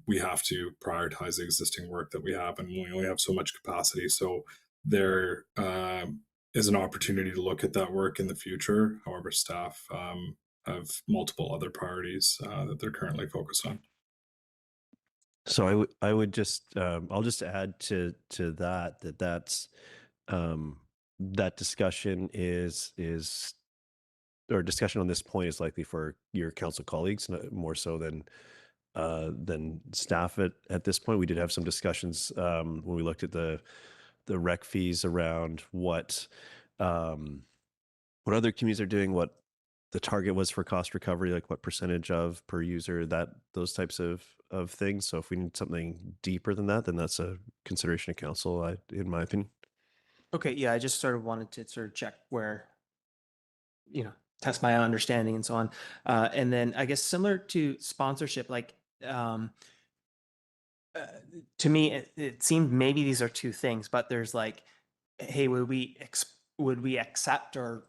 We have to prioritize the existing work that we have, and we only have so much capacity. So there is an opportunity to look at that work in the future. However, staff have multiple other priorities that they're currently focused on. So I would just I'll just add to that's that discussion is or discussion on this point is likely for your council colleagues, more so than staff at this point. We did have some discussions when we looked at the rec fees around what other communities are doing, what the target was for cost recovery, like what percentage of per user, those types of things. So if we need something deeper than that, then that's a consideration of council, in my opinion. Okay, yeah, I just sort of wanted to sort of check where, test my understanding and so on. And then I guess similar to sponsorship, like to me, it seemed maybe these are two things, but there's like, hey, would we accept or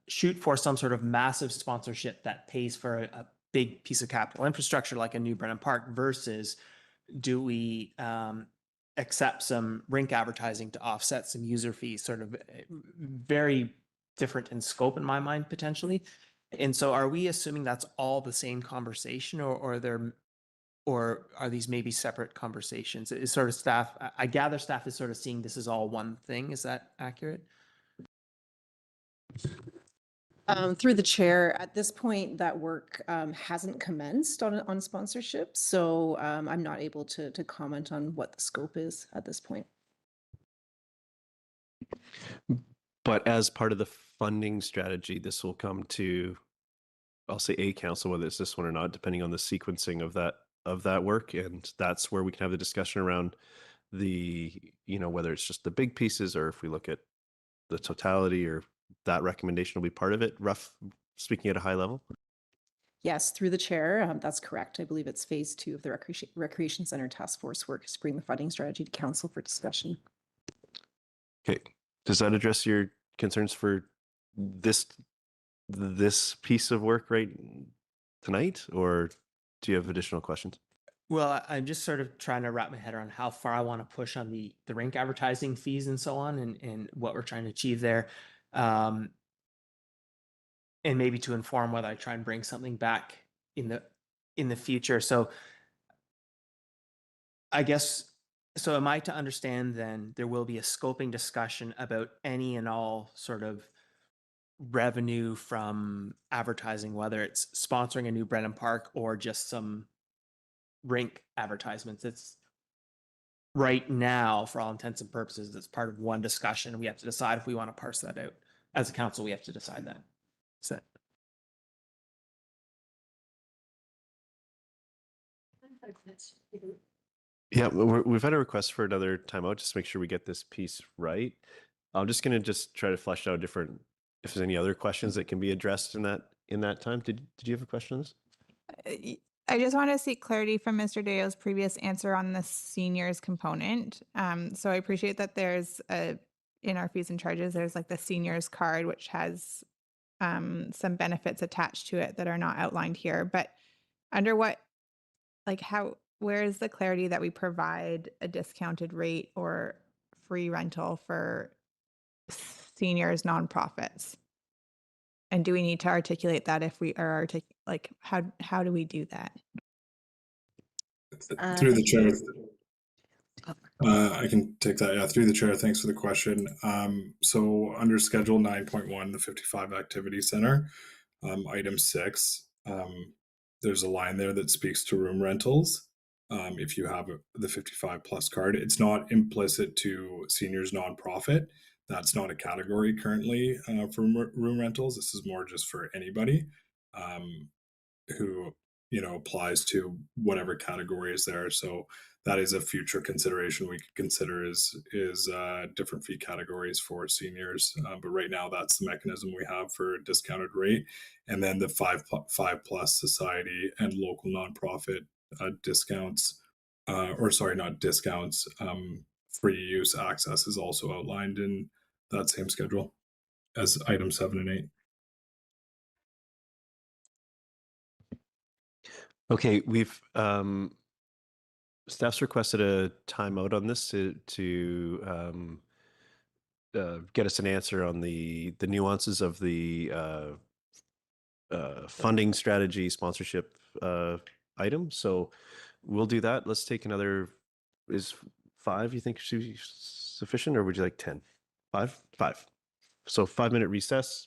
shoot for some sort of massive sponsorship that pays for a big piece of capital infrastructure like a new Brennan Park, versus do we accept some rink advertising to offset some user fees? Sort of very different in scope in my mind, potentially. And so are we assuming that's all the same conversation, or are these maybe separate conversations? Is sort of staff, I gather staff is sort of seeing this as all one thing. Is that accurate? Through the chair, at this point, that work hasn't commenced on sponsorship, so I'm not able to comment on what the scope is at this point. But as part of the funding strategy, this will come to, I'll say a council, whether it's this one or not, depending on the sequencing of that work. And that's where we can have the discussion around the, whether it's just the big pieces or if we look at the totality, or that recommendation will be part of it, speaking at a high level. Yes, through the chair, that's correct. I believe it's phase 2 of the Recreation Center Task Force work is bring the funding strategy to council for discussion. Okay. Does that address your concerns for this piece of work right tonight, or do you have additional questions? Well, I'm just sort of trying to wrap my head around how far I want to push on the rink advertising fees and so on, and what we're trying to achieve there. And maybe to inform whether I try and bring something back in the future. So I guess, so am I to understand then there will be a scoping discussion about any and all sort of revenue from advertising, whether it's sponsoring a new Brennan Park or just some rink advertisements? It's right now, for all intents and purposes, it's part of one discussion. We have to decide if we want to parse that out. As a council, we have to decide that. So. Yeah, we've had a request for another timeout just to make sure we get this piece right. I'm just going to just try to flesh out if there's any other questions that can be addressed in that time. Did you have a question on this? I just want to seek clarity from Mr. Deo's previous answer on the seniors component. So I appreciate that there's in our fees and charges, there's like the seniors card, which has some benefits attached to it that are not outlined here. But under what, where is the clarity that we provide a discounted rate or free rental for seniors nonprofits? And do we need to articulate that if we are how do we do that? Through the chair. I can take that. Yeah, through the chair. Thanks for the question. So under Schedule 9.1, the 55 Activity Center, item 6, there's a line there that speaks to room rentals. If you have the 55 plus card, it's not implicit to seniors nonprofit. That's not a category currently for room rentals. This is more just for anybody who applies to whatever category is there. So that is a future consideration we could consider is different fee categories for seniors. But right now, that's the mechanism we have for a discounted rate. And then the 5 plus society and local nonprofit discounts, not discounts, free use access is also outlined in that same schedule as item 7 and 8. Okay, we've staff's requested a timeout on this to get us an answer on the nuances of the funding strategy sponsorship item. So we'll do that. Let's take another. Is 5 you think should be sufficient, or would you like 10? 5. So 5-minute recess.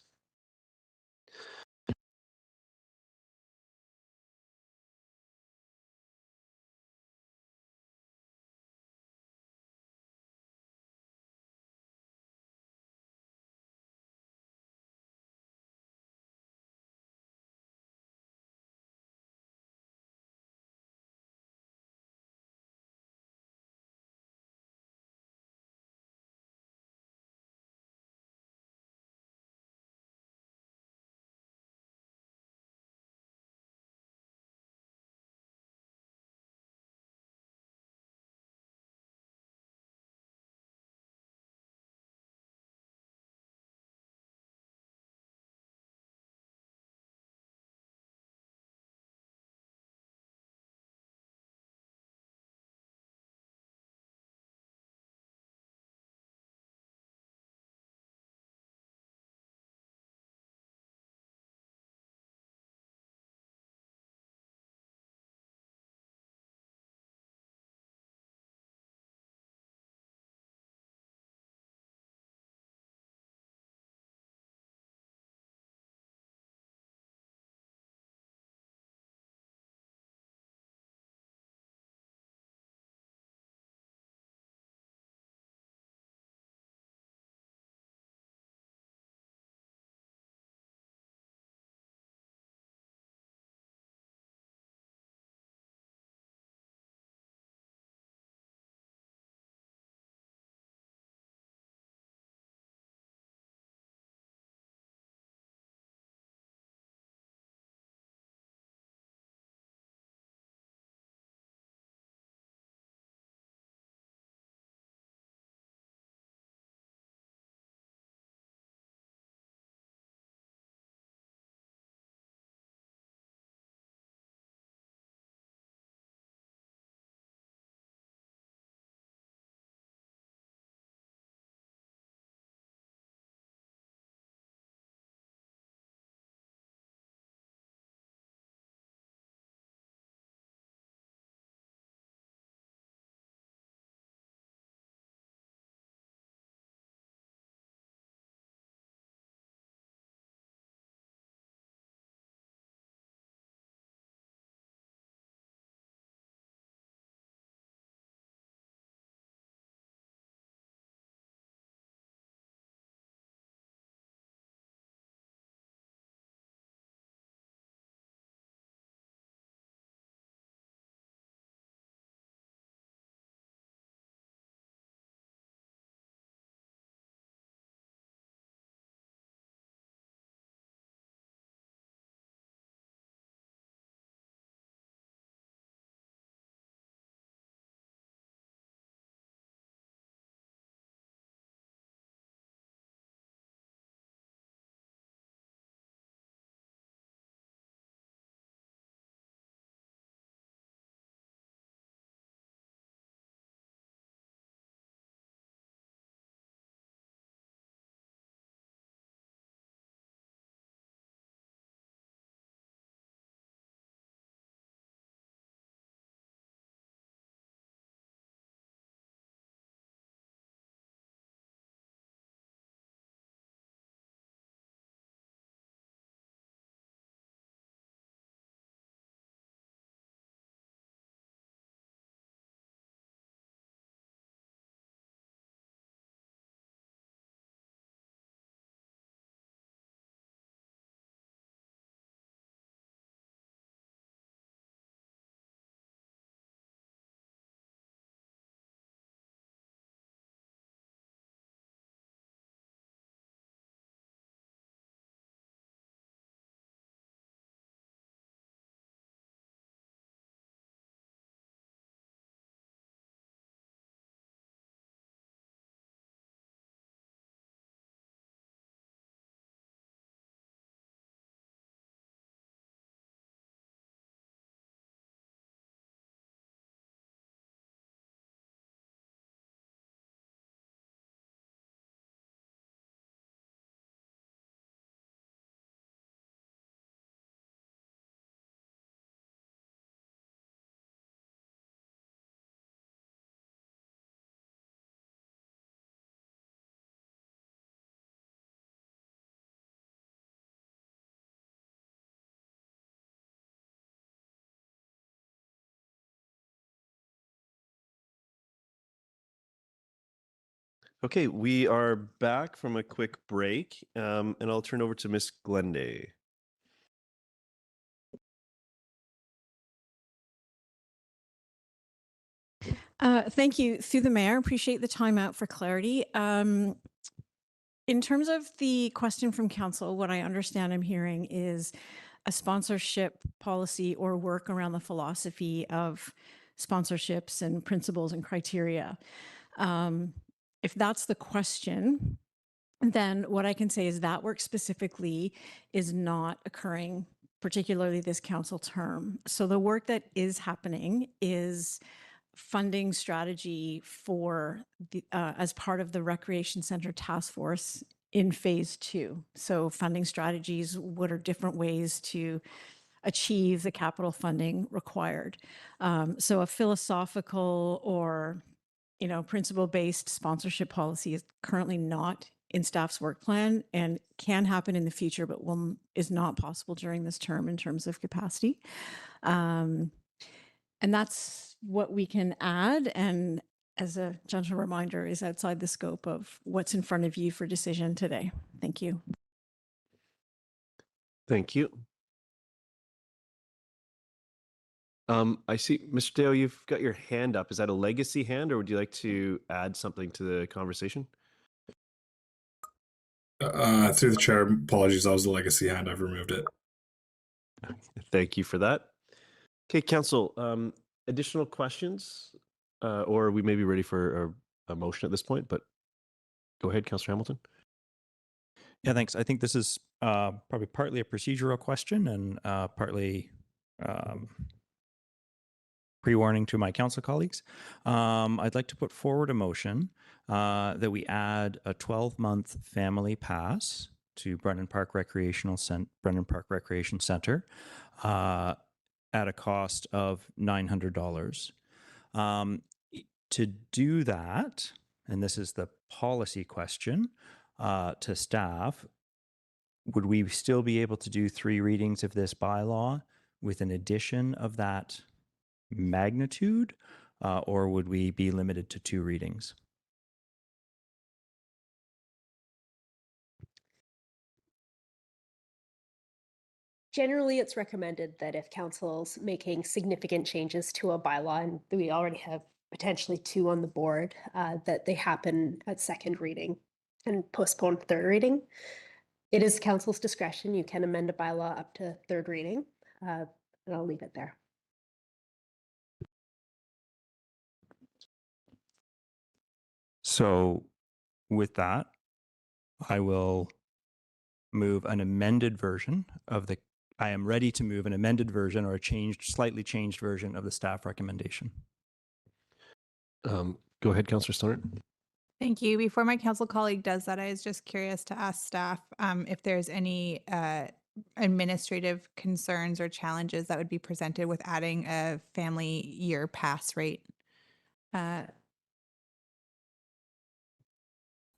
Okay, we are back from a quick break, and I'll turn over to Miss Glenne. Thank you. Through the mayor, appreciate the time out for clarity. In terms of the question from council, what I understand I'm hearing is a sponsorship policy or work around the philosophy of sponsorships and principles and criteria. If that's the question, then what I can say is that work specifically is not occurring, particularly this council term. So the work that is happening is funding strategy for the as part of the Recreation Center Task Force in phase 2. So funding strategies, what are different ways to achieve the capital funding required. So a philosophical or principle-based sponsorship policy is currently not in staff's work plan and can happen in the future, but is not possible during this term in terms of capacity. And that's what we can add. And as a gentle reminder, is outside the scope of what's in front of you for decision today. Thank you. Thank you. I see, Mr. Dale, you've got your hand up. Is that a legacy hand, or would you like to add something to the conversation? Through the chair, apologies, that was the legacy hand. I've removed it. Thank you for that. Okay, council, additional questions, or we may be ready for a motion at this point, but go ahead, Councillor Hamilton. Yeah, thanks. I think this is probably partly a procedural question and partly pre-warning to my council colleagues. I'd like to put forward a motion that we add a 12-month family pass to Brennan Park Recreation Center at a cost of $900. To do that, and this is the policy question to staff, would we still be able to do 3 readings of this bylaw with an addition of that magnitude, or would we be limited to 2 readings? Generally, it's recommended that if council's making significant changes to a bylaw, and we already have potentially 2 on the board, that they happen at second reading and postpone third reading. It is council's discretion. You can amend a bylaw up to third reading, and I'll leave it there. So with that, I will move an amended version of the, I am ready to move an amended version or a slightly changed version of the staff recommendation. Go ahead, Councillor Stoner. Thank you. Before my council colleague does that, I was just curious to ask staff if there's any administrative concerns or challenges that would be presented with adding a family year pass rate.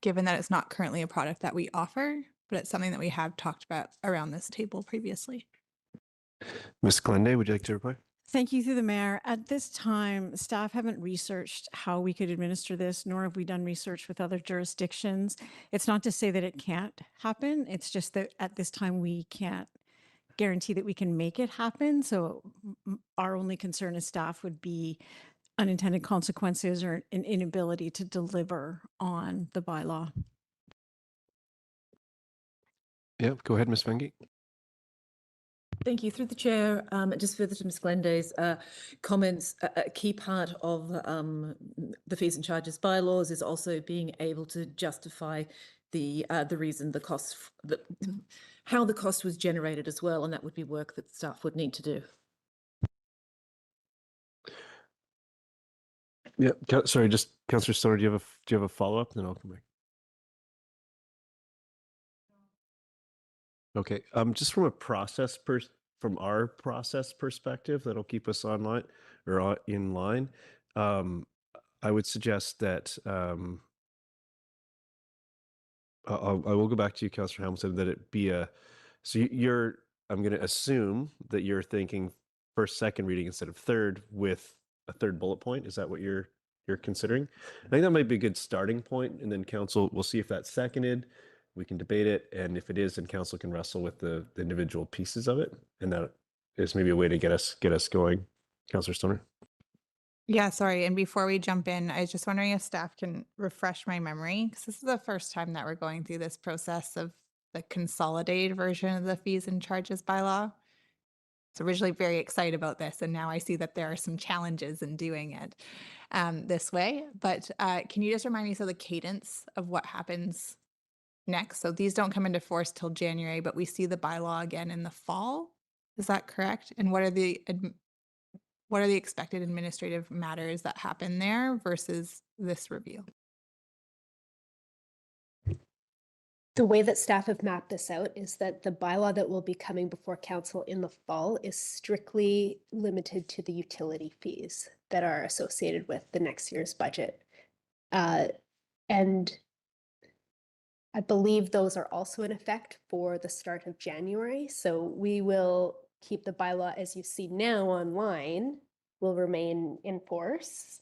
Given that it's not currently a product that we offer, but it's something that we have talked about around this table previously. Ms. Glenne, would you like to reply? Thank you through the mayor. At this time, staff haven't researched how we could administer this, nor have we done research with other jurisdictions. It's not to say that it can't happen. It's just that at this time, we can't guarantee that we can make it happen. So our only concern as staff would be unintended consequences or an inability to deliver on the bylaw. Yeah, go ahead, Ms. Vengi. Thank you. Through the chair, just further to Ms. Glenda's comments, a key part of the fees and charges bylaws is also being able to justify the reason the cost, how the cost was generated as well, and that would be work that staff would need to do. Yeah, sorry, just Councillor Stoner, do you have a follow-up? Then I'll come back. Okay, just from our process perspective, that'll keep us online or in line. I would suggest that I will go back to you, Councillor Hamilton, that it be so I'm going to assume that you're thinking first, second reading instead of third with a third bullet point. Is that what you're you're considering. I think that might be a good starting point, and then council, we'll see if that's seconded. We can debate it, and if it is, then council can wrestle with the individual pieces of it, and that is maybe a way to get us going. Councillor Stoner. Yeah, sorry. And before we jump in, I was just wondering if staff can refresh my memory, because this is the first time that we're going through this process of the consolidated version of the fees and charges bylaw. I was originally very excited about this, and now I see that there are some challenges in doing it this way. But can you just remind me, so the cadence of what happens next? So these don't come into force till January, but we see the bylaw again in the fall. Is that correct? And what are the expected administrative matters that happen there versus this review? The way that staff have mapped this out is that the bylaw that will be coming before council in the fall is strictly limited to the utility fees that are associated with the next year's budget. And I believe those are also in effect for the start of January. So we will keep the bylaw as you see now online, will remain in force,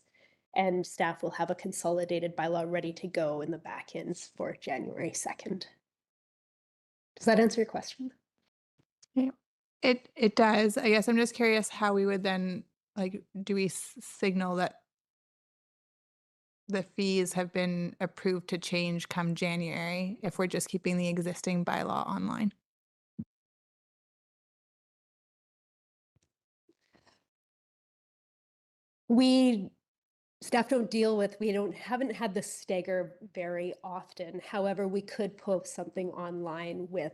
and staff will have a consolidated bylaw ready to go in the back ends for January 2nd. Does that answer your question? Yeah, it does. I guess I'm just curious how we would then, like, do we signal that the fees have been approved to change come January if we're just keeping the existing bylaw online? Staff don't deal with, haven't had the stagger very often. However, we could post something online with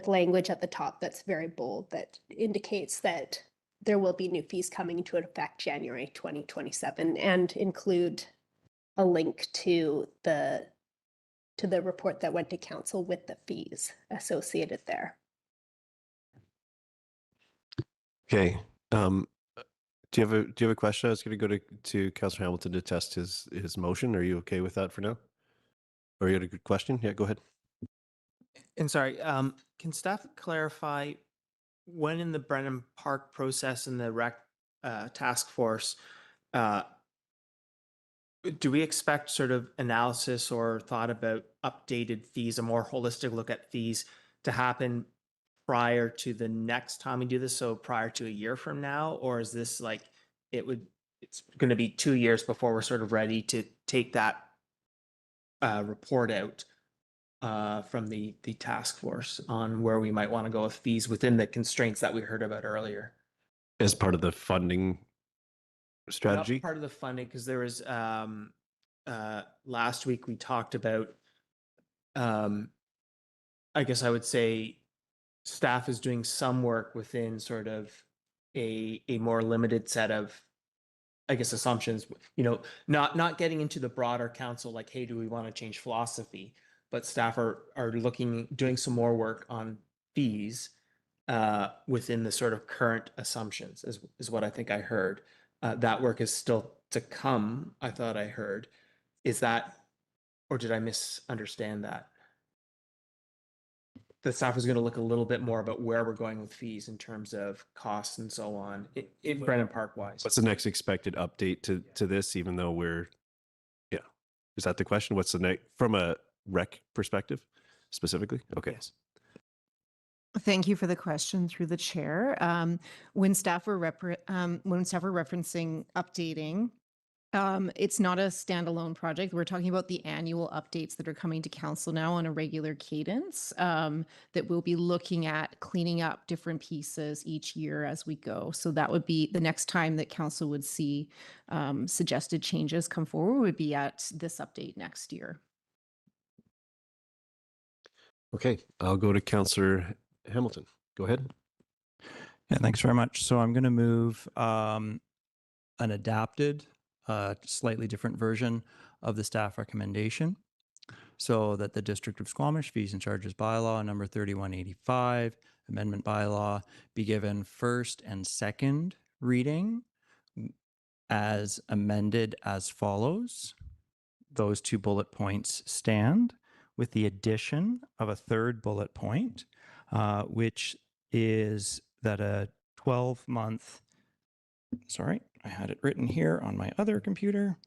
language at the top that's very bold that indicates that there will be new fees coming into effect January 2027, and include a link to the report that went to council with the fees associated there. Okay. Do you have a question? I was going to go to Councillor Hamilton to test his motion. Are you okay with that for now? Or you had a good question? Yeah, go ahead. And sorry, can staff clarify when in the Brennan Park process and the rec task force, do we expect sort of analysis or thought about updated fees, a more holistic look at fees to happen prior to the next time we do this? So prior to a year from now, or is this like, it's going to be 2 years before we're sort of ready to take that report out from the task force on where we might want to go with fees within the constraints that we heard about earlier? As part of the funding strategy? Not part of the funding, because there was last week we talked about, I guess I would say staff is doing some work within sort of a more limited set of, I guess, assumptions, not getting into the broader council, like, hey, do we want to change philosophy? But staff are doing some more work on fees within the sort of current assumptions is what I think I heard. That work is still to come, I thought I heard. Is that, or did I misunderstand that? The staff is going to look a little bit more about where we're going with fees in terms of costs and so on, in Brennan Park wise. What's the next expected update to this, even though is that the question? What's the next, from a rec perspective specifically? Okay. Yes. Thank you for the question through the chair. When staff were referencing updating, it's not a standalone project. We're talking about the annual updates that are coming to council now on a regular cadence, that we'll be looking at cleaning up different pieces each year as we go. So that would be the next time that council would see suggested changes come forward, would be at this update next year. Okay, I'll go to Councillor Hamilton. Go ahead. Yeah, thanks very much. So I'm going to move an adapted, slightly different version of the staff recommendation, so that the District of Squamish Fees and Charges Bylaw number 3185, Amendment Bylaw, be given first and second reading as amended as follows. Those 2 bullet points stand, with the addition of a 3rd bullet point, which is that a 12-month, sorry, I had it written here on my other computer.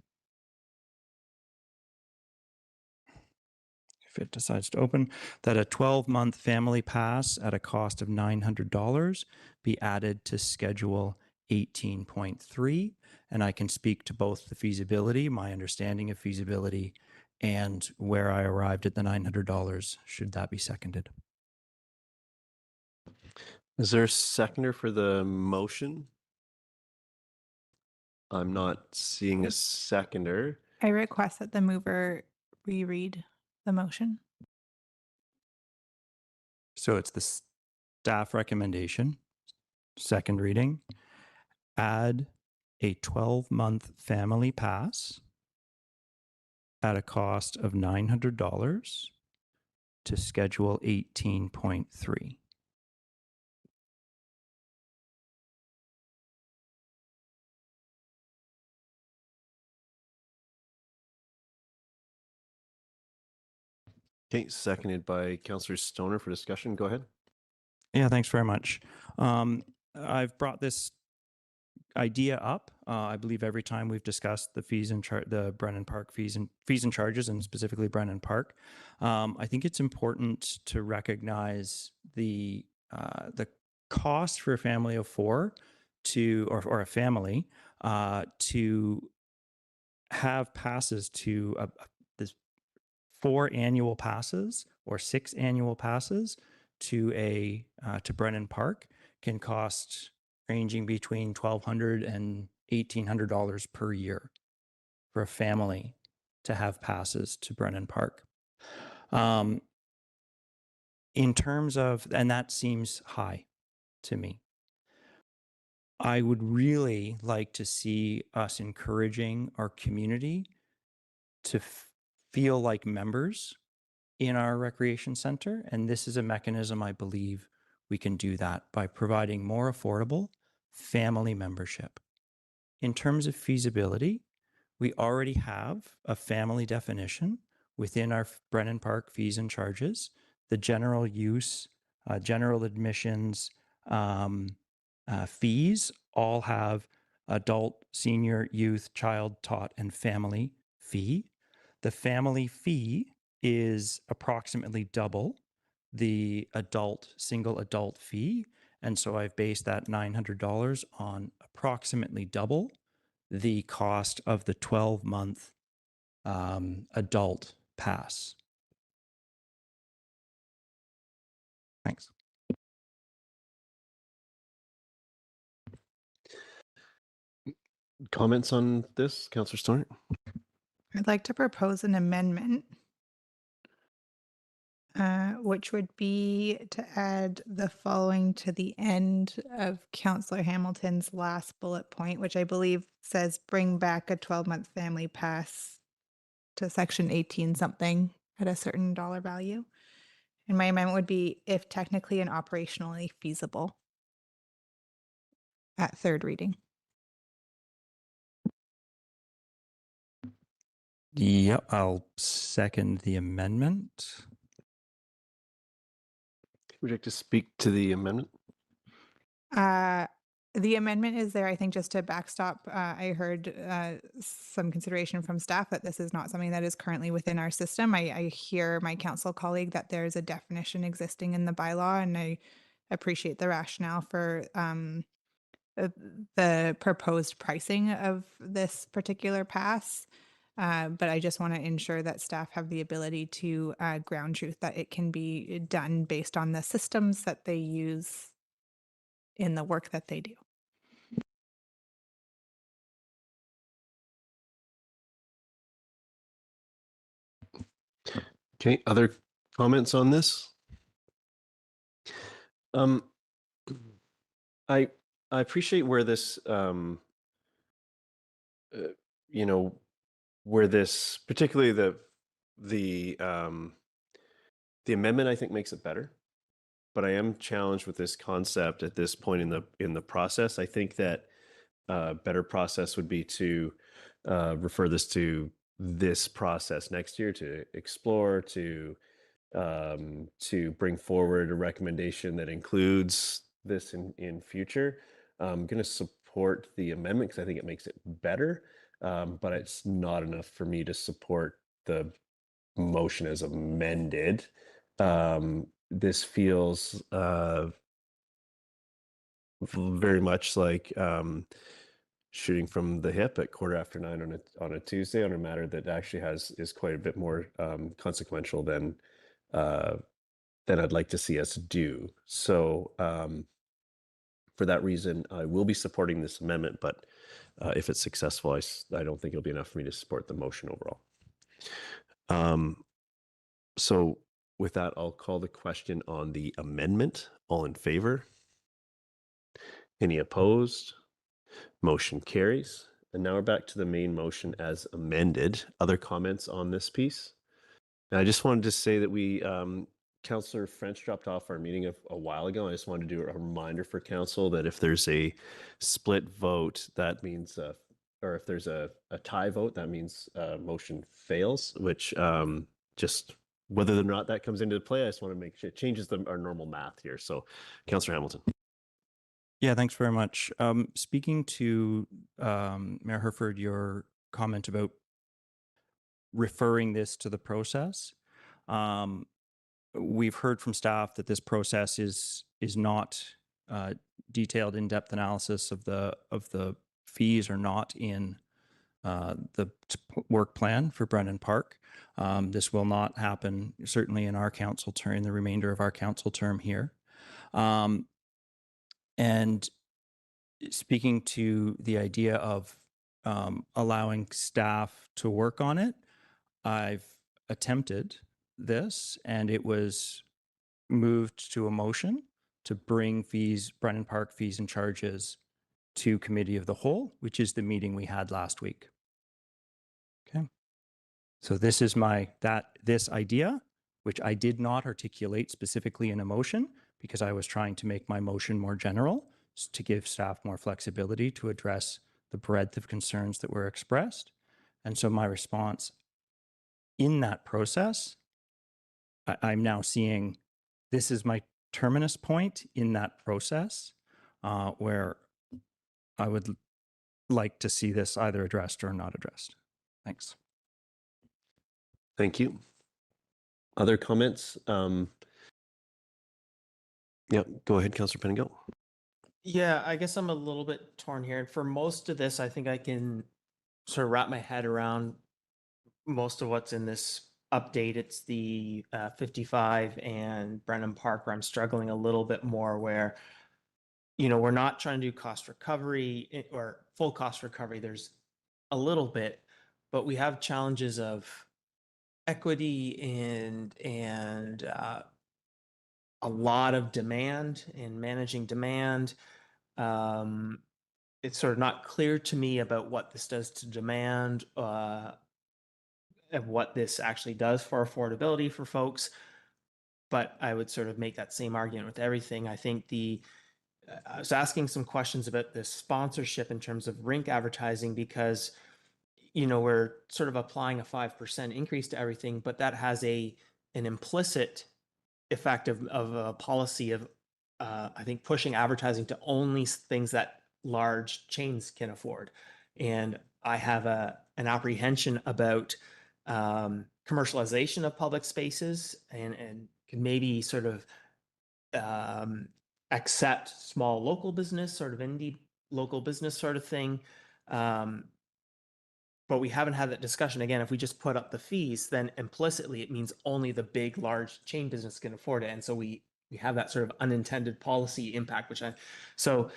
If it decides to open, that a 12-month family pass at a cost of $900 be added to Schedule 18.3. And I can speak to both the feasibility, my understanding of feasibility, and where I arrived at the $900, should that be seconded. Is there a seconder for the motion? I'm not seeing a seconder. I request that the mover reread the motion. So it's the staff recommendation, second reading, add a 12-month family pass at a cost of $900 to Schedule 18.3. Okay, seconded by Councillor Stoner for discussion. Go ahead. Yeah, thanks very much. I've brought this idea up. I believe every time we've discussed the fees and the Brennan Park fees and charges, and specifically Brennan Park. I think it's important to recognize the cost for a family of four or a family to have passes to this 4 annual passes or 6 annual passes to Brennan Park can cost ranging between $1,200 and $1,800 per year for a family to have passes to Brennan Park. In terms of, and that seems high to me. I would really like to see us encouraging our community to feel like members in our recreation center. And this is a mechanism I believe we can do that by providing more affordable family membership. In terms of feasibility, we already have a family definition within our Brennan Park fees and charges. The general use, general admissions fees all have adult, senior, youth, child, taught, and family fee. The family fee is approximately double the single adult fee. And so I've based that $900 on approximately double the cost of the 12-month adult pass. Thanks. Comments on this, Councillor Stoner? I'd like to propose an amendment, which would be to add the following to the end of Councillor Hamilton's last bullet point, which I believe says bring back a 12-month family pass to section 18 something at a certain dollar value. And my amendment would be if technically and operationally feasible at third reading. Yep, I'll second the amendment. Would you like to speak to the amendment? The amendment is there, I think, just to backstop. I heard some consideration from staff that this is not something that is currently within our system. I hear my council colleague that there's a definition existing in the bylaw, and I appreciate the rationale for the proposed pricing of this particular pass. But I just want to ensure that staff have the ability to ground truth that it can be done based on the systems that they use in the work that they do. Okay, other comments on this? I appreciate where this, where this, particularly the amendment, I think makes it better. But I am challenged with this concept at this point in the process. I think that a better process would be to refer this to this process next year, to explore, to bring forward a recommendation that includes this in future. I'm going to support support the amendment because I think it makes it better, but it's not enough for me to support the motion as amended. This feels very much like shooting from the hip at 9:15 on a Tuesday on a matter that actually is quite a bit more consequential than I'd like to see us do. So for that reason, I will be supporting this amendment, but if it's successful, I don't think it'll be enough for me to support the motion overall. So with that, I'll call the question on the amendment. All in favor? Any opposed? Motion carries. And now we're back to the main motion as amended. Other comments on this piece? And I just wanted to say that we, Councillor French dropped off our meeting a while ago. I just wanted to do a reminder for council that if there's a split vote, that means, or if there's a tie vote, that means motion fails, which just whether or not that comes into play, I just want to make sure it changes our normal math here. So Councillor Hamilton. Yeah, thanks very much. Speaking to Mayor Herford, your comment about referring this to the process, we've heard from staff that this process is not detailed in-depth analysis of the fees are not in the work plan for Brennan Park. This will not happen certainly in our council term, in the remainder of our council term here. And speaking to the idea of allowing staff to work on it, I've attempted this and it was moved to a motion to bring Brennan Park fees and charges to Committee of the Whole, which is the meeting we had last week. Okay. So this is this idea, which I did not articulate specifically in a motion because I was trying to make my motion more general to give staff more flexibility to address the breadth of concerns that were expressed. And so my response in that process, I'm now seeing this is my terminus point in that process where I would like to see this either addressed or not addressed. Thanks. Thank you. Other comments? Yeah, go ahead, Councillor Pettingill. Yeah, I guess I'm a little bit torn here. For most of this, I think I can sort of wrap my head around most of what's in this update. It's the 55 and Brennan Park where I'm struggling a little bit more where, we're not trying to do cost recovery or full cost recovery. There's a little bit, but we have challenges of equity and a lot of demand and managing demand. It's sort of not clear to me about what this does to demand and what this actually does for affordability for folks. But I would sort of make that same argument with everything. I think I was asking some questions about the sponsorship in terms of rink advertising because, we're sort of applying a 5% increase to everything, but that has an implicit effect of a policy of, I think, pushing advertising to only things that large chains can afford. And I have an apprehension about commercialization of public spaces and can maybe sort of accept small local business, sort of indie local business sort of thing. But we haven't had that discussion. Again, if we just put up the fees, then implicitly it means only the big, large chain business can afford it. And so we have that sort of unintended policy impact, so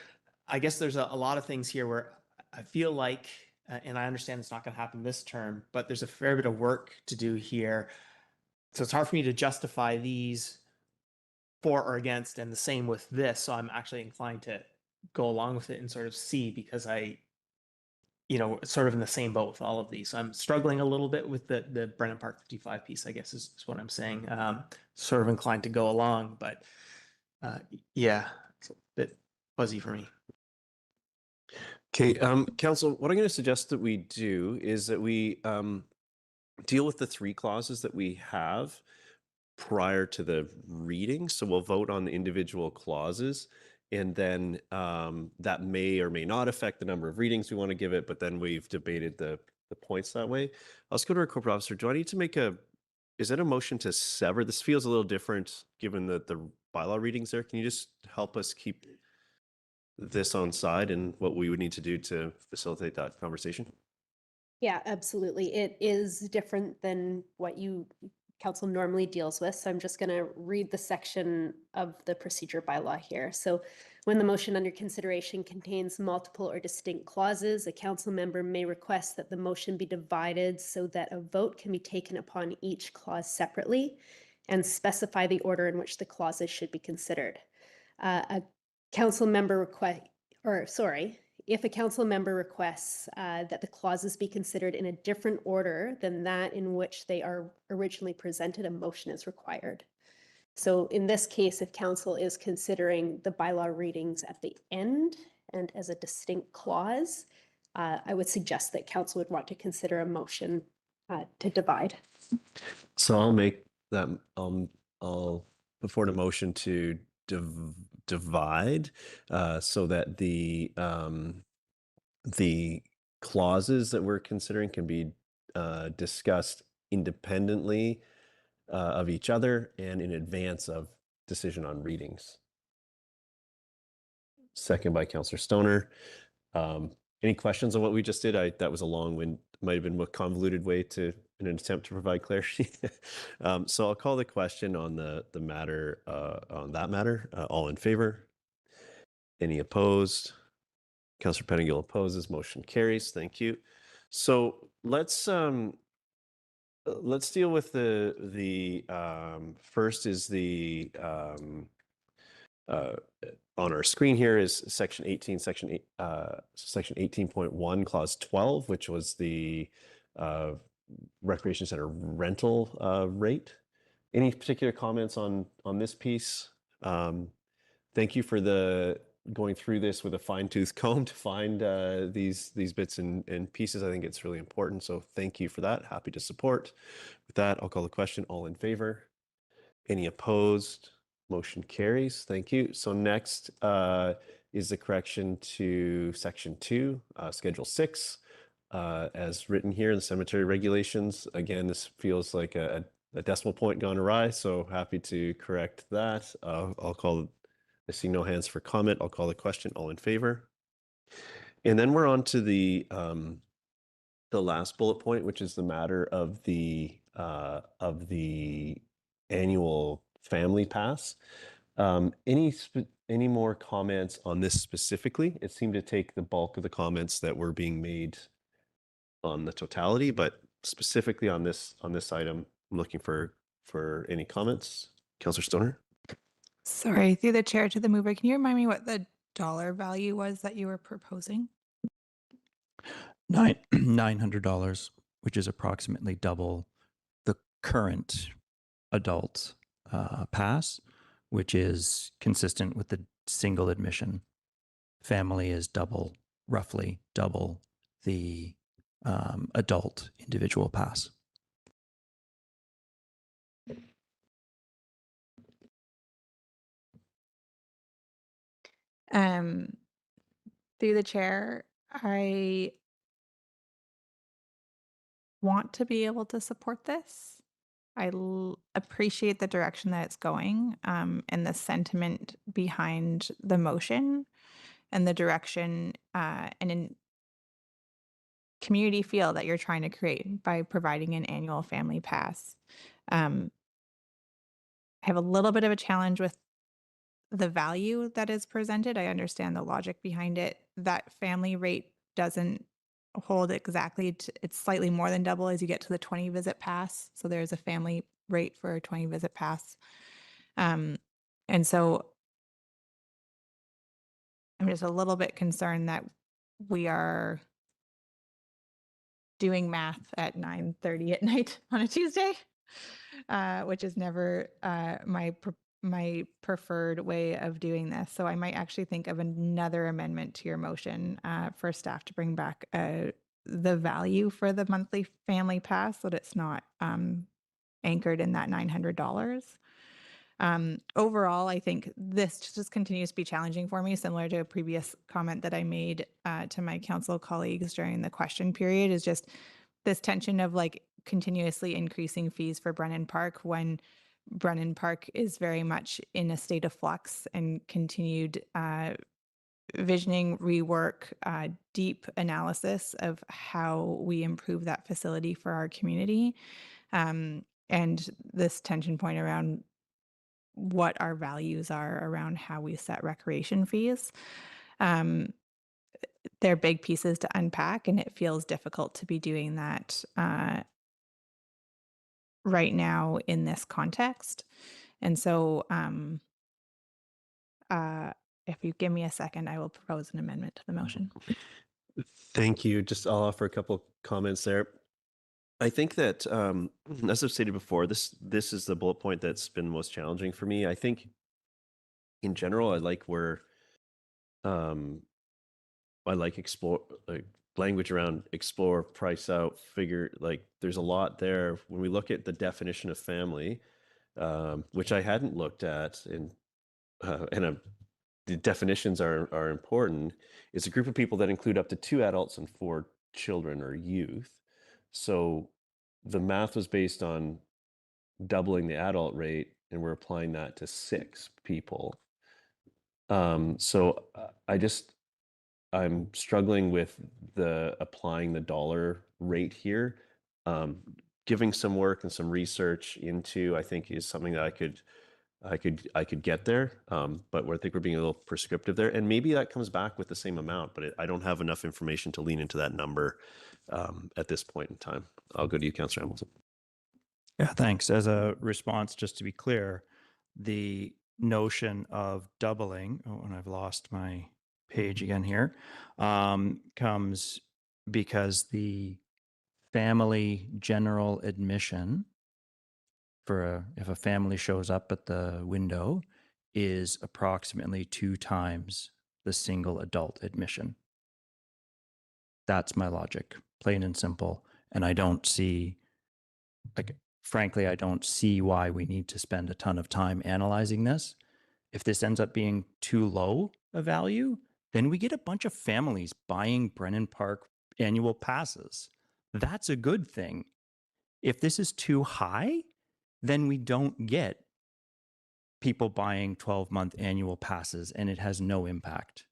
I guess there's a lot of things here where I feel like, and I understand it's not going to happen this term, but there's a fair bit of work to do here. So it's hard for me to justify these for or against, and the same with this. So I'm actually inclined to go along with it and sort of see, because sort of in the same boat with all of these. So I'm struggling a little bit with the Brennan Park 55 piece, I guess is what I'm saying. Sort of inclined to go along, but yeah, it's a bit fuzzy for me. Okay, Council, what I'm going to suggest that we do is that we deal with the 3 clauses that we have prior to the reading. So we'll vote on the individual clauses And then that may or may not affect the number of readings we want to give it, but then we've debated the points that way. Let's go to our corporate officer. Do I need to make is that a motion to sever? This feels a little different given the bylaw readings there. Can you just help us keep this on side and what we would need to do to facilitate that conversation? Yeah, absolutely. It is different than what council normally deals with. So I'm just going to read the section of the procedure bylaw here. So when the motion under consideration contains multiple or distinct clauses, a council member may request that the motion be divided so that a vote can be taken upon each clause separately and specify the order in which the clauses should be considered. If a council member requests that the clauses be considered in a different order than that in which they are originally presented, a motion is required. So in this case, if council is considering the bylaw readings at the end and as a distinct clause, I would suggest that council would want to consider a motion to divide. So I'll make that, I'll put forward a motion to divide so that the clauses that we're considering can be discussed independently of each other and in advance of decision on readings. Second by Councillor Stoner. Any questions on what we just did? That was a long wind, might have been a convoluted way to in an attempt to provide clarity. So I'll call the question on the matter on that matter. All in favor? Any opposed? Councillor Pettingill opposes. Motion carries. Thank you. So let's deal with the first is the on our screen here is section 18, section 18.1, clause 12, which was the recreation center rental rate. Any particular comments on this piece? Thank you for going through this with a fine-tooth comb to find these bits and pieces. I think it's really important. So thank you for that. Happy to support. With that, I'll call the question. All in favor? Any opposed? Motion carries. Thank you. So next is the correction to section 2, schedule 6, as written here in the cemetery regulations. Again, this feels like a decimal point gone awry, so happy to correct that. I'll call, I see no hands for comment. I'll call the question. All in favor? And then we're on to the last bullet point, which is the matter of the annual family pass. Any more comments on this specifically? It seemed to take the bulk of the comments that were being made on the totality, but specifically on this item, I'm looking for any comments. Councillor Stoner? Sorry, through the chair to the mover, can you remind me what the dollar value was that you were proposing? $900, which is approximately double the current adult pass, which is consistent with the single admission. Family is roughly double the adult individual pass. Through the chair, I want to be able to support this. I appreciate the direction that it's going, and the sentiment behind the motion and the direction and in community feel that you're trying to create by providing an annual family pass. I have a little bit of a challenge with the value that is presented. I understand the logic behind it. That family rate doesn't hold exactly. It's slightly more than double as you get to the 20 visit pass. So there's a family rate for a 20 visit pass. And so I'm just a little bit concerned that we are doing math at 9:30 at night on a Tuesday, which is never my preferred way of doing this. So I might actually think of another amendment to your motion for staff to bring back the value for the monthly family pass so that it's not anchored in that $900. Overall, I think this just continues to be challenging for me, similar to a previous comment that I made to my council colleagues during the question period, is just this tension of like continuously increasing fees for Brennan Park when Brennan Park is very much in a state of flux, and continued visioning, rework, deep analysis of how we improve that facility for our community. And this tension point around what our values are around how we set recreation fees. They're big pieces to unpack, and it feels difficult to be doing that right now in this context. And so if you give me a second, I will propose an amendment to the motion. Thank you. Just I'll offer a couple comments there. I think that, as I've stated before, this is the bullet point that's been most challenging for me. I think, in general, I like where, I like explore, like language around explore, price out, figure. Like, there's a lot there when we look at the definition of family, which I hadn't looked at, the definitions are important. It's a group of people that include up to 2 adults and 4 children or youth. So the math was based on doubling the adult rate, and we're applying that to 6 people. So I'm struggling with applying the dollar rate here. Giving some work and some research into, I think, is something that I could get there, but I think we're being a little prescriptive there, and maybe that comes back with the same amount, but I don't have enough information to lean into that number at this point in time. I'll go to you, Councillor Hamilton. Yeah, thanks. As a response, just to be clear, the notion of doubling, and I've lost my page again here, comes because the family general admission if a family shows up at the window is approximately 2 times the single adult admission. That's my logic, plain and simple. And I don't see, frankly, I don't see why we need to spend a ton of time analyzing this. If this ends up being too low a value, then we get a bunch of families buying Brennan Park annual passes. That's a good thing. If this is too high, then we don't get people buying 12-month annual passes, and it has no impact.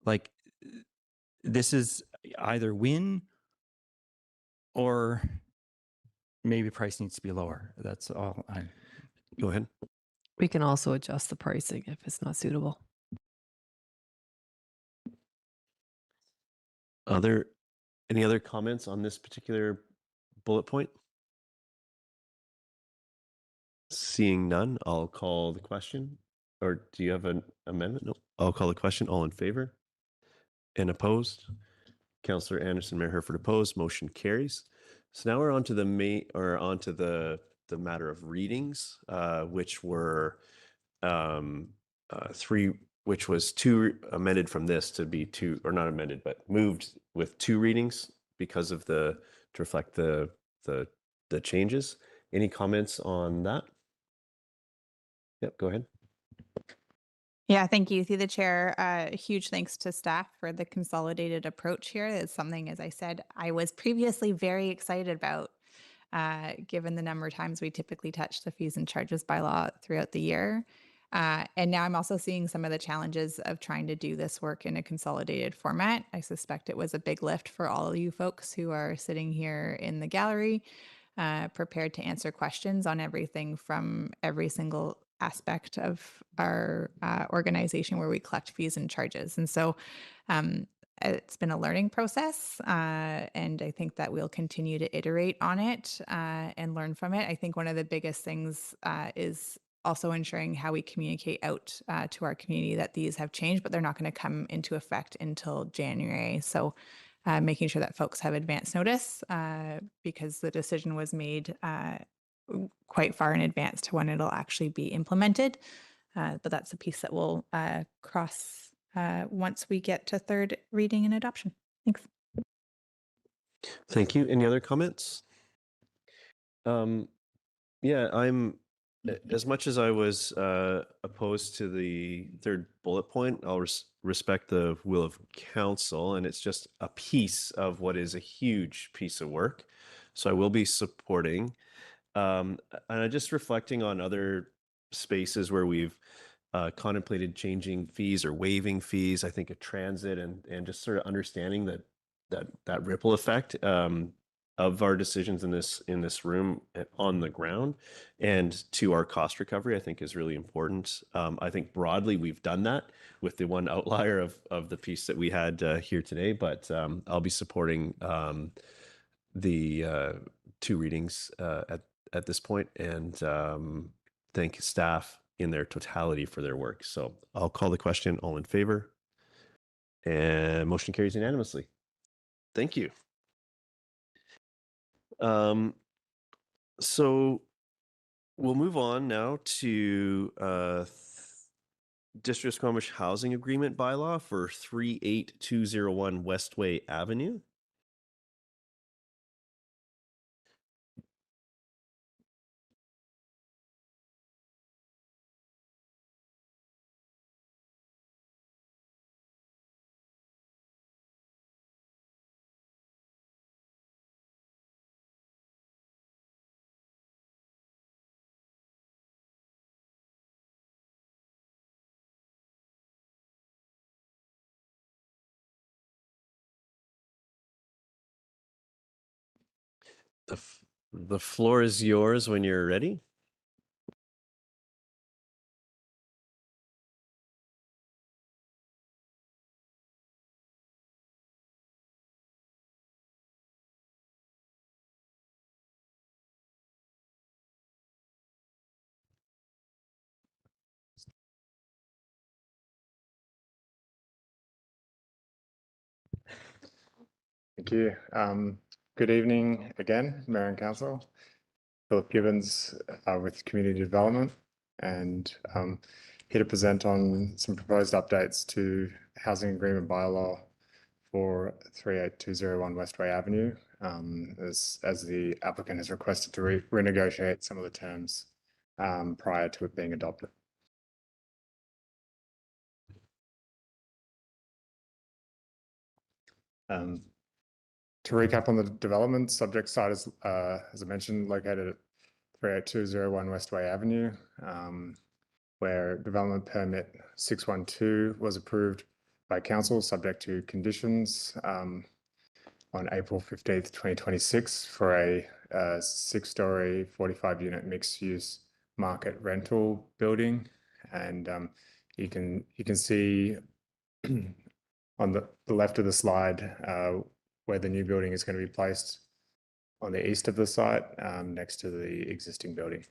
Like, this is either win or maybe price needs to be lower. That's all. Go ahead. We can also adjust the pricing if it's not suitable. Any other comments on this particular bullet point? Seeing none, I'll call the question. Or do you have an amendment? No. I'll call the question. All in favor? And opposed? Councillor Anderson, Mayor Herford opposed. Motion carries. So now we're on to the matter of readings, which were 3, which was 2 amended from this to be 2, or not amended, but moved with 2 readings because of to reflect the changes. Any comments on that? Yep, go ahead. Yeah, thank you. Through the chair, huge thanks to staff for the consolidated approach here. It's something, as I said, I was previously very excited about, given the number of times we typically touch the fees and charges bylaw throughout the year. And now I'm also seeing some of the challenges of trying to do this work in a consolidated format. I suspect it was a big lift for all of you folks who are sitting here in the gallery, prepared to answer questions on everything from every single aspect of our organization where we collect fees and charges. And so it's been a learning process, and I think that we'll continue to iterate on it and learn from it. I think one of the biggest things is also ensuring how we communicate out to our community that these have changed, but they're not going to come into effect until January. So making sure that folks have advance notice because the decision was made quite far in advance to when it'll actually be implemented. But that's a piece that we'll cross once we get to 3rd reading and adoption. Thanks. Thank you. Any other comments? Yeah, I'm As much as I was opposed to the third bullet point, I'll respect the will of council, and it's just a piece of what is a huge piece of work. So I will be supporting. And just reflecting on other spaces where we've contemplated changing fees or waiving fees. I think of transit and just sort of understanding that ripple effect of our decisions in this room on the ground and to our cost recovery, I think is really important. I think broadly we've done that with the one outlier of the piece that we had here today, but I'll be supporting the two readings at this point, and thank staff in their totality for their work. So I'll call the question. All in favor? And motion carries unanimously. Thank you. So we'll move on now to District of Squamish Housing Agreement Bylaw for 38201 Westway Avenue. The floor is yours when you're ready. Thank you. Good evening again, Mayor and Council. Philip Gibbons with Community Development, and here to present on some proposed updates to Housing Agreement Bylaw for 38201 Westway Avenue, as the applicant has requested to renegotiate some of the terms prior to it being adopted. To recap on the development, subject site is, as I mentioned, located at 38201 Westway Avenue, where Development Permit 612 was approved by Council, subject to conditions, on April 15th, 2026 for a 6-story, 45-unit mixed-use market rental building. And you can see on the left of the slide where the new building is going to be placed on the east of the site, next to the existing building.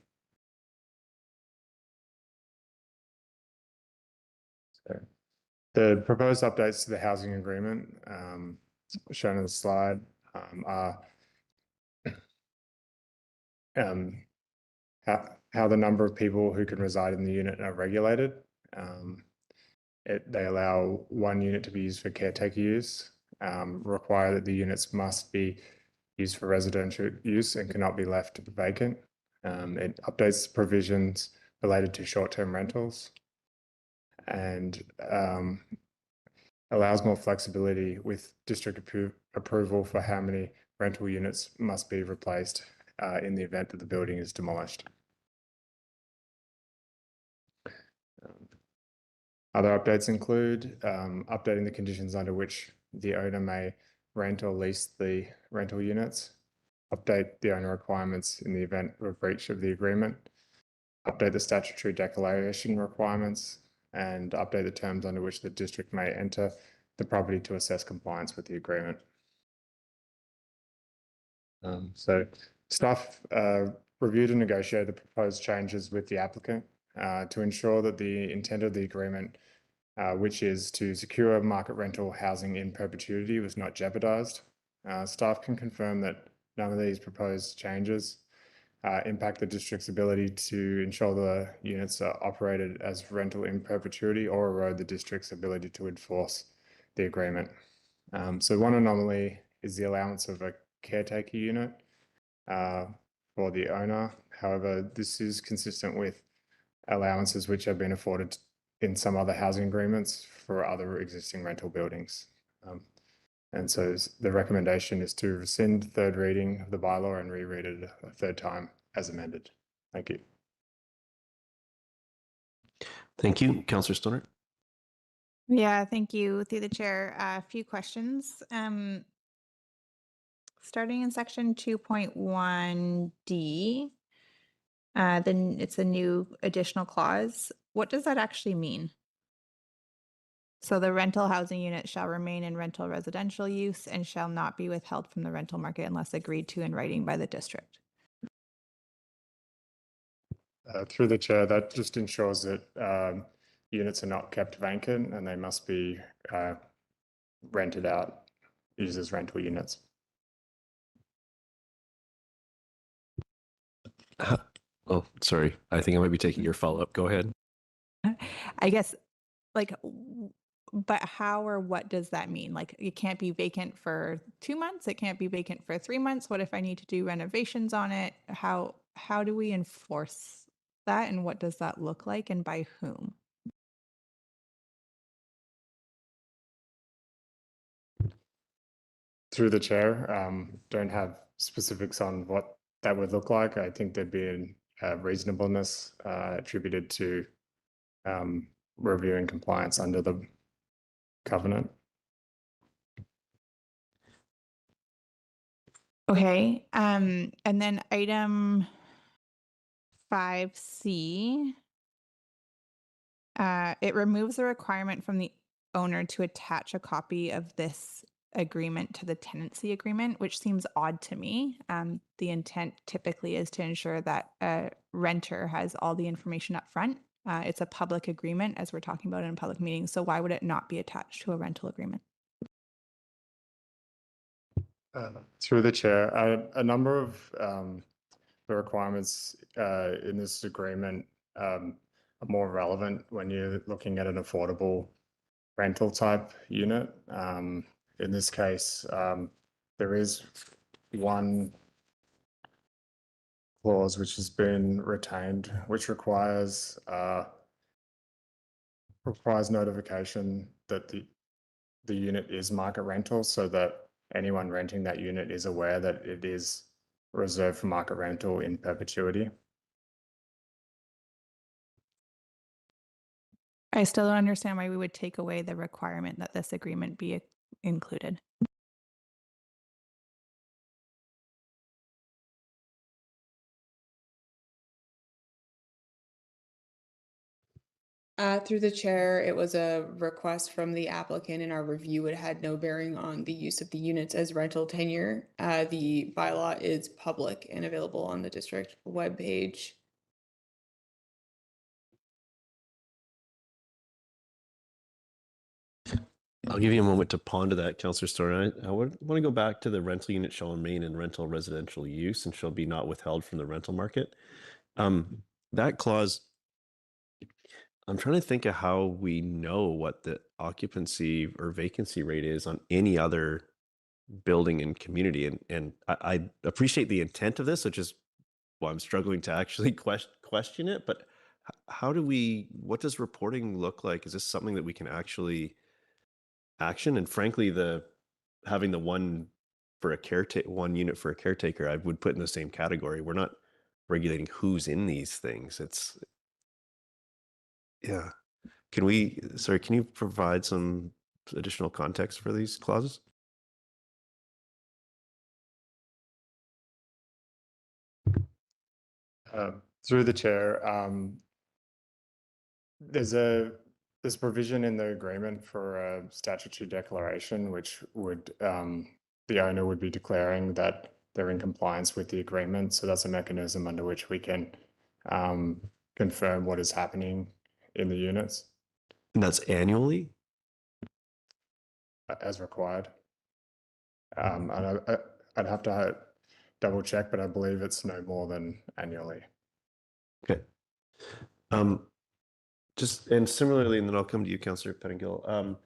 So the proposed updates to the housing agreement shown on the slide are how the number of people who can reside in the unit are regulated. They allow one unit to be used for caretaker use, require that the units must be used for residential use and cannot be left vacant. It updates provisions related to short-term rentals and allows more flexibility with district approval for how many rental units must be replaced in the event that the building is demolished. Other updates include updating the conditions under which the owner may rent or lease the rental units, update the owner requirements in the event of a breach of the agreement, update the statutory declaration requirements, and update the terms under which the district may enter the property to assess compliance with the agreement. So staff reviewed and negotiated the proposed changes with the applicant to ensure that the intent of the agreement, which is to secure market rental housing in perpetuity, was not jeopardized. Staff can confirm that none of these proposed changes impact the district's ability to ensure the units are operated as rental in perpetuity or erode the district's ability to enforce the agreement. So one anomaly is the allowance of a caretaker unit for the owner. However, this is consistent with allowances which have been afforded in some other housing agreements for other existing rental buildings. And so the recommendation is to rescind third reading of the bylaw and reread it a third time as amended. Thank you. Thank you. Councillor Stoner. Yeah, thank you. Through the chair, a few questions. Starting in section 2.1D, then it's a new additional clause. What does that actually mean? So the rental housing unit shall remain in rental residential use and shall not be withheld from the rental market unless agreed to in writing by the district. Through the chair, that just ensures that units are not kept vacant and they must be rented out, used as rental units. Oh, sorry. I think I might be taking your follow-up. Go ahead. I guess, like, but how or what does that mean? Like, it can't be vacant for 2 months. It can't be vacant for 3 months. What if I need to do renovations on it? How do we enforce that, and what does that look like, and by whom? Through the chair, don't have specifics on what that would look like. I think there'd be a reasonableness attributed to reviewing compliance under the covenant. Okay, and then item 5C, it removes the requirement from the owner to attach a copy of this agreement to the tenancy agreement, which seems odd to me. The intent typically is to ensure that a renter has all the information up front. It's a public agreement, as we're talking about in a public meeting, so why would it not be attached to a rental agreement? Through the chair, a number of the requirements in this agreement are more relevant when you're looking at an affordable rental type unit. In this case, there is one clause which has been retained, which requires notification that the unit is market rental, so that anyone renting that unit is aware that it is reserved for market rental in perpetuity. I still don't understand why we would take away the requirement that this agreement be included. Through the chair, it was a request from the applicant. In our review, it had no bearing on the use of the units as rental tenure. The bylaw is public and available on the district webpage. I'll give you a moment to ponder that, Councillor Stoner. I want to go back to the rental unit shall remain in rental residential use and shall be not withheld from the rental market. That clause, I'm trying to think of how we know what the occupancy or vacancy rate is on any other building and community. And I appreciate the intent of this, which is why I'm struggling to actually question it. But what does reporting look like? Is this something that we can actually action? And frankly, having the one unit for a caretaker, I would put in the same category. We're not regulating who's in these things. Yeah. Can you provide some additional context for these clauses? Through the chair, there's provision in the agreement for a statutory declaration, which would the owner would be declaring that they're in compliance with the agreement. So that's a mechanism under which we can confirm what is happening in the units. And that's annually? As required. And I'd have to double check, but I believe it's no more than annually. Okay. And similarly, and then I'll come to you, Councillor Pettingill.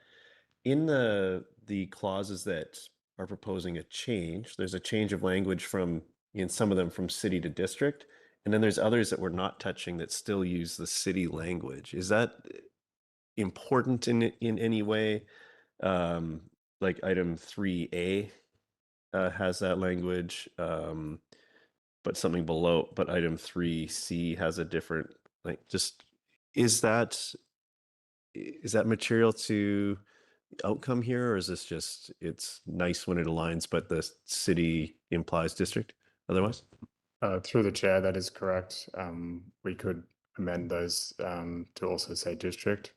In the clauses that are proposing a change, there's a change of language from in some of them from city to district. And then there's others that we're not touching that still use the city language. Is that important in any way? Like item 3A has that language, but something below, but item 3C has a different, like, just, is that material to outcome here, or is this just, it's nice when it aligns, but the city implies district otherwise? Through the chair, that is correct. We could amend those to also say district.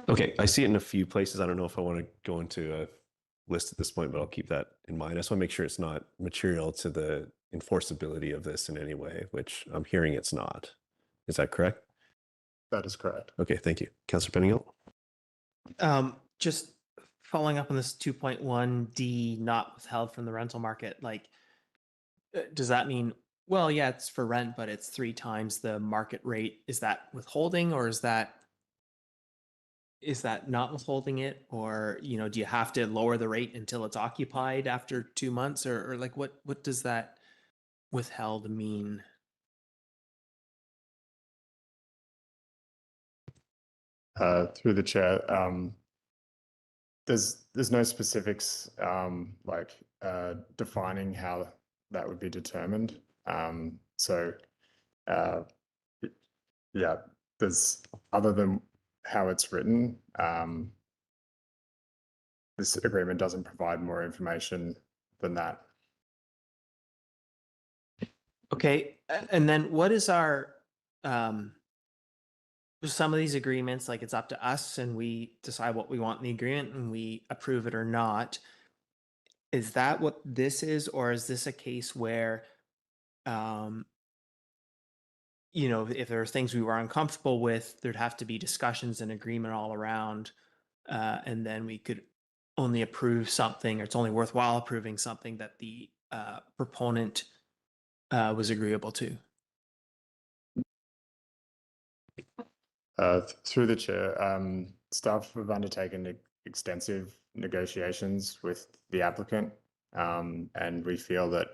Okay, I see it in a few places. I don't know if I want to go into a list at this point, but I'll keep that in mind. I just want to make sure it's not material to the enforceability of this in any way, which I'm hearing it's not. Is that correct? That is correct. Okay, thank you. Councillor Pettingill? Just following up on this 2.1D not withheld from the rental market, like, does that mean, well, yeah, it's for rent, but it's 3 times the market rate? Is that withholding, or is that not withholding it? Or, you know, do you have to lower the rate until it's occupied after 2 months, or like what does that withheld mean? Through the chair, there's no specifics like defining how that would be determined. Yeah, there's, other than how it's written, this agreement doesn't provide more information than that. Okay, and then what is our some of these agreements, like, it's up to us and we decide what we want in the agreement and we approve it or not. Is that what this is, or is this a case where you know, if there are things we were uncomfortable with, there'd have to be discussions and agreement all around, and then we could only approve something, or it's only worthwhile approving something that the proponent was agreeable to? Through the chair, staff have undertaken extensive negotiations with the applicant, and we feel that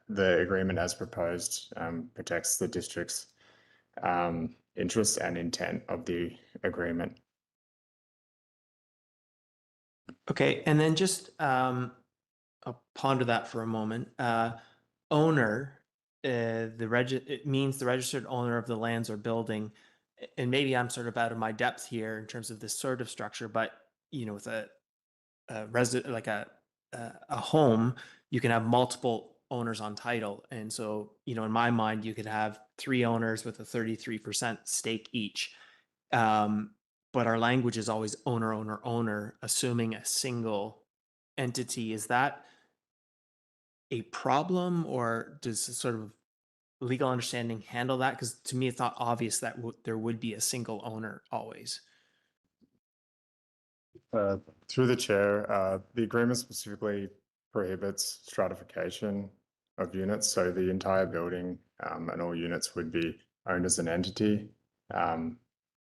the agreement as proposed protects the district's interests and intent of the agreement. Okay, and then just I'll ponder that for a moment. Owner, it means the registered owner of the lands or building, and maybe I'm sort of out of my depth here in terms of this sort of structure, but you know, with a resident, like a home, you can have multiple owners on title, and so, you know, in my mind, you could have 3 owners with a 33% stake each. But our language is always owner, owner, owner, assuming a single entity. Is that a problem, or does sort of legal understanding handle that? Because to me, it's not obvious that there would be a single owner always. Through the chair, the agreement specifically prohibits stratification of units, so the entire building and all units would be owned as an entity.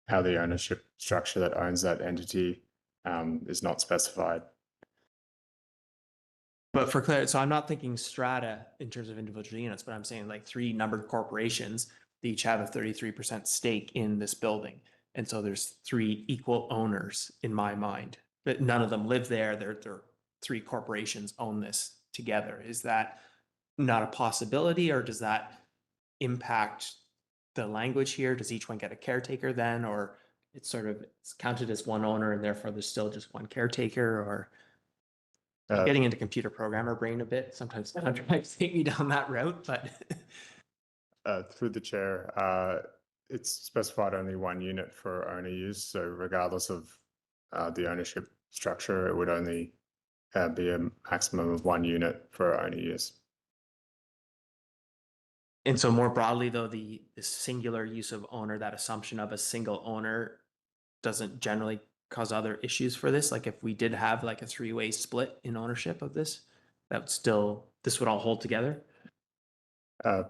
How the ownership structure that owns that entity is not specified. But for clarity, so I'm not thinking strata in terms of individual units, but I'm saying like 3 numbered corporations, they each have a 33% stake in this building. And so there's 3 equal owners in my mind, but none of them live there. They're 3 corporations own this together. Is that not a possibility, or does that impact the language here? Does each one get a caretaker then, or it's sort of, it's counted as one owner and therefore there's still just one caretaker? Or I'm getting into computer programmer brain a bit. Sometimes contracts take me down that route, but through the chair, it's specified only 1 unit for owner use. So regardless of the ownership structure, it would only be a maximum of 1 unit for owner use. And so more broadly, though, the singular use of owner, that assumption of a single owner, doesn't generally cause other issues for this. Like if we did have like a 3-way split in ownership of this, that would still, this would all hold together?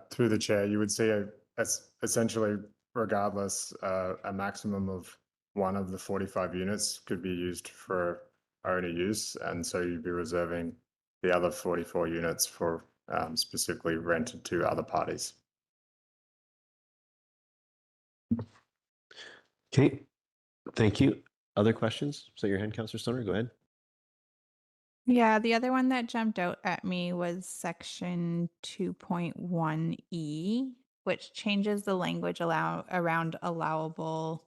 Through the chair, you would see essentially, regardless, a maximum of 1 of the 45 units could be used for owner use, and so you'd be reserving the other 44 units for specifically rented to other parties. Okay, thank you. Other questions? Is that your hand, Councillor Stoner? Go ahead. Yeah, the other one that jumped out at me was section 2.1E, which changes the language around allowable,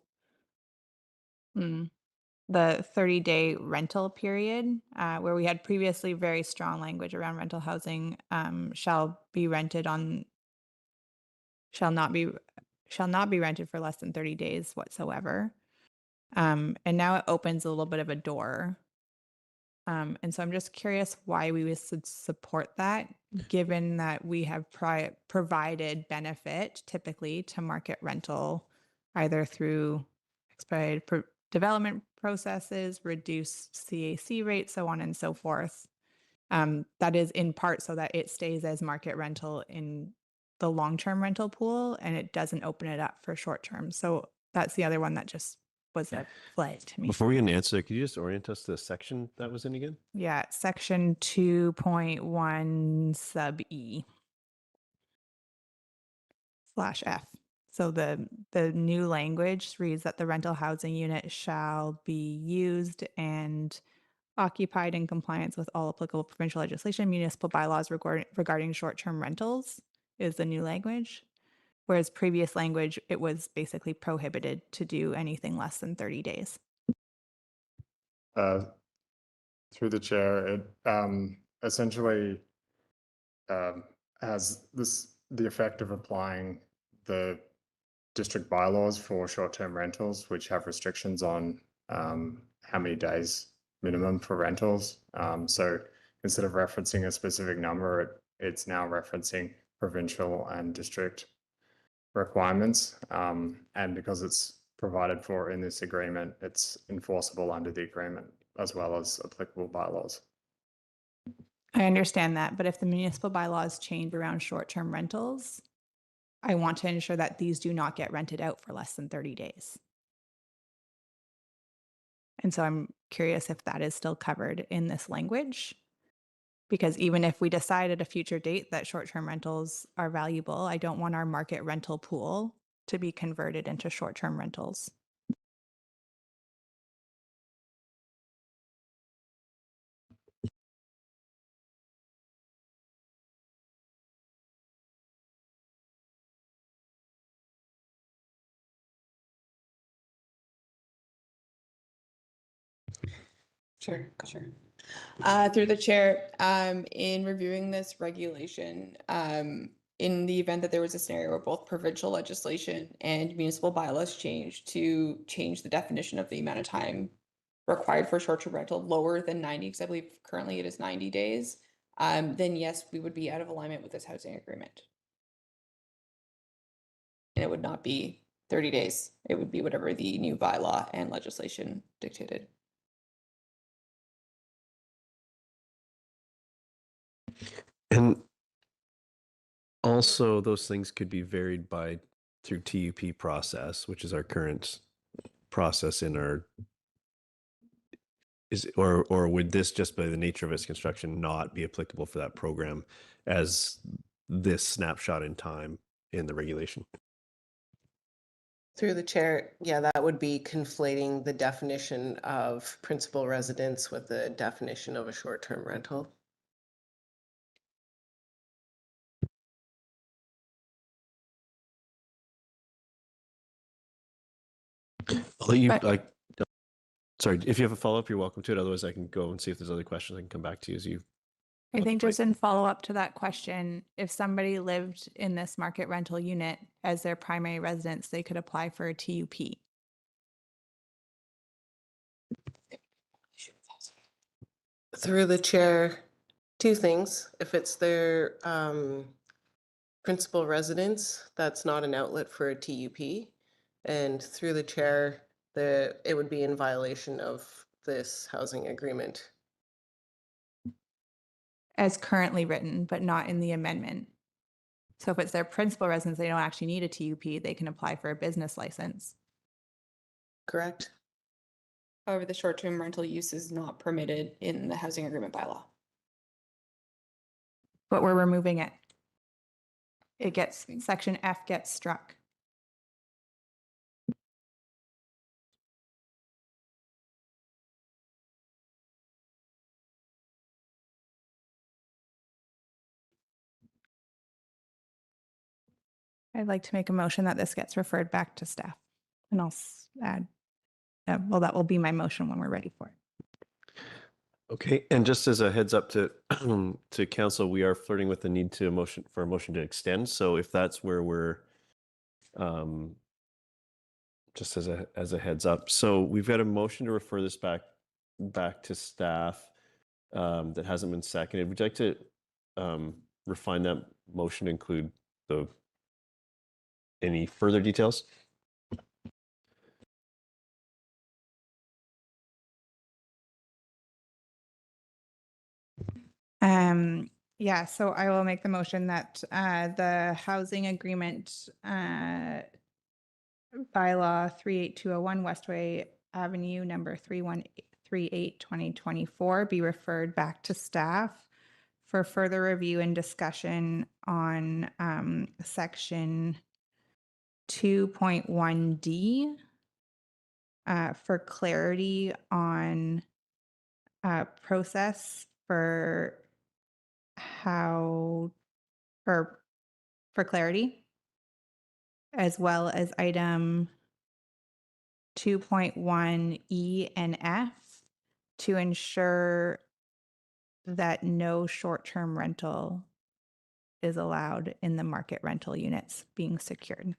the 30-day rental period, where we had previously very strong language around rental housing, shall not be rented for less than 30 days whatsoever. And now it opens a little bit of a door. And so I'm just curious why we would support that, given that we have provided benefit typically to market rental, either through expedited development processes, reduced CAC rates, so on and so forth. That is in part so that it stays as market rental in the long-term rental pool and it doesn't open it up for short-term. So that's the other one that just was a flag to me. Before we get an answer, could you just orient us to the section that was in again? Yeah, section 2.1 sub E /F. So the new language reads that the rental housing unit shall be used and occupied in compliance with all applicable provincial legislation, municipal bylaws regarding short-term rentals is the new language. Whereas previous language, it was basically prohibited to do anything less than 30 days. Through the chair, it essentially has the effect of applying the district bylaws for short-term rentals, which have restrictions on how many days minimum for rentals. So instead of referencing a specific number, it's now referencing provincial and district requirements. And because it's provided for in this agreement, it's enforceable under the agreement as well as applicable bylaws. I understand that, but if the municipal bylaws change around short-term rentals, I want to ensure that these do not get rented out for less than 30 days. And so I'm curious if that is still covered in this language, because even if we decide at a future date that short-term rentals are valuable, I don't want our market rental pool to be converted into short-term rentals. Sure. Through the chair, in reviewing this regulation, in the event that there was a scenario where both provincial legislation and municipal bylaws change the definition of the amount of time required for short-term rental lower than 90, because I believe currently it is 90 days, then yes, we would be out of alignment with this housing agreement. And it would not be 30 days. It would be whatever the new bylaw and legislation dictated. And also those things could be varied through TUP process, which is our current process in our, or would this, just by the nature of its construction, not be applicable for that program as this snapshot in time in the regulation? Through the chair, yeah, that would be conflating the definition of principal residence with the definition of a short-term rental. I'll let you, sorry, if you have a follow-up, you're welcome to it. Otherwise, I can go and see if there's other questions. I can come back to you as you. I think just in follow-up to that question, if somebody lived in this market rental unit as their primary residence, they could apply for a TUP. Through the chair, two things. If it's their principal residence, that's not an outlet for a TUP. And through the chair, it would be in violation of this housing agreement. As currently written, but not in the amendment. So if it's their principal residence, they don't actually need a TUP, they can apply for a business license. Correct. However, the short-term rental use is not permitted in the housing agreement bylaw. but we're removing it. It gets, section F gets struck. I'd like to make a motion that this gets referred back to staff. And I'll add, well, that will be my motion when we're ready for it. Okay, and just as a heads up to to council, we are flirting with the need to a motion to extend. So if that's where we're, just as a heads up, so we've got a motion to refer this back to staff that hasn't been seconded. Would you like to refine that motion to include any further details? Yeah, so I will make the motion that the housing agreement bylaw 38201 Westway Avenue number 3138 2024 be referred back to staff for further review and discussion on section 2.1D for clarity on process for how for clarity, as well as item 2.1 E and F to ensure that no short-term rental is allowed in the market rental units being secured.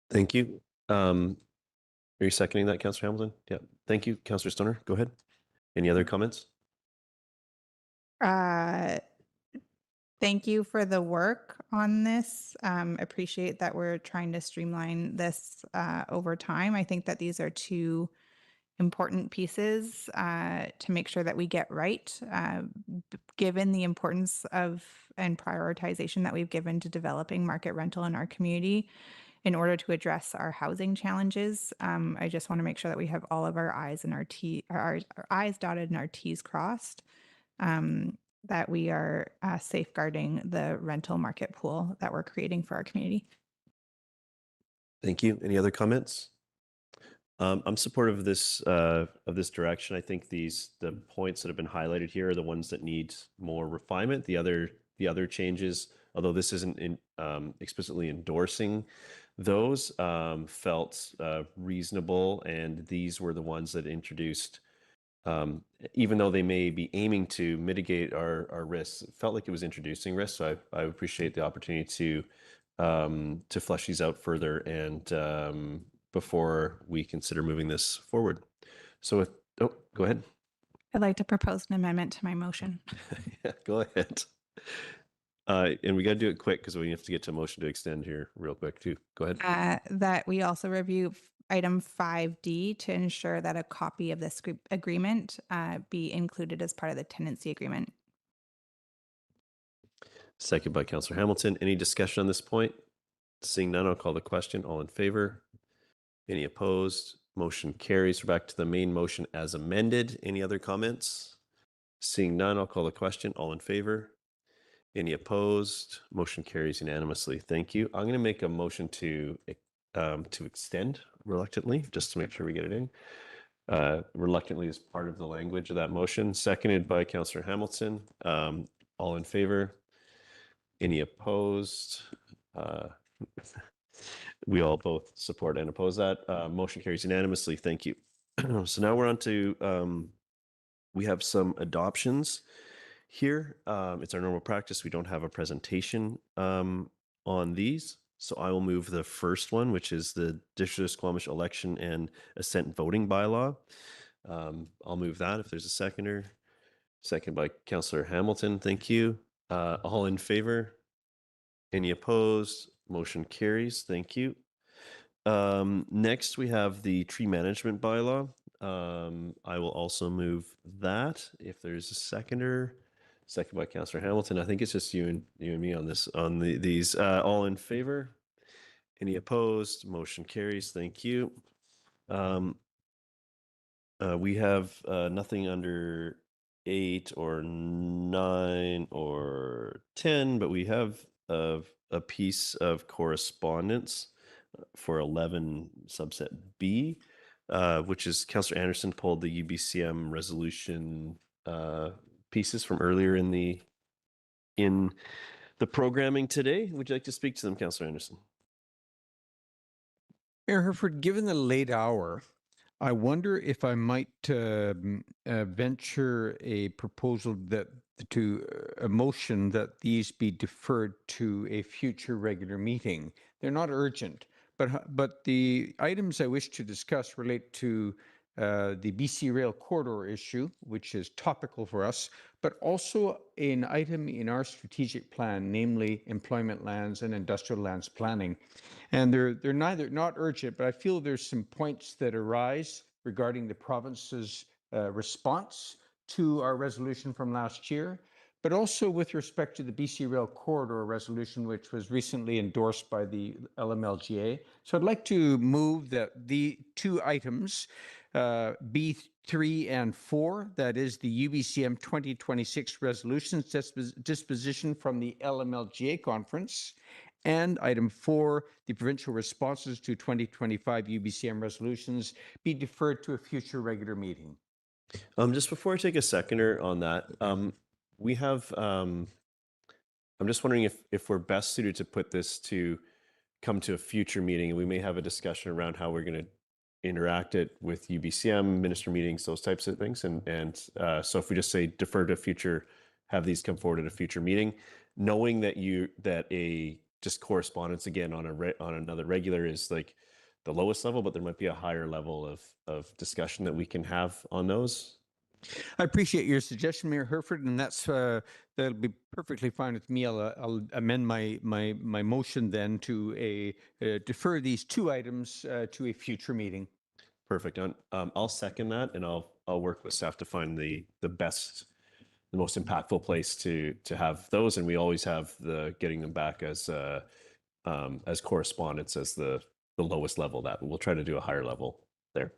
Thank you. Are you seconding that, Councillor Hamilton? Yeah. Thank you, Councillor Stoner. Go ahead. Any other comments? Thank you for the work on this. Appreciate that we're trying to streamline this over time. I think that these are two important pieces to make sure that we get right, given the importance of and prioritization that we've given to developing market rental in our community in order to address our housing challenges. I just want to make sure that we have all of our I's and our I's dotted and our T's crossed, that we are safeguarding the rental market pool that we're creating for our community. Thank you. Any other comments? I'm supportive of this direction. I think the points that have been highlighted here are the ones that need more refinement. The other changes, although this isn't explicitly endorsing those, felt reasonable, and these were the ones that introduced, even though they may be aiming to mitigate our risks, it felt like it was introducing risks. So I appreciate the opportunity to flesh these out further and before we consider moving this forward. So go ahead. I'd like to propose an amendment to my motion. Yeah, go ahead. And we got to do it quick because we have to get to a motion to extend here real quick too. Go ahead. That we also review item 5D to ensure that a copy of this agreement be included as part of the tenancy agreement. Second by Councillor Hamilton. Any discussion on this point? Seeing none, I'll call the question. All in favor? Any opposed? Motion carries. We're back to the main motion as amended. Any other comments? Seeing none, I'll call the question. All in favor? Any opposed? Motion carries unanimously. Thank you. I'm going to make a motion to extend reluctantly, just to make sure we get it in. Reluctantly is part of the language of that motion. Seconded by Councillor Hamilton. All in favor? Any opposed? We all both support and oppose that. Motion carries unanimously. Thank you. So now we're on to, we have some adoptions here. It's our normal practice. We don't have a presentation on these. So I will move the first one, which is the District of Squamish election and assent voting bylaw. I'll move that if there's a seconder. Second by Councillor Hamilton. Thank you. All in favor? Any opposed? Motion carries. Thank you. Next, we have the tree management bylaw. I will also move that if there's a seconder. Second by Councillor Hamilton. I think it's just you and me on this these. All in favor? Any opposed? Motion carries. Thank you. We have nothing under 8 or 9 or 10, but we have a piece of correspondence for 11 subset B, which is Councillor Anderson pulled the UBCM resolution pieces from earlier in the programming today. Would you like to speak to them, Councillor Anderson? Mayor Herford, given the late hour, I wonder if I might venture a proposal a motion that these be deferred to a future regular meeting. They're not urgent, but the items I wish to discuss relate to the BC Rail corridor issue, which is topical for us, but also an item in our strategic plan, namely employment lands and industrial lands planning. And they're not urgent, but I feel there's some points that arise regarding the province's response to our resolution from last year, but also with respect to the BC Rail corridor resolution, which was recently endorsed by the LMLGA. So I'd like to move that the two items, B3 and 4, that is the UBCM 2026 resolutions disposition from the LMLGA conference, and item 4, the provincial responses to 2025 UBCM resolutions, be deferred to a future regular meeting. Just before I take a seconder on that, we have, I'm just wondering if we're best suited to put this to come to a future meeting, and we may have a discussion around how we're going to interact it with UBCM, minister meetings, those types of things. So if we just say defer to future, have these come forward at a future meeting, knowing that just correspondence again on another regular is like the lowest level, but there might be a higher level of discussion that we can have on those. I appreciate your suggestion, Mayor Herford, and that'll be perfectly fine with me. I'll amend my motion then to defer these two items to a future meeting. Perfect. I'll second that, and I'll work with staff to find the most impactful place to have those, and we always have the getting them back as correspondence as the lowest level. That we'll try to do a higher level there.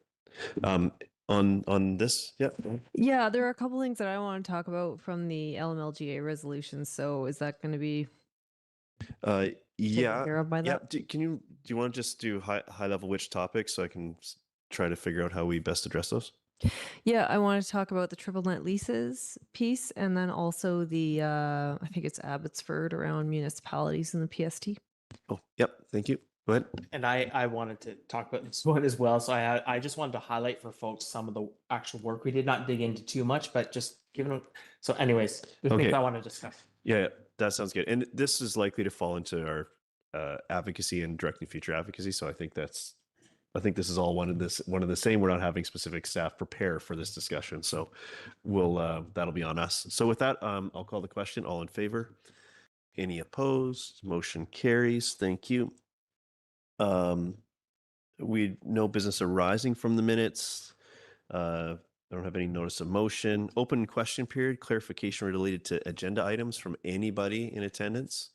On this, Yeah, there are a couple things that I want to talk about from the LMLGA resolution. So is that going to be taken care of by that? Do you want to just do high level which topics so I can try to figure out how we best address those? Yeah, I want to talk about the triple net leases piece, and then also the I think it's Abbotsford around municipalities and the PST. Oh, yep. Thank you. Go ahead. And I wanted to talk about this one as well. So I just wanted to highlight for folks some of the actual work we did, not dig into too much, but just so anyways, the things I want to discuss. Yeah, that sounds good. And this is likely to fall into our advocacy and directing future advocacy. So I think this is all one of the same. We're not having specific staff prepare for this discussion. So that'll be on us. So with that, I'll call the question. All in favor? Any opposed? Motion carries. Thank you. No business arising from the minutes. I don't have any notice of motion. Open question period, clarification related to agenda items from anybody in attendance.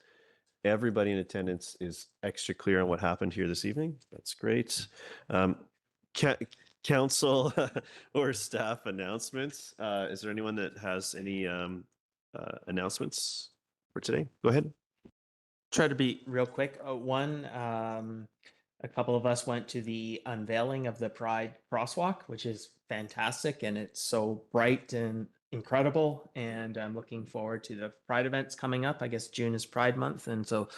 Everybody in attendance is extra clear on what happened here this evening. That's great. Council or staff announcements. Is there anyone that has any announcements for today? Go ahead. Try to be real quick. A couple of us went to the unveiling of the Pride Crosswalk, which is fantastic, and it's so bright and incredible. And I'm looking forward to the Pride events coming up. I guess June is Pride Month, and so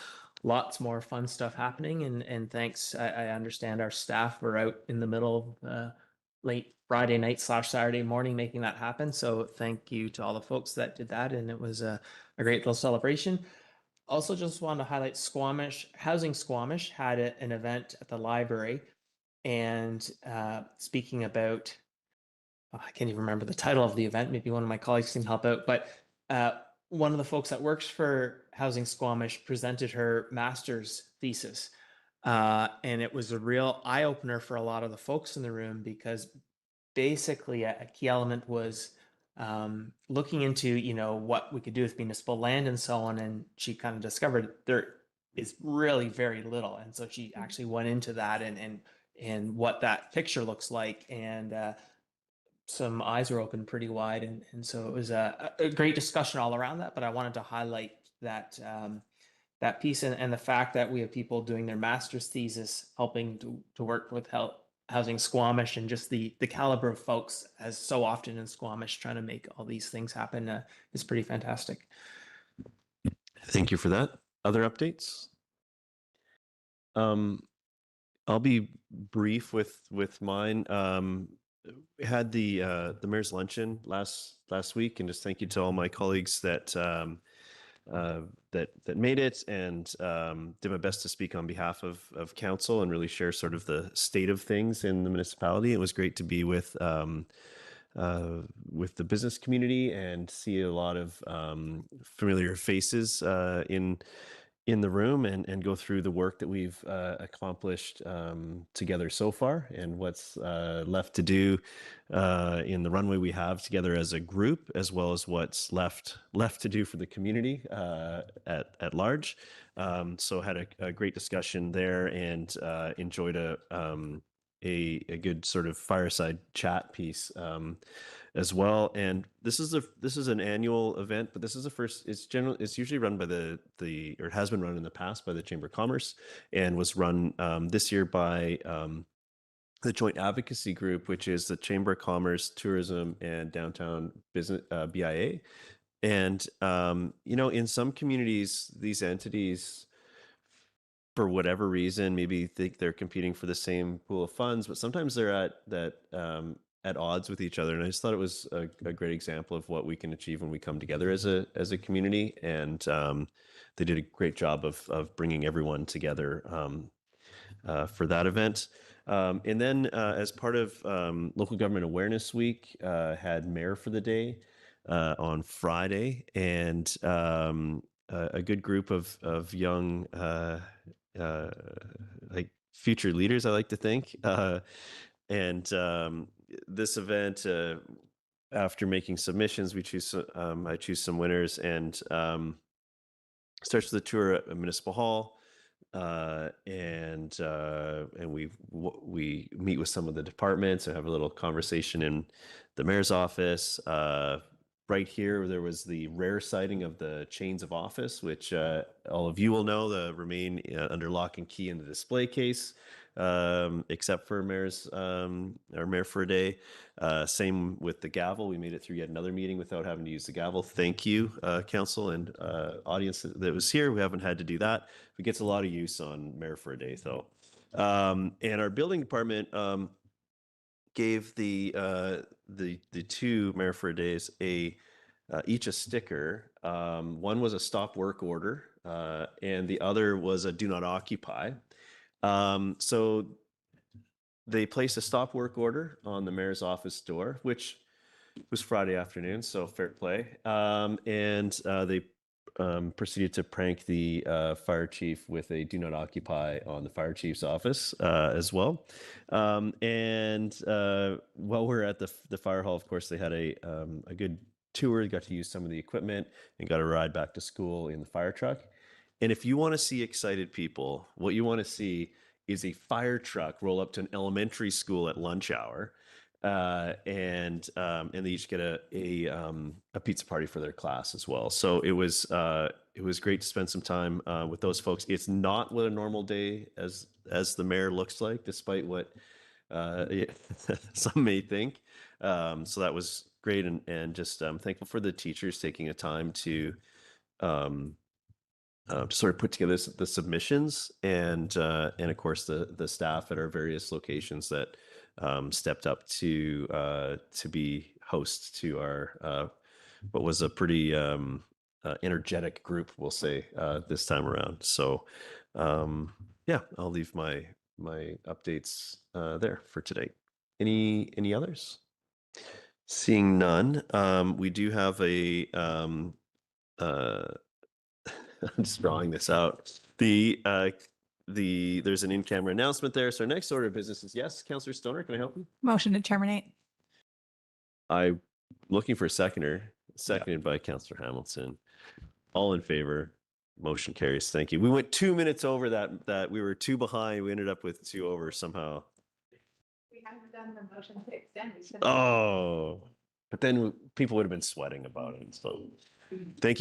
lots more fun stuff happening. And thanks. I understand our staff were out in the middle of late Friday night / Saturday morning making that happen. So thank you to all the folks that did that, and it was a great little celebration. Also, just wanted to highlight Housing Squamish had an event at the library, and speaking about, I can't even remember the title of the event. Maybe one of my colleagues can help out. But one of the folks that works for Housing Squamish presented her master's thesis, and it was a real eye opener for a lot of the folks in the room, because basically a key element was looking into, what we could do with municipal land and so on. And she kind of discovered there is really very little. And so she actually went into that and what that picture looks like. And some eyes were open pretty wide, and so it was a great discussion all around that. But I wanted to highlight that that piece and the fact that we have people doing their master's thesis, helping to work with housing Squamish, and just the caliber of folks, as so often in Squamish, trying to make all these things happen is pretty fantastic. Thank you for that. Other updates? I'll be brief with mine. We had the mayor's luncheon last week, and just thank you to all my colleagues that that made it, and did my best to speak on behalf of council and really share sort of the state of things in the municipality. It was great to be with the business community and see a lot of familiar faces in the room, and go through the work that we've accomplished together so far, and what's left to do in the runway we have together as a group, as well as what's left to do for the community at large. So had a great discussion there, and enjoyed a good sort of fireside chat piece as well. And this is an annual event, but this is the first. It's usually run by or it has been run in the past by the Chamber of Commerce, and was run this year by the Joint Advocacy Group, which is the Chamber of Commerce, Tourism, and Downtown Business BIA. And in some communities, these entities, for whatever reason, maybe think they're competing for the same pool of funds, but sometimes they're at odds with each other. And I just thought it was a great example of what we can achieve when we come together as a community. And they did a great job of bringing everyone together for that event. And then as part of Local Government Awareness Week, had Mayor for the Day on Friday, and a good group of young like future leaders, I like to think. And this event, after making submissions, I choose some winners, and starts with a tour at Municipal Hall, and we meet with some of the departments and have a little conversation in the mayor's office. Right here, there was the rare sighting of the chains of office, which all of you will know remain under lock and key in the display case, except for our mayor for a day. Same with the gavel. We made it through yet another meeting without having to use the gavel. Thank you, council and audience that was here. We haven't had to do that. It gets a lot of use on mayor for a day, though. And our building department gave the two mayor for a days each a sticker. One was a stop work order, and the other was a do not occupy. So they placed a stop work order on the mayor's office door, which was Friday afternoon, so fair play. And they proceeded to prank the fire chief with a do not occupy on the fire chief's office as well. And while we're at the fire hall, of course, they had a good tour. Got to use some of the equipment and got a ride back to school in the fire truck. And if you want to see excited people, what you want to see is a fire truck roll up to an elementary school at lunch hour, and they each get a pizza party for their class as well. So it was great to spend some time with those folks. It's not what a normal day as the mayor looks like, despite what some may think. So that was great, and just thankful for the teachers taking a time to sort of put together the submissions, and of course the staff at our various locations that stepped up to be hosts to our what was a pretty energetic group, we'll say, this time around. So yeah, I'll leave my updates there for today. Any others? Seeing none, we do have a I'm just drawing this out. There's an in-camera announcement there. So our next order of business is, yes, Councillor Stoner, can I help you? Motion to terminate. I'm looking for a seconder. Seconded by Councillor Hamilton. All in favor? Motion carries. Thank you. We went 2 minutes over that we were 2 behind. We ended up with 2 over somehow. We haven't done the motion to extend. Oh, but then people would have been sweating about it. So thank you.